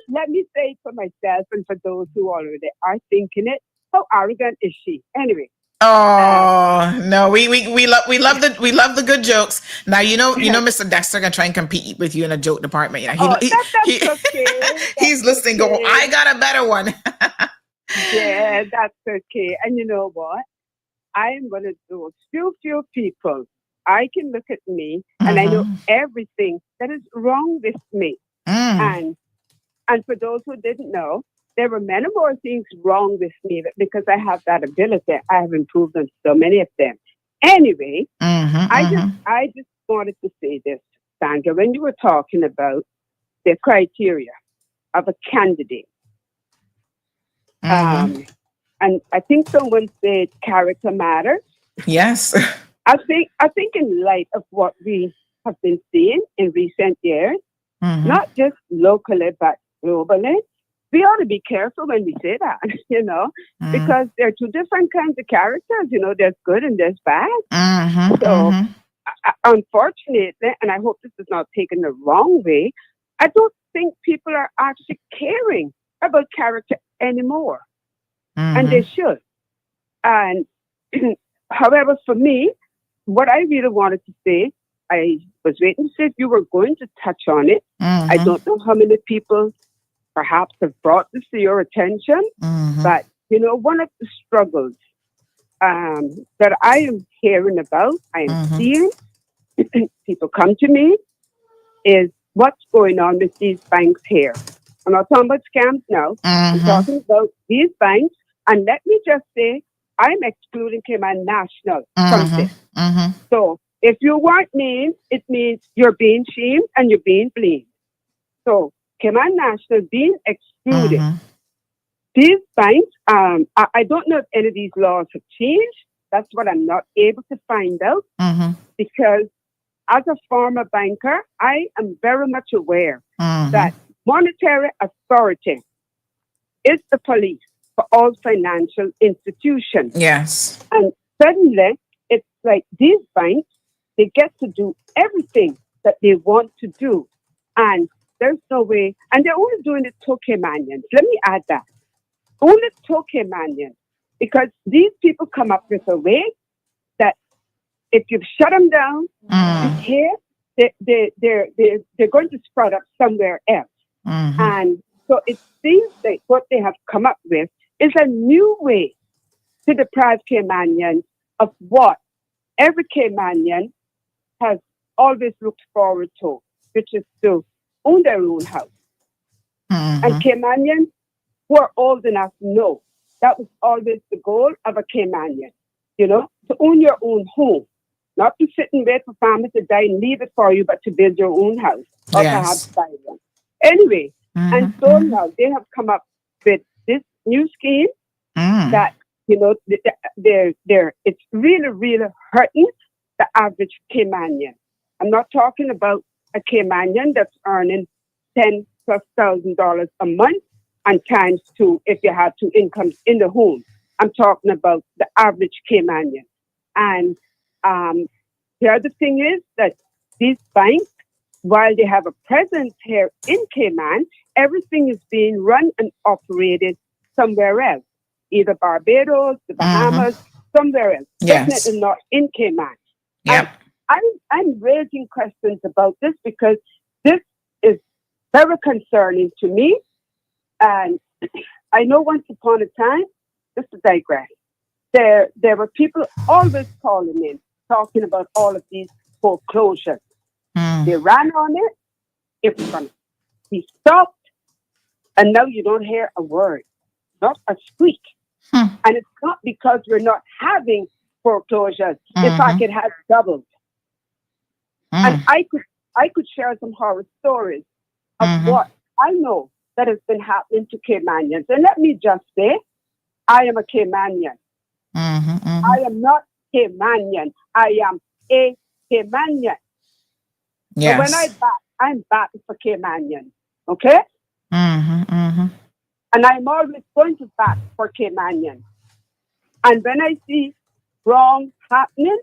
Let me say it for myself and for those who already are thinking it. How arrogant is she? Anyway. Oh no, we love the good jokes. Now Mr. Dexter gonna try and compete with you in a joke department. That's okay. He's listening. Okay. Go, I got a better one. Yeah, that's okay. And you know what? I'm one of those few people. I can look at me and I know everything that is wrong with me. And for those who didn't know, there were many more things wrong with me, but because I have that ability, I have improved on so many of them. Anyway, I just wanted to say this, Sandra, when you were talking about the criteria of a candidate. And I think someone said character matters. Yes. I think in light of what we have been seeing in recent years, not just locally but globally, we ought to be careful when we say that, because there are two different kinds of characters. There's good and there's bad. So unfortunately, and I hope this is not taken the wrong way, I don't think people are actually caring about character anymore. And they should. And however, for me, what I really wanted to say, I was waiting to see if you were going to touch on it. I don't know how many people perhaps have brought this to your attention, but, one of the struggles that I am hearing about, I am seeing, people come to me, is what's going on with these banks here. I'm not talking about scams now. I'm talking about these banks. And let me just say, I'm excluding Cayman National from this. So if you weren't named, it means you're being shamed and you're being blamed. So Cayman National being excluded. These banks, I don't know if any of these laws have changed. That's what I'm not able to find out. Because as a former banker, I am very much aware that monetary authority is the police for all financial institutions. Yes. And suddenly, it's like these banks, they get to do everything that they want to do. And there's no way, and they're only doing it to Caymanians. Let me add that. Only to Caymanians. Because these people come up with a way that if you shut them down here, they're going to spread up somewhere else. And so it seems like what they have come up with is a new way to deprive Caymanians of what every Caymanian has always looked forward to, which is to own their own house. And Caymanians who are old enough know that was always the goal of a Caymanian, to own your own home, not to sit and wait for family to die and leave it for you, but to build your own house or perhaps buy one. Anyway, and so now they have come up with this new scheme that, it's really, really hurting the average Caymanian. I'm not talking about a Caymanian that's earning $10,000+ a month and times two if you have two incomes in the home. I'm talking about the average Caymanian. And the other thing is that these banks, while they have a presence here in Cayman, everything is being run and operated somewhere else, either Barbados, the Bahamas, somewhere else. Definitely not in Cayman. And I'm raising questions about this because this is very concerning to me. And I know once upon a time, just to digress, there were people always calling in, talking about all of these foreclosures. They ran on it. It was going to be stopped. And now you don't hear a word, not a squeak. And it's not because we're not having foreclosures. In fact, it has doubled. And I could share some horror stories of what I know that has been happening to Caymanians. And let me just say, I am a Caymanian. I am not Caymanian. I am a Caymanian. Yes. So when I'm back for Caymanian. Okay? And I'm always going to back for Caymanian. And when I see wrong happening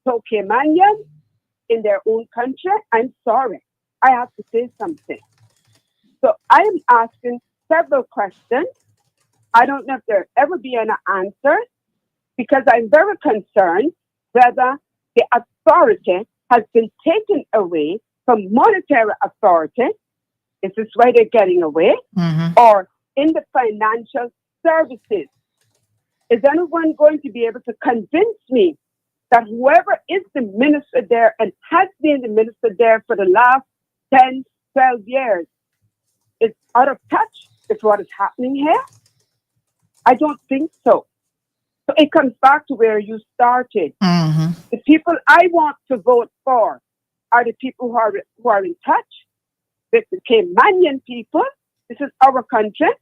to Caymanian in their own country, I'm sorry. I have to say something. So I am asking several questions. I don't know if there'll ever be an answer because I'm very concerned whether the authority has been taken away from monetary authority. Is this why they're getting away? Or in the financial services. Is anyone going to be able to convince me that whoever is the minister there and has been the minister there for the last 10, 12 years is out of touch with what is happening here? I don't think so. So it comes back to where you started. Mm-hmm. The people I want to vote for are the people who are in touch with the Caymanian people. This is our country.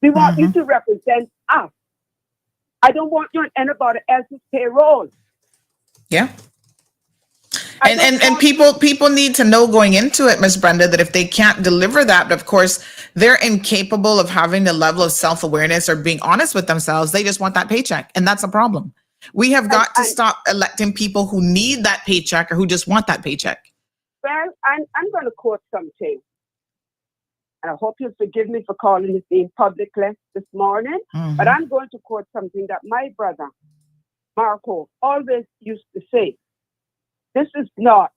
We want you to represent us. I don't want you on anybody else's payroll. Yeah. And people need to know going into it, Miss Brenda, that if they can't deliver that, of course, they're incapable of having the level of self-awareness or being honest with themselves. They just want that paycheck. And that's a problem. We have got to stop electing people who need that paycheck or who just want that paycheck. Well, I'm going to quote something. And I hope you'll forgive me for calling this name publicly this morning. But I'm going to quote something that my brother, Marco, always used to say. This is not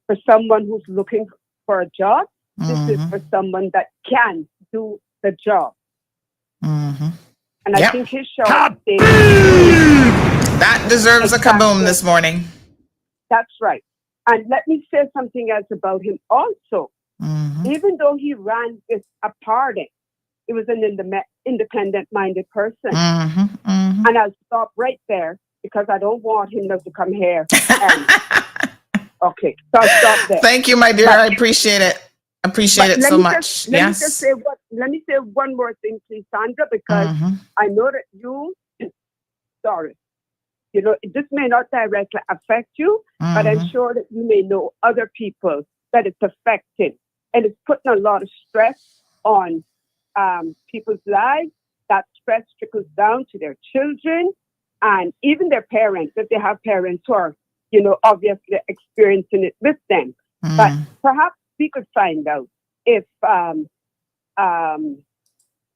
for someone who's looking for a job. This is for someone that can do the job. And I think his show that deserves a kaboom this morning. That's right. And let me say something else about him also. Even though he ran with a party, he was an independent-minded person. And I'll stop right there because I don't want him to come here. Okay, so I'll stop there. Thank you, my dear. I appreciate it. Appreciate it so much. Let me say one more thing, please, Sandra, because I know that you, sorry, you know, this may not directly affect you, but I'm sure that you may know other people that it's affecting. And it's putting a lot of stress on people's lives. That stress trickles down to their children and even their parents, if they have parents who are, you know, obviously experiencing it with them. But perhaps we could find out if,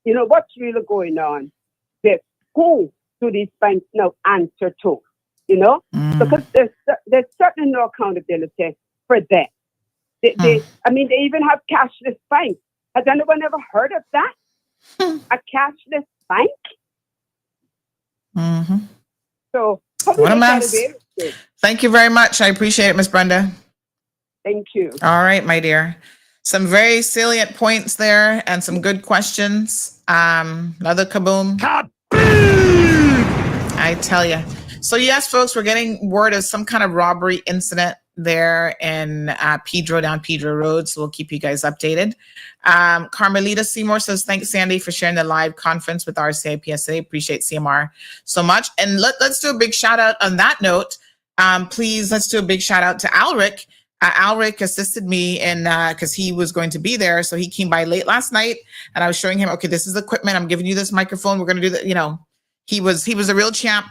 you know, what's really going on with who do these banks now answer to, you know? Because there's certainly no accountability for them. They even have cashless banks. Has anyone ever heard of that? A cashless bank? So, what a mess. Thank you very much. I appreciate it, Miss Brenda. Thank you. All right, my dear. Some very salient points there and some good questions. Another kaboom. I tell you. So yes, folks, we're getting word of some kind of robbery incident there in down Pedro Road. So we'll keep you guys updated. Carmelita Seymour says, thanks, Sandy, for sharing the live conference with RCIPS today. Appreciate CMR so much. And let's do a big shout out on that note. Please, let's do a big shout out to Alric. Alric assisted me in because he was going to be there. So he came by late last night and I was showing him, okay, this is equipment. I'm giving you this microphone. We're going to do that. You know, he was a real champ.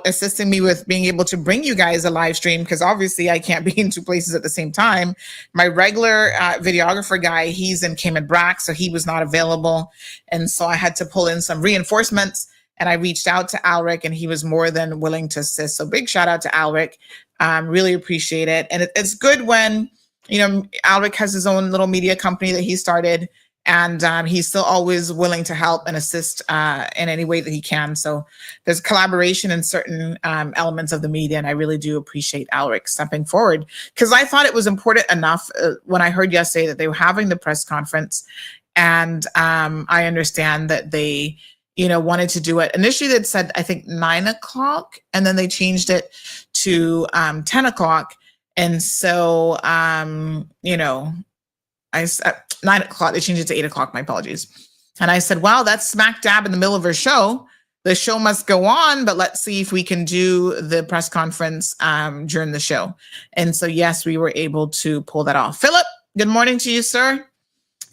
Assisting me with being able to bring you guys a live stream because obviously I can't be in two places at the same time. My regular videographer guy, he's in Cayman Brac, so he was not available. And so I had to pull in some reinforcements and I reached out to Alric and he was more than willing to assist. So big shout out to Alric. Really appreciate it. And it's good when, you know, Alric has his own little media company that he started. And he's still always willing to help and assist in any way that he can. So there's collaboration in certain elements of the media. And I really do appreciate Alric stepping forward because I thought it was important enough when I heard yesterday that they were having the press conference. And I understand that they, you know, wanted to do it. Initially, they'd said, I think 9 o'clock, and then they changed it to 10 o'clock. And so, you know, 9 o'clock, they changed it to 8 o'clock, my apologies. And I said, wow, that's smack dab in the middle of her show. The show must go on, but let's see if we can do the press conference during the show. And so, yes, we were able to pull that off. Philip, good morning to you, sir.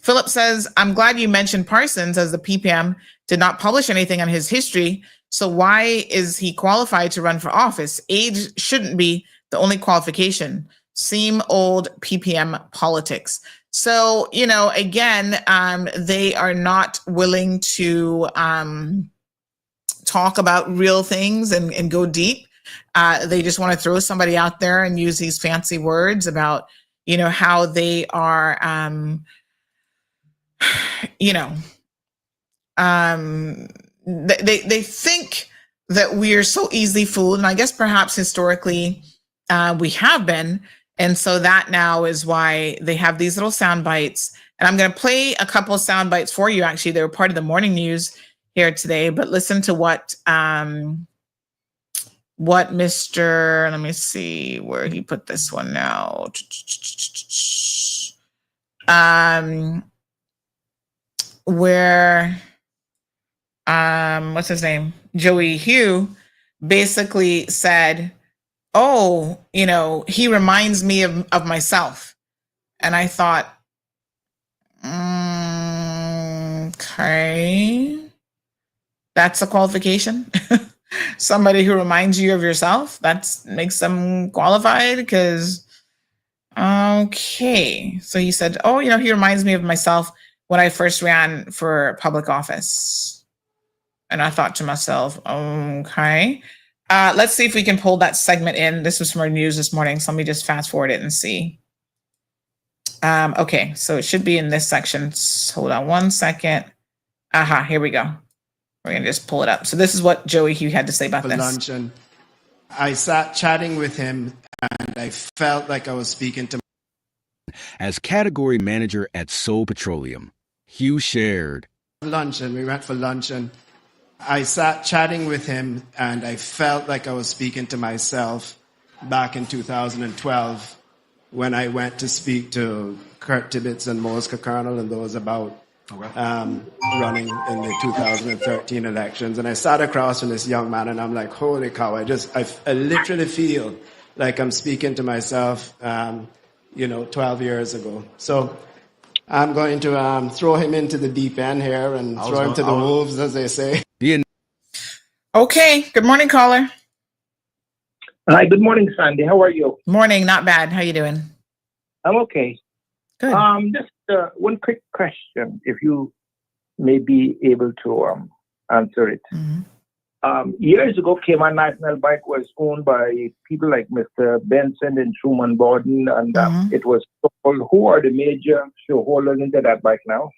Philip says, I'm glad you mentioned Parsons as the PPM did not publish anything on his history. So why is he qualified to run for office? Age shouldn't be the only qualification. Same old PPM politics. So, you know, again, they are not willing to talk about real things and go deep. They just want to throw somebody out there and use these fancy words about, you know, how they are, you know, they think that we are so easily fooled, and I guess perhaps historically we have been, and so that now is why they have these little sound bites. And I'm going to play a couple of sound bites for you. Actually, they were part of the morning news here today, but listen to what Mr. Let me see where he put this one now. Where what's his name? Joey Hugh basically said, "Oh, you know, he reminds me of myself." And I thought, okay, that's a qualification. Somebody who reminds you of yourself, that makes them qualified. Because, okay, so he said, "Oh, you know, he reminds me of myself when I first ran for public office." And I thought to myself, okay, let's see if we can pull that segment in. This was from our news this morning, so let me just fast forward it and see. Okay, so it should be in this section. Hold on one second. Aha, here we go. We're going to just pull it up. So this is what Joey Hugh had to say about For this. lunch, and I sat chatting with him, and I felt like I was speaking to. As category manager at Seoul Petroleum, Hugh shared. Lunch, and we went for lunch, and I sat chatting with him, and I felt like I was speaking to myself back in 2012 when I went to speak to Kurt Tibbetts and Mosca Colonel and those about running in the 2013 elections. And I sat across from this young man, and I'm like, holy cow, I literally feel like I'm speaking to myself, 12 years ago. So I'm going to throw him into the deep end here and throw him to the wolves, as they say. Okay. Good morning, caller. Hi. Good morning, Sandy. How are you? Morning. Not bad. How you doing? I'm okay. Good. Just one quick question, if you may be able to answer it. Years ago, Cayman National Bank was owned by people like Mr. Benson and Truman Borden, and it was sold. Who are the major shareholders into that bank now?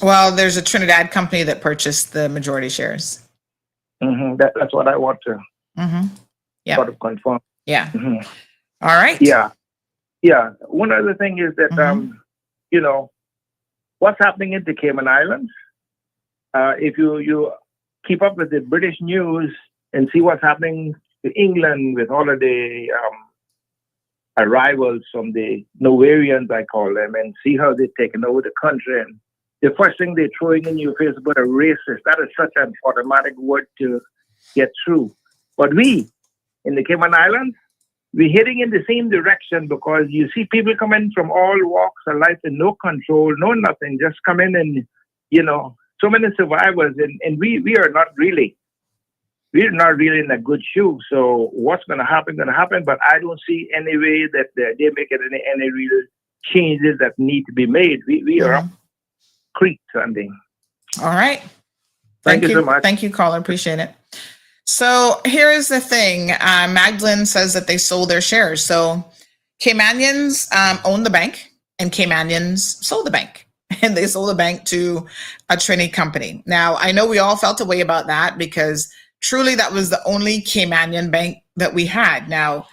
Well, there's a Trinidad company that purchased the majority shares. That's what I want to sort of confirm. Yeah. All right. Yeah. One other thing is that, what's happening in the Cayman Islands, if you keep up with the British news and see what's happening to England with all of the arrivals from the Novarians, I call them, and see how they're taking over the country. And the first thing they're throwing in your face about a racist, that is such an automatic word to get through. But we, in the Cayman Islands, we're heading in the same direction, because you see people coming from all walks of life and no control, no nothing, just come in and, so many survivors, and we're not really in a good shoe. So what's going to happen, but I don't see any way that they're making any real changes that need to be made. We are up creek, Sunday. All right. Thank you so much. Thank you, caller. Appreciate it. So here is the thing. Magdalene says that they sold their shares. So Caymanians own the bank, and Caymanians sold the bank. And they sold the bank to a Trinity company. Now, I know we all felt a way about that, because truly that was the only Caymanian bank that we had. Now,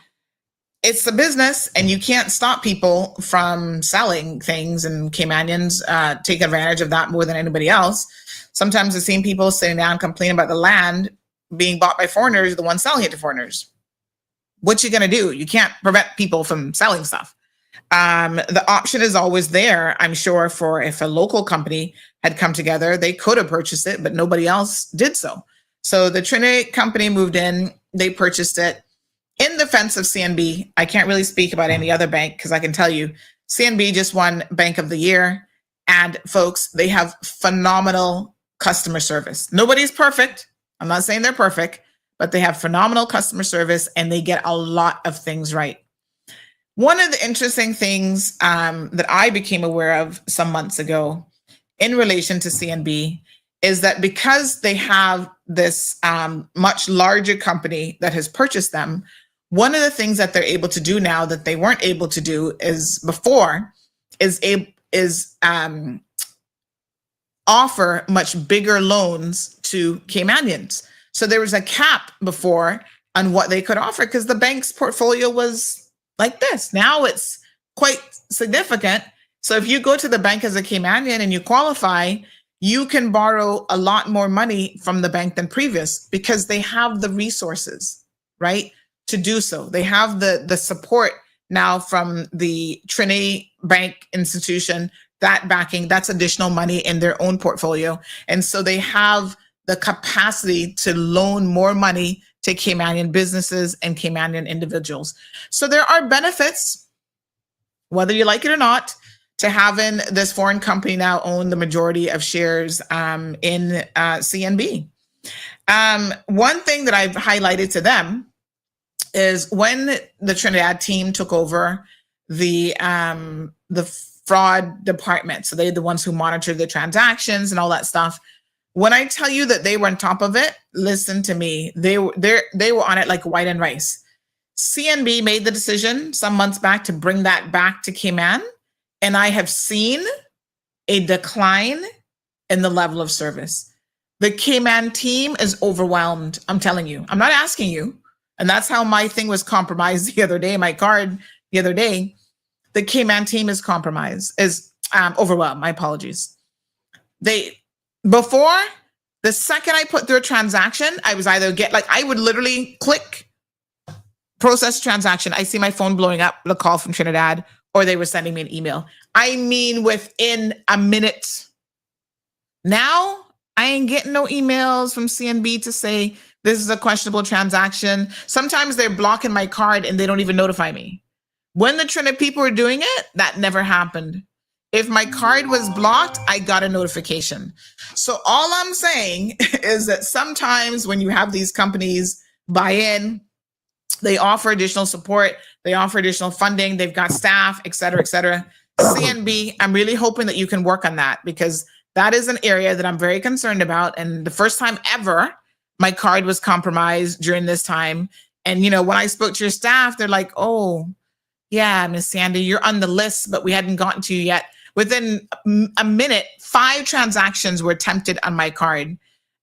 it's a business, and you can't stop people from selling things, and Caymanians take advantage of that more than anybody else. Sometimes the same people sitting down complaining about the land being bought by foreigners are the ones selling it to foreigners. What you going to do? You can't prevent people from selling stuff. The option is always there, I'm sure, for if a local company had come together, they could have purchased it, but nobody else did so. So the Trinity company moved in, they purchased it in defense of CNB. I can't really speak about any other bank, because I can tell you CNB just won Bank of the Year. And folks, they have phenomenal customer service. Nobody's perfect. I'm not saying they're perfect, but they have phenomenal customer service, and they get a lot of things right. One of the interesting things that I became aware of some months ago in relation to CNB is that because they have this much larger company that has purchased them, one of the things that they're able to do now that they weren't able to do is before is offer much bigger loans to Caymanians. So there was a cap before on what they could offer because the bank's portfolio was like this. Now it's quite significant. So if you go to the bank as a Caymanian and you qualify, you can borrow a lot more money from the bank than previous because they have the resources, right, to do so. They have the support now from the Trinity Bank institution, that backing, that's additional money in their own portfolio. And so they have the capacity to loan more money to Caymanian businesses and Caymanian individuals. So there are benefits, whether you like it or not, to having this foreign company now own the majority of shares in CNB. One thing that I've highlighted to them is when the Trinidad team took over the fraud department, so they're the ones who monitor the transactions and all that stuff. When I tell you that they were on top of it, listen to me. They were on it like white and rice. CNB made the decision some months back to bring that back to Cayman, and I have seen a decline in the level of service. The Cayman team is overwhelmed. I'm telling you. I'm not asking you. And that's how my thing was compromised the other day, my card the other day. The Cayman team is compromised, is overwhelmed. My apologies. Before, the second I put through a transaction, I was either I would literally click process transaction. I see my phone blowing up, the call from Trinidad, or they were sending me an email. I mean, within a minute. Now, I ain't getting no emails from CNB to say this is a questionable transaction. Sometimes they're blocking my card and they don't even notify me. When the Trinidad people were doing it, that never happened. If my card was blocked, I got a notification. So all I'm saying is that sometimes when you have these companies buy in, they offer additional support, they offer additional funding, they've got staff, et cetera, et cetera. CNB, I'm really hoping that you can work on that because that is an area that I'm very concerned about. And the first time ever, my card was compromised during this time. And, when I spoke to your staff, they're like, oh, yeah, Miss Sandy, you're on the list, but we hadn't gotten to you yet. Within a minute, 5 transactions were attempted on my card,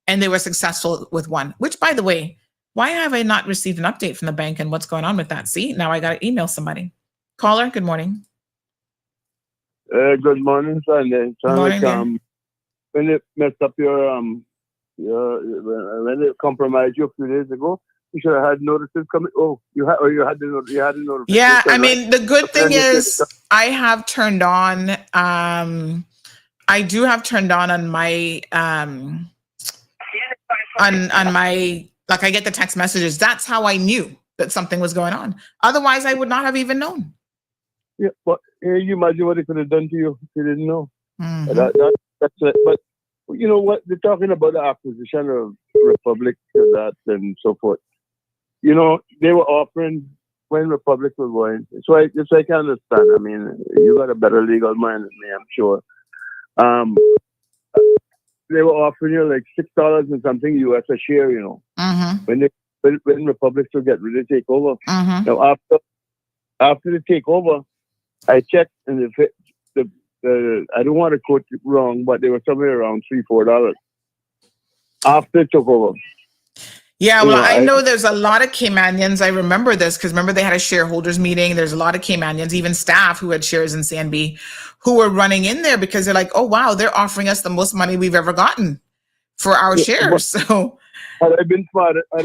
and they were successful with one, which, by the way, why have I not received an update from the bank and what's going on with that? See, now I got to email somebody. Caller, good morning. Good morning, Sandy. Good morning, when it messed up when it compromised you a few days ago, you should have had notices coming. Oh, you had the notification. Yeah, I mean, the good thing is I have turned on. I do have turned on my on my, like, I get the text messages. That's how I knew that something was going on. Otherwise, I would not have even known. Yeah, but you imagine what it could have done to you if you didn't know. Mm-hmm. That's it. But you know what? They're talking about the acquisition of Republic and that and so forth. They were offering when Republic was going. So I can understand. I mean, you got a better legal mind than me, I'm sure. They were offering you like $6 and something US a share. Mm-hmm. When Republic will get ready to take over. Mm-hmm. Now after the takeover, I checked and I don't want to quote it wrong, but they were somewhere around $3-4 after it took over. Yeah, well, I know there's a lot of Caymanians. I remember this because remember they had a shareholders meeting. There's a lot of Caymanians, even staff who had shares in CNB, who were running in there because they're like, oh, wow, they're offering us the most money we've ever gotten for our shares. So had I been smart, I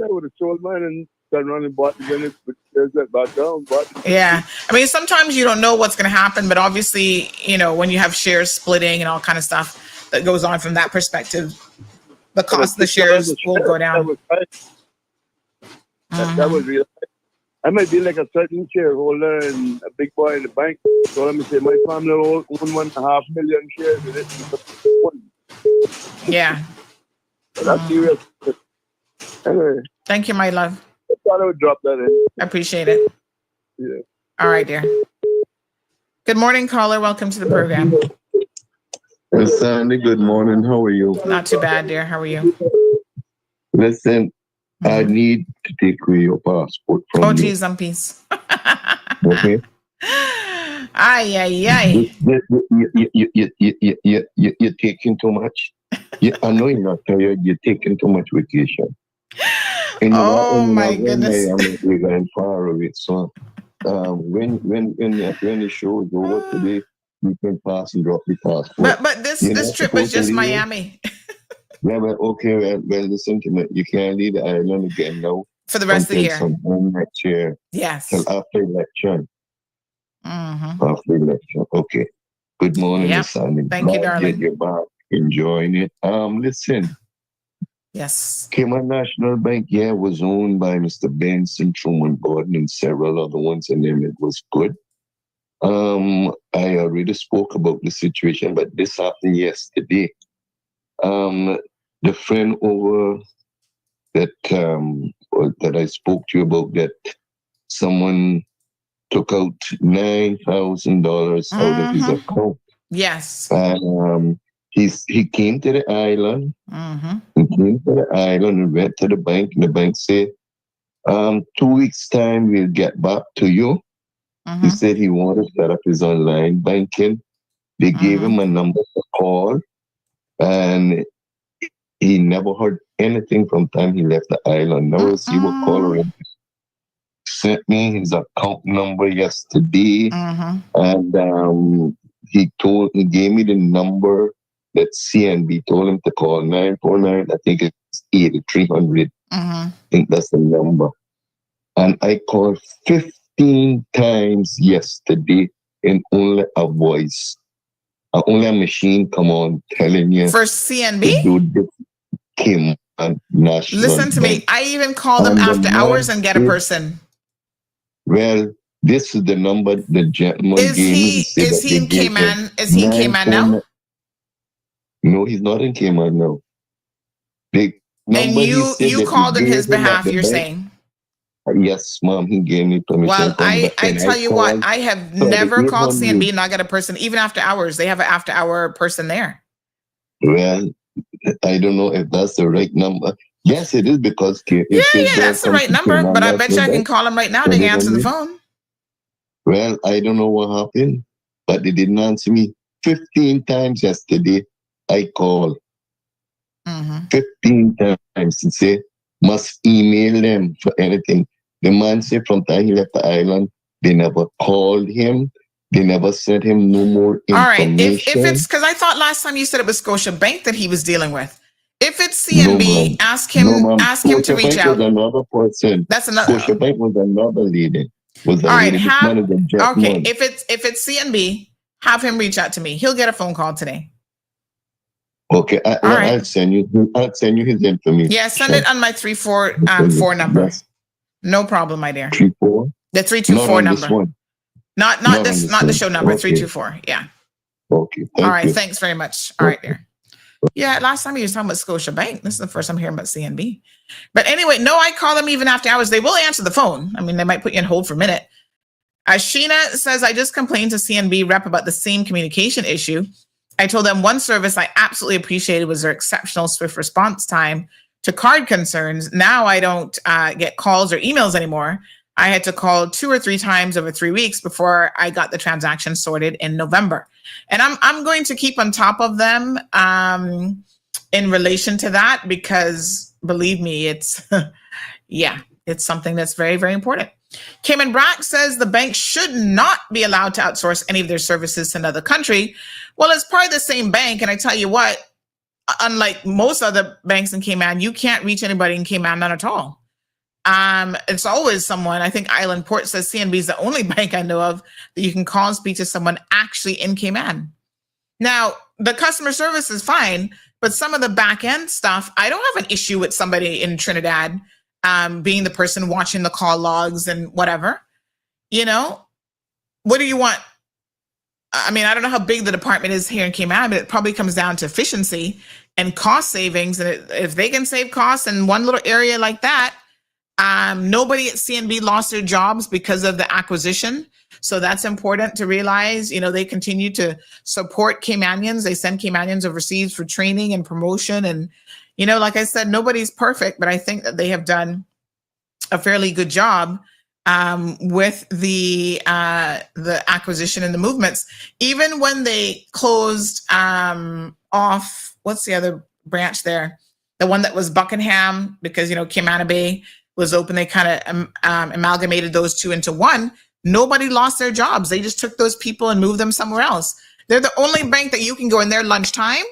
would have sold mine and turned around and bought the shares that back down. Yeah, I mean, sometimes you don't know what's going to happen, but obviously, when you have shares splitting and all kind of stuff that goes on from that perspective, the cost of the shares will go down. That was real. I might be like a certain shareholder and a big boy in the bank. So let me say, my family own 1.5 million shares in it. Yeah. That's serious. Anyway. Thank you, my love. I thought I would drop that in. I appreciate it. Yeah. All right, dear. Good morning, caller. Welcome to the program. Miss Sandy, good morning. How are you? Not too bad, dear. How are you? Listen, I need to take away your passport from you. Oh, geez, I'm peace. Okay. Ay, ay, ay. You're taking too much. I know you're not tired. You're taking too much vacation. Oh my goodness. We're going far away. So when the show is over today, you can pass and drop the passport. But this trip was just Miami. Yeah, but okay, well, listen to me. You can't leave the island again now. For the rest of the year. Sometime next year. Yes. Till after election. Mm-hmm. After election. Okay. Good morning, Yep. Miss Sandy. Thank you, darling. You're back. Enjoying it. Listen. Yes. Cayman National Bank, was owned by Mr. Benson, Truman Gordon, and several other ones, and then it was good. I already spoke about the situation, but this happened yesterday. The friend over that I spoke to you about, that someone took out $9,000 out of his account. Yes. And he came to the island. Mm-hmm. He came to the island and went to the bank, and the bank said, 2 weeks' time, we'll get back to you. He said he wanted to set up his online banking. They gave him a number to call, and he never heard anything from time he left the island. Now he would call him. Sent me his account number yesterday, and he gave me the number that CNB told him to call, 949. I think it's 8300. I think that's the number. And I called 15 times yesterday, and only a voice, only a machine come on telling you. For CNB? Kim and National Listen to Bank. me. I even call them after hours and get a person. Well, this is the number the gentleman gave me. Is he in Cayman? Is he in Cayman now? No, he's not in Cayman now. And you called on his behalf, you're saying? Yes, ma'am, he gave me permission. Well, I tell you what, I have never called CNB and not get a person, even after hours. They have an after hour person there. Well, I don't know if that's the right number. Yes, it is, because that's the right number. But I bet you I can call them right now. They can answer the phone. Well, I don't know what happened, but they didn't answer me. 15 times yesterday, I called. 15 times and say, must email them for anything. The man said from time he left the island, they never called him. They never sent him no more information. All right, if it's, because I thought last time you said it was Scotia Bank that he was dealing with. If it's CNB, ask him to reach out. Was another person. That's another. Scotia Bank was another lady. All right, if it's CNB, have him reach out to me. He'll get a phone call today. Okay, I'll send you his information. Yeah, send it on my 344 number. Yes. No problem, my dear. 34? The 324 number. Not the show number, okay. 324. Yeah. Okay. All right, thanks very much. All right, dear. Yeah, last time you were talking about Scotia Bank. This is the first I'm hearing about CNB. But anyway, no, I call them even after hours. They will answer the phone. I mean, they might put you on hold for a minute. Sheena says, I just complained to CNB rep about the same communication issue. I told them one service I absolutely appreciated was their exceptional swift response time to card concerns. Now I don't get calls or emails anymore. I had to call 2 or 3 times over 3 weeks before I got the transaction sorted in November. And I'm going to keep on top of them in relation to that, because believe me, it's something that's very, very important. Cayman Brac says the bank should not be allowed to outsource any of their services to another country. Well, it's part of the same bank. And I tell you what, unlike most other banks in Cayman, you can't reach anybody in Cayman, none at all. It's always someone. I think Island Port says CNB is the only bank I know of that you can call and speak to someone actually in Cayman. Now, the customer service is fine, but some of the back end stuff, I don't have an issue with somebody in Trinidad being the person watching the call logs and whatever. You know, what do you want? I mean, I don't know how big the department is here in Cayman, but it probably comes down to efficiency and cost savings. And if they can save costs in one little area like that, nobody at CNB lost their jobs because of the acquisition. So that's important to realize. You know, they continue to support Caymanians. They send Caymanians overseas for training and promotion. And, you know, like I said, nobody's perfect, but I think that they have done a fairly good job with the acquisition and the movements. Even when they closed off, what's the other branch there? The one that was Buckingham, because Cayman Bay was open. They kind of amalgamated those two into one. Nobody lost their jobs. They just took those people and moved them somewhere else. They're the only bank that you can go in their lunchtime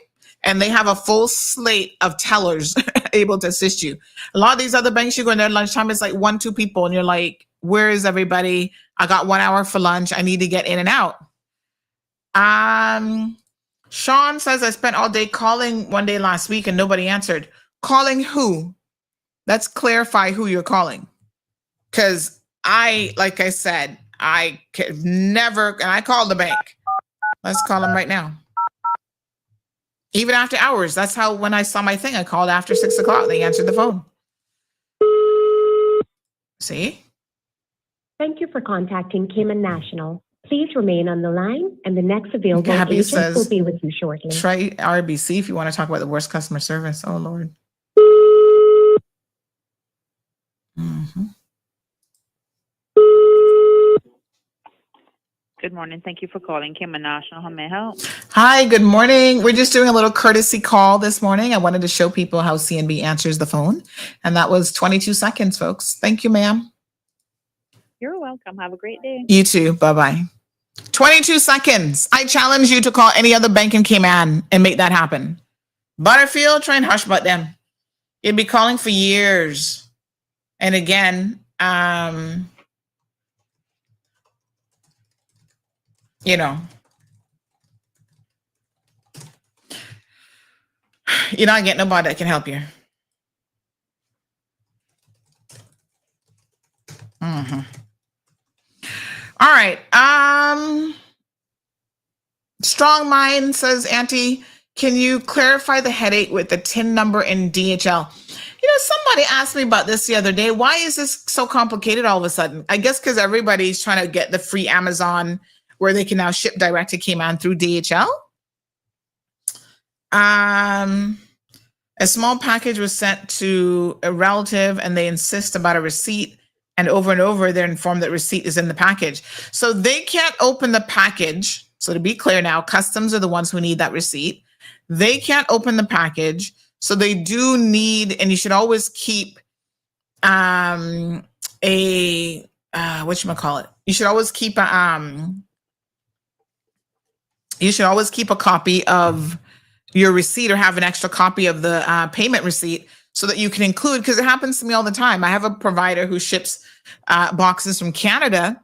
and they have a full slate of tellers able to assist you. A lot of these other banks, you go in their lunchtime, it's like 1-2 people, and you're like, where is everybody? I got 1 hour for lunch. I need to get in and out. Sean says, I spent all day calling one day last week and nobody answered. Calling who? Let's clarify who you're calling. Because like I said, I could never, and I called the bank. Let's call them right now. Even after hours. That's how, when I saw my thing, I called after 6 o'clock. They answered the phone. See? Thank you for contacting Cayman National. Please remain on the line, and the next available Gabby agent says, will be with you shortly. Try RBC if you want to talk about the worst customer service. Oh, Lord. Mm-hmm. Good morning. Thank you for calling Cayman National. How may I help? Hi, good morning. We're just doing a little courtesy call this morning. I wanted to show people how CNB answers the phone. And that was 22 seconds, folks. Thank you, ma'am. You're welcome. Have a great day. You too. Bye-bye. 22 seconds. I challenge you to call any other bank in Cayman and make that happen. Butterfield, try and hush about them. You'd be calling for years. And again, you're not getting nobody that can help you. Mm-hmm. All right. Strong Mind says, Auntie, can you clarify the headache with the TIN number in DHL? Somebody asked me about this the other day. Why is this so complicated all of a sudden? I guess because everybody's trying to get the free Amazon where they can now ship direct to Cayman through DHL. A small package was sent to a relative and they insist about a receipt, and over they're informed that receipt is in the package. So they can't open the package. So to be clear now, customs are the ones who need that receipt. They can't open the package. So they do need, and you should always keep whatchamacallit? You should always keep a copy of your receipt, or have an extra copy of the payment receipt so that you can include, because it happens to me all the time. I have a provider who ships boxes from Canada,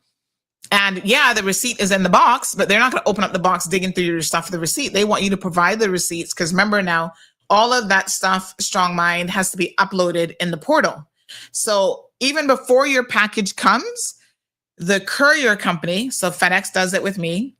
and the receipt is in the box, but they're not going to open up the box, digging through your stuff for the receipt. They want you to provide the receipts, because remember now, all of that stuff, Strong Mind, has to be uploaded in the portal. So even before your package comes, the courier company, so FedEx does it with me,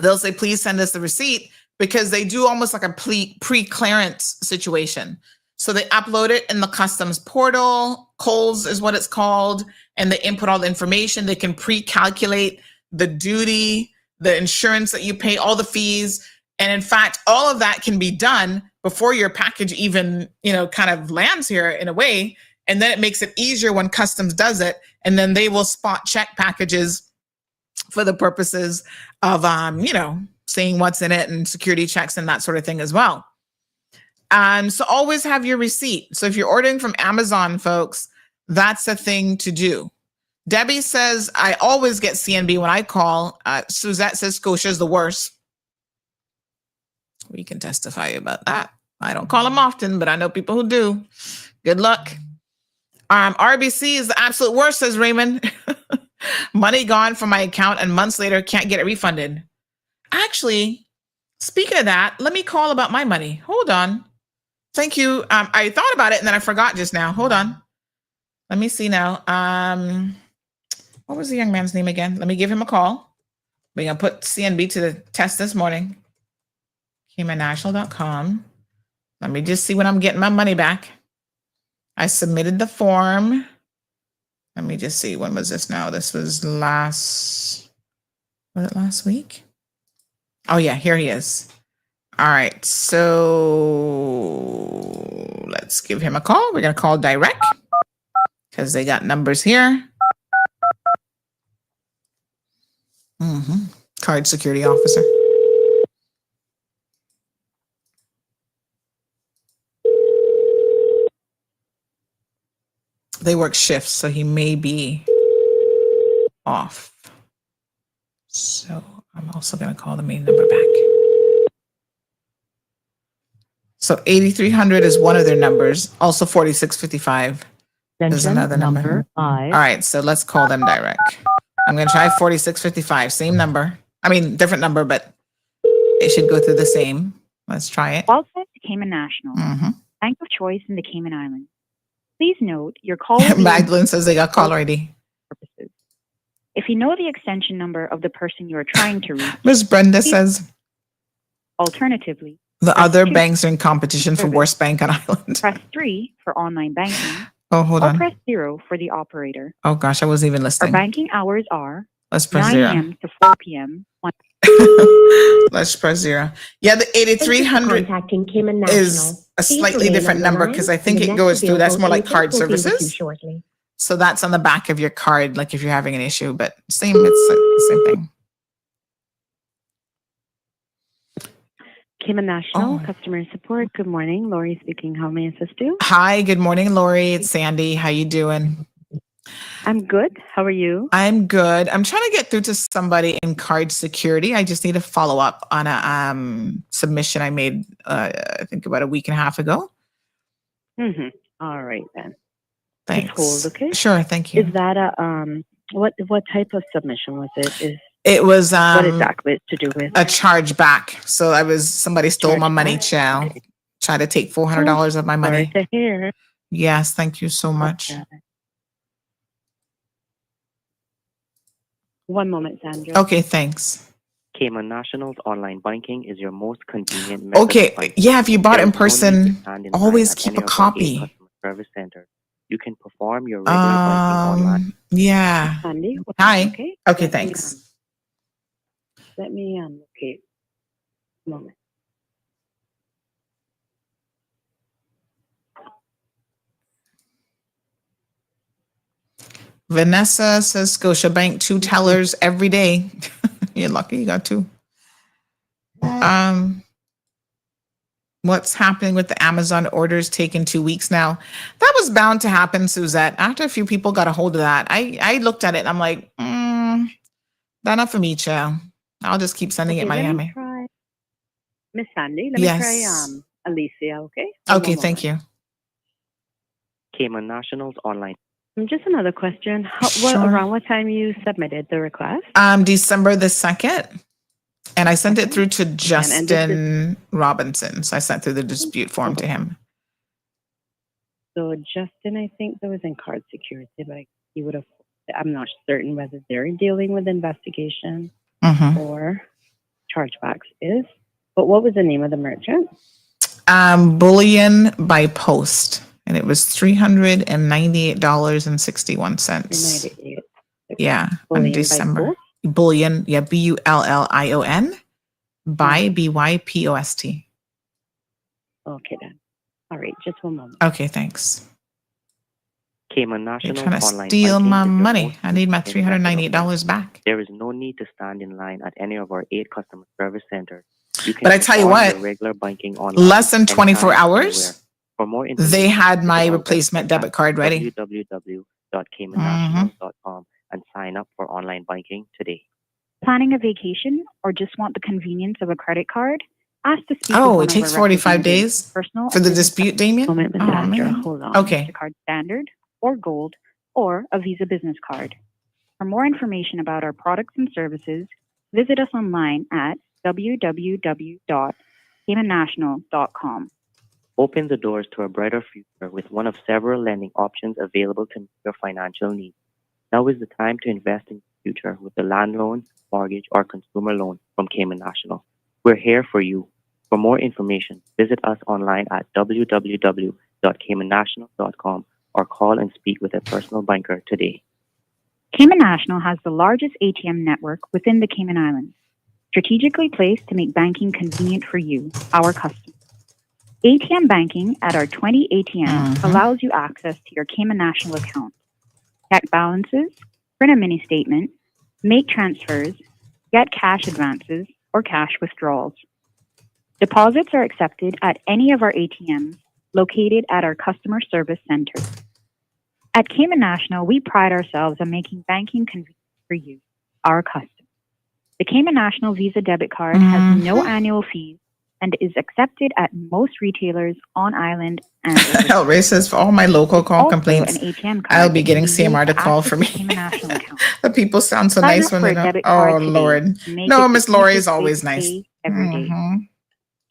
they'll say, please send us the receipt, because they do almost like a pre-clearance situation. So they upload it in the customs portal, Coles is what it's called, and they input all the information. They can pre-calculate the duty, the insurance that you pay, all the fees. And in fact, all of that can be done before your package even, kind of lands here in a way. And then it makes it easier when customs does it. And then they will spot check packages for the purposes of, seeing what's in it and security checks and that sort of thing as well. So always have your receipt. So if you're ordering from Amazon, folks, that's a thing to do. Debbie says, I always get CNB when I call. Suzette says Scotia's the worst. We can testify about that. I don't call them often, but I know people who do. Good luck. RBC is the absolute worst, says Raymond. Money gone from my account and months later can't get it refunded. Actually, speaking of that, let me call about my money. Hold on. Thank you. I thought about it and then I forgot just now. Hold on. Let me see now. What was the young man's name again? Let me give him a call. We're going to put CNB to the test this morning. CaymanNational.com. Let me just see when I'm getting my money back. I submitted the form. Let me just see. When was this now? This was last week? Oh yeah, here he is. All right, so let's give him a call. We're gonna call direct because they got numbers here. card security officer. They work shifts, so he may be off. So I'm also going to call the main number back. So 8300 is one of their numbers. Also 4655 is another number. 5. All right, so let's call them direct. I'm going to try 4655, same number. I mean, different number, but it should go through the same. Let's try it. Welcome to Cayman National, Bank of Choice in the Cayman Islands. Please note your call will be Magdalene says they got call ID. purposes. If you know the extension number of the person you are trying to reach, Miss Brenda says alternatively, the other banks are in competition for worst bank on island. press 3 for online banking. Oh, hold or on. press 0 for the operator. Oh gosh, I wasn't even Our listening. banking hours are Let's press 9 0. a.m. to 4 p.m. Let's press 0. Yeah, the 8300 Contacting Cayman National. is a Please slightly remain different on the number line, because I and think the it next goes through. That's more available like card agent will be with you services. shortly. So that's on the back of your card, like if you're having an issue, but it's the same thing. Cayman National Customer Support. Good morning. Lori speaking. How may I assist you? Hi, good morning, Lori. It's Sandy. How you doing? I'm good. How are you? I'm good. I'm trying to get through to somebody in card security. I just need to follow up on a submission I made, I think about a week and a half ago. All right then. Thanks. Just hold, okay? Sure, thank you. Is that a what type of submission was it? It was what exactly to do with a charge back. So somebody stole my money, child. Tried to take $400 of my money. Sorry to hear. Yes, thank you so much. One moment, Sandra. Okay, thanks. Cayman National's online banking is your most convenient method of Okay, banking. yeah, if you bought There in is no need to person, stand in always line at keep any a of our 8 copy. customer service centers. You can perform your regular banking online. Yeah. Sandy, Hi. Okay. Okay, thanks. Let me okay. Moment. Vanessa says Scotiabank 2 tellers every day. You're lucky you got 2. What's happening with the Amazon orders taking 2 weeks now? That was bound to happen, Suzette. After a few people got a hold of that, I looked at it and I'm like, not for me, child. I'll just keep sending it Let me Miami. try Miss Sandy. Let me try Alicia, okay? Okay, thank you. Cayman National's online. Just another question. Around what time you submitted the request? December the 2nd. And I sent it through to Justin Robinson. So I sent through the dispute form to him. So Justin, I think that was in card security, but he would have, I'm not certain whether they're dealing with investigation or chargebacks is. But what was the name of the merchant? Bullion by post. And it was $398.61. Yeah, on December. Bullion, yeah, Bullion by BYPOST. Okay then. All right, just one moment. Okay, thanks. Cayman You're National's trying to online steal banking my is your money. most I need my convenient method of $398 back. There is no need to stand in line at any of our 8 customer service centers. You can But I tell you perform what, your regular banking online less than 24 anytime, hours, anywhere. For more they information, had my visit our replacement website debit at card ready. www.caymannational.com and sign up for online banking today. Planning a vacation or just want the convenience of a credit card? Ask to speak with Oh, one it of takes our 45 representatives, days personal for and the business dispute, Damien? Moment, Oh, Sandra. man. Hold on. Okay. Mastercard Standard or Gold or a Visa Business Card. For more information about our products and services, visit us online at www.caymannational.com. Open the doors to a brighter future with one of several lending options available to meet your financial needs. Now is the time to invest in the future with a land loan, mortgage, or consumer loan from Cayman National. We're here for you. For more information, visit us online at www.caymannational.com or call and speak with a personal banker today. Cayman National has the largest ATM network within the Cayman Islands, strategically placed to make banking convenient for you, our customers. ATM banking at our 20 ATMs allows you access to your Cayman National account, check balances, print a mini statement, make transfers, get cash advances, or cash withdrawals. Deposits are accepted at any of our ATMs located at our customer service centers. At Cayman National, we pride ourselves on making banking convenient for you, our customers. The Cayman National Visa debit card has no annual fees and is accepted at most retailers on island and Ray says, for all my local call also complaints, an ATM card I'll be getting that can be CMR used to call access for the me. Cayman National account. The people sound so Sign nice up when for they a know. debit Oh, card today Lord. to make No, it the Miss Lori is easiest way always to nice. pay every day.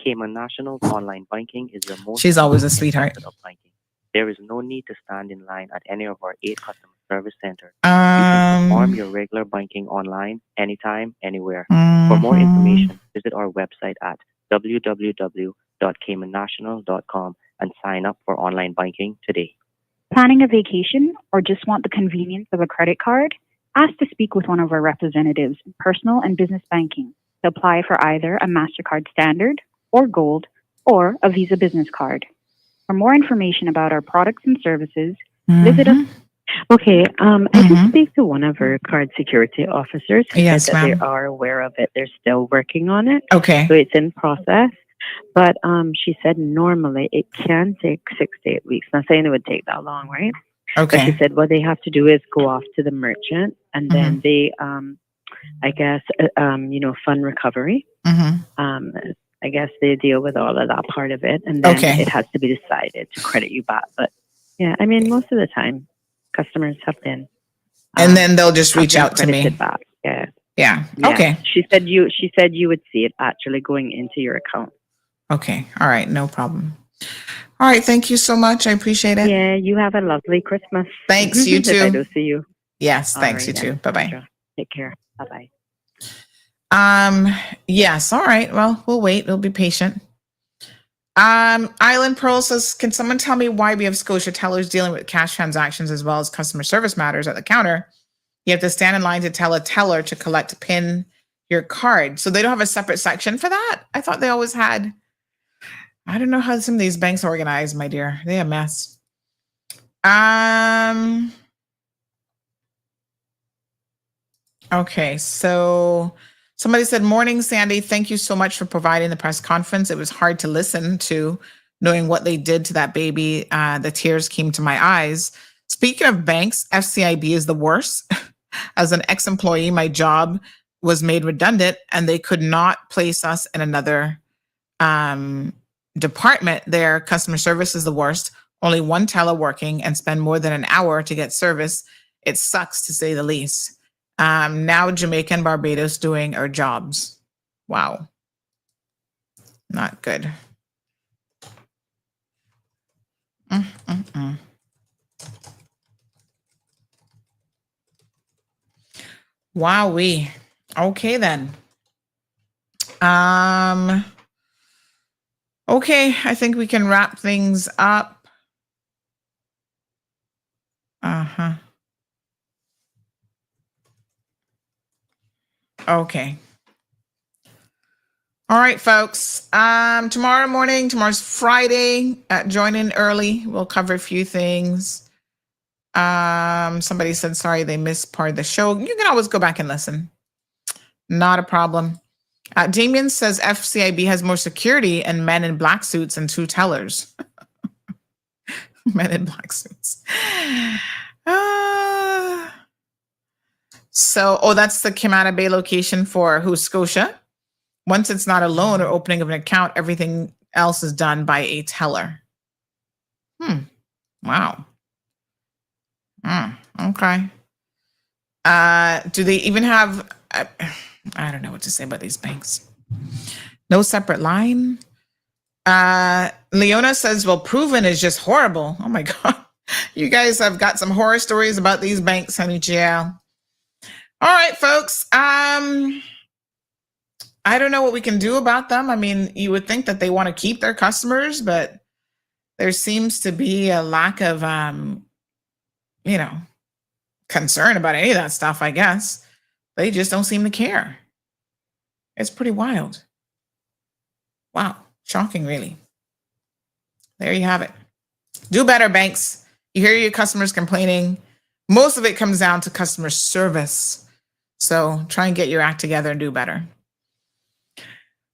Cayman National's online banking is the most She's always a convenient sweetheart. method of banking. There is no need to stand in line at any of our 8 customer service centers. You can perform your regular banking online, anytime, anywhere. For more information, visit our website at www.caymannational.com and sign up for online banking today. Planning a vacation or just want the convenience of a credit card? Ask to speak with one of our representatives in personal and business banking to apply for either a MasterCard Standard or Gold or a Visa Business Card. For more information about our products and services, visit us. Okay, I did speak to one of our card security officers who Yes, said that they ma'am. are aware of it. They're still working on it. Okay. So it's in process. But she said normally it can take 6 to 8 weeks. Not saying it would take that long, right? But Okay. she said what they have to do is go off to the merchant and then they, I guess, fund recovery. I guess they deal with all of that part of it, and then it has to be decided to credit you back. But yeah, I mean, most of the time, customers have been, And then they'll just reach out to me. credited back. Yeah. Yeah. Yeah. Okay. She said you would see it actually going into your account. Okay. All right. No problem. All right. Thank you so much. I appreciate it. Yeah. You have a lovely Christmas. Thanks. You If I don't don't see you. Yes. All Thanks. right, You too. then. Bye-bye. Sure. Take care. Bye bye. Yes. All right. Well, we'll wait. We'll be patient. Island Pearl says, can someone tell me why we have Scotia tellers dealing with cash transactions as well as customer service matters at the counter? You have to stand in line to tell a teller to collect PIN your card. So they don't have a separate section for that? I thought they always had. I don't know how some of these banks are organized, my dear. They're a mess. Okay, so somebody said, morning, Sandy. Thank you so much for providing the press conference. It was hard to listen to, knowing what they did to that baby. The tears came to my eyes. Speaking of banks, FCIB is the worst. As an ex-employee, my job was made redundant and they could not place us in another department. Their customer service is the worst. Only one teller working and spend more than an hour to get service. It sucks, to say the least. Now Jamaica and Barbados doing our jobs. Wow. Not good. Wowee. Okay then. Okay, I think we can wrap things up. Okay. All right, folks. Tomorrow's Friday. Join in early. We'll cover a few things. Somebody said, sorry, they missed part of the show. You can always go back and listen. Not a problem. Damien says FCIB has more security and men in black suits and 2 tellers. Men in black suits. That's the Camana Bay location for who's Scotia. Once it's not a loan or opening of an account, everything else is done by a teller. Wow. Okay. Do they even have, I don't know what to say about these banks. No separate line. Leona says, well, Proven is just horrible. Oh my God. You guys have got some horror stories about these banks, honey. Yeah. All right, folks. I don't know what we can do about them. I mean, you would think that they want to keep their customers, but there seems to be a lack of, concern about any of that stuff, I guess. They just don't seem to care. It's pretty wild. Wow. Shocking, really. There you have it. Do better, banks. You hear your customers complaining. Most of it comes down to customer service. So try and get your act together and do better.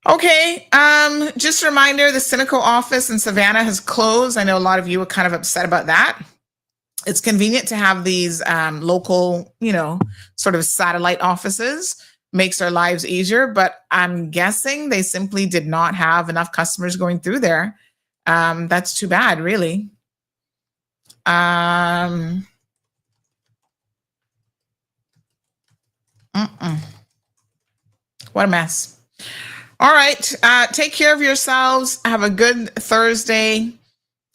Okay, just a reminder, the Cineco office in Savannah has closed. I know a lot of you are kind of upset about that. It's convenient to have these local, sort of satellite offices. Makes our lives easier, but I'm guessing they simply did not have enough customers going through there. That's too bad, really. What a mess. All right. Take care of yourselves. Have a good Thursday.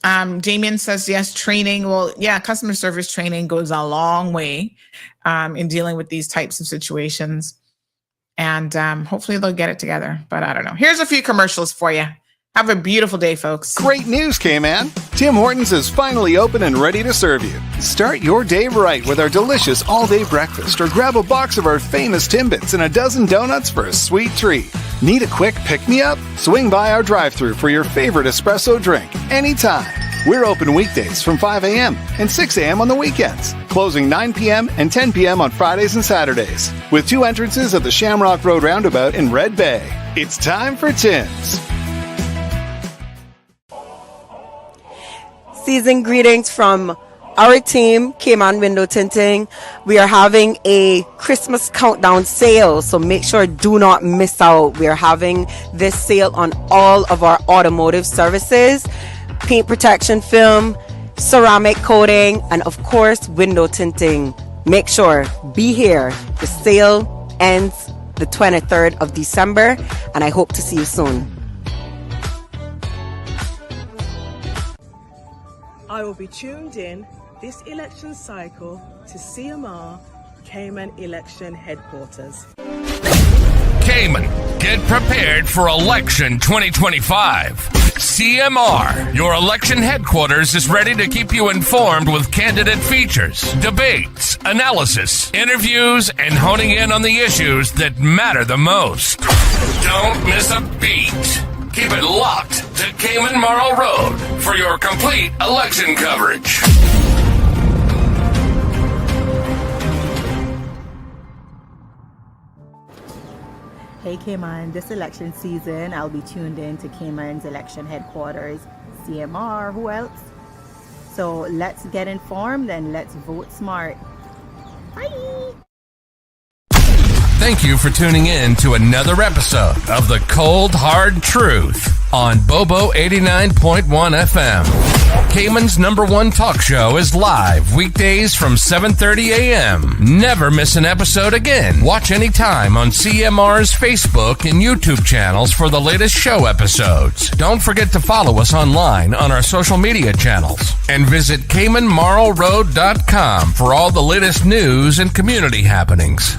Damien says, yes, training. Well, yeah, customer service training goes a long way in dealing with these types of situations. And hopefully they'll get it together. But I don't know. Here's a few commercials for you. Have a beautiful day, folks. Great news, K-Man. Tim Hortons is finally open and ready to serve you. Start your day right with our delicious all-day breakfast or grab a box of our famous Timbits and a dozen donuts for a sweet treat. Need a quick pick-me-up? Swing by our drive-thru for your favorite espresso drink anytime. We're open weekdays from 5 a.m. and 6 a.m. on the weekends, closing 9 p.m. and 10 p.m. on Fridays and Saturdays, with 2 entrances at the Shamrock Road Roundabout in Red Bay. It's time for Tim's. Season greetings from our team, Cayman Window Tinting. We are having a Christmas countdown sale, so make sure do not miss out. We are having this sale on all of our automotive services, paint protection film, ceramic coating, and of course, window tinting. Make sure, be here. The sale ends the 23rd of December, and I hope to see you soon. I will be tuned in this election cycle to CMR Cayman Election Headquarters. Cayman, get prepared for election 2025. CMR, your election headquarters, is ready to keep you informed with candidate features, debates, analysis, interviews, and honing in on the issues that matter the most. Don't miss a beat. Keep it locked to Cayman Marl Road for your complete election coverage. Hey Cayman, this election season, I'll be tuned in to Cayman's election headquarters, CMR, who else? So let's get informed and let's vote smart. Bye! Thank you for tuning in to another episode of The Cold Hard Truth on Bobo 89.1 FM. Cayman's #1 talk show is live weekdays from 7:30 a.m. Never miss an episode again. Watch anytime on CMR's Facebook and YouTube channels for the latest show episodes. Don't forget to follow us online on our social media channels and visit CaymanMarlRoad.com for all the latest news and community happenings.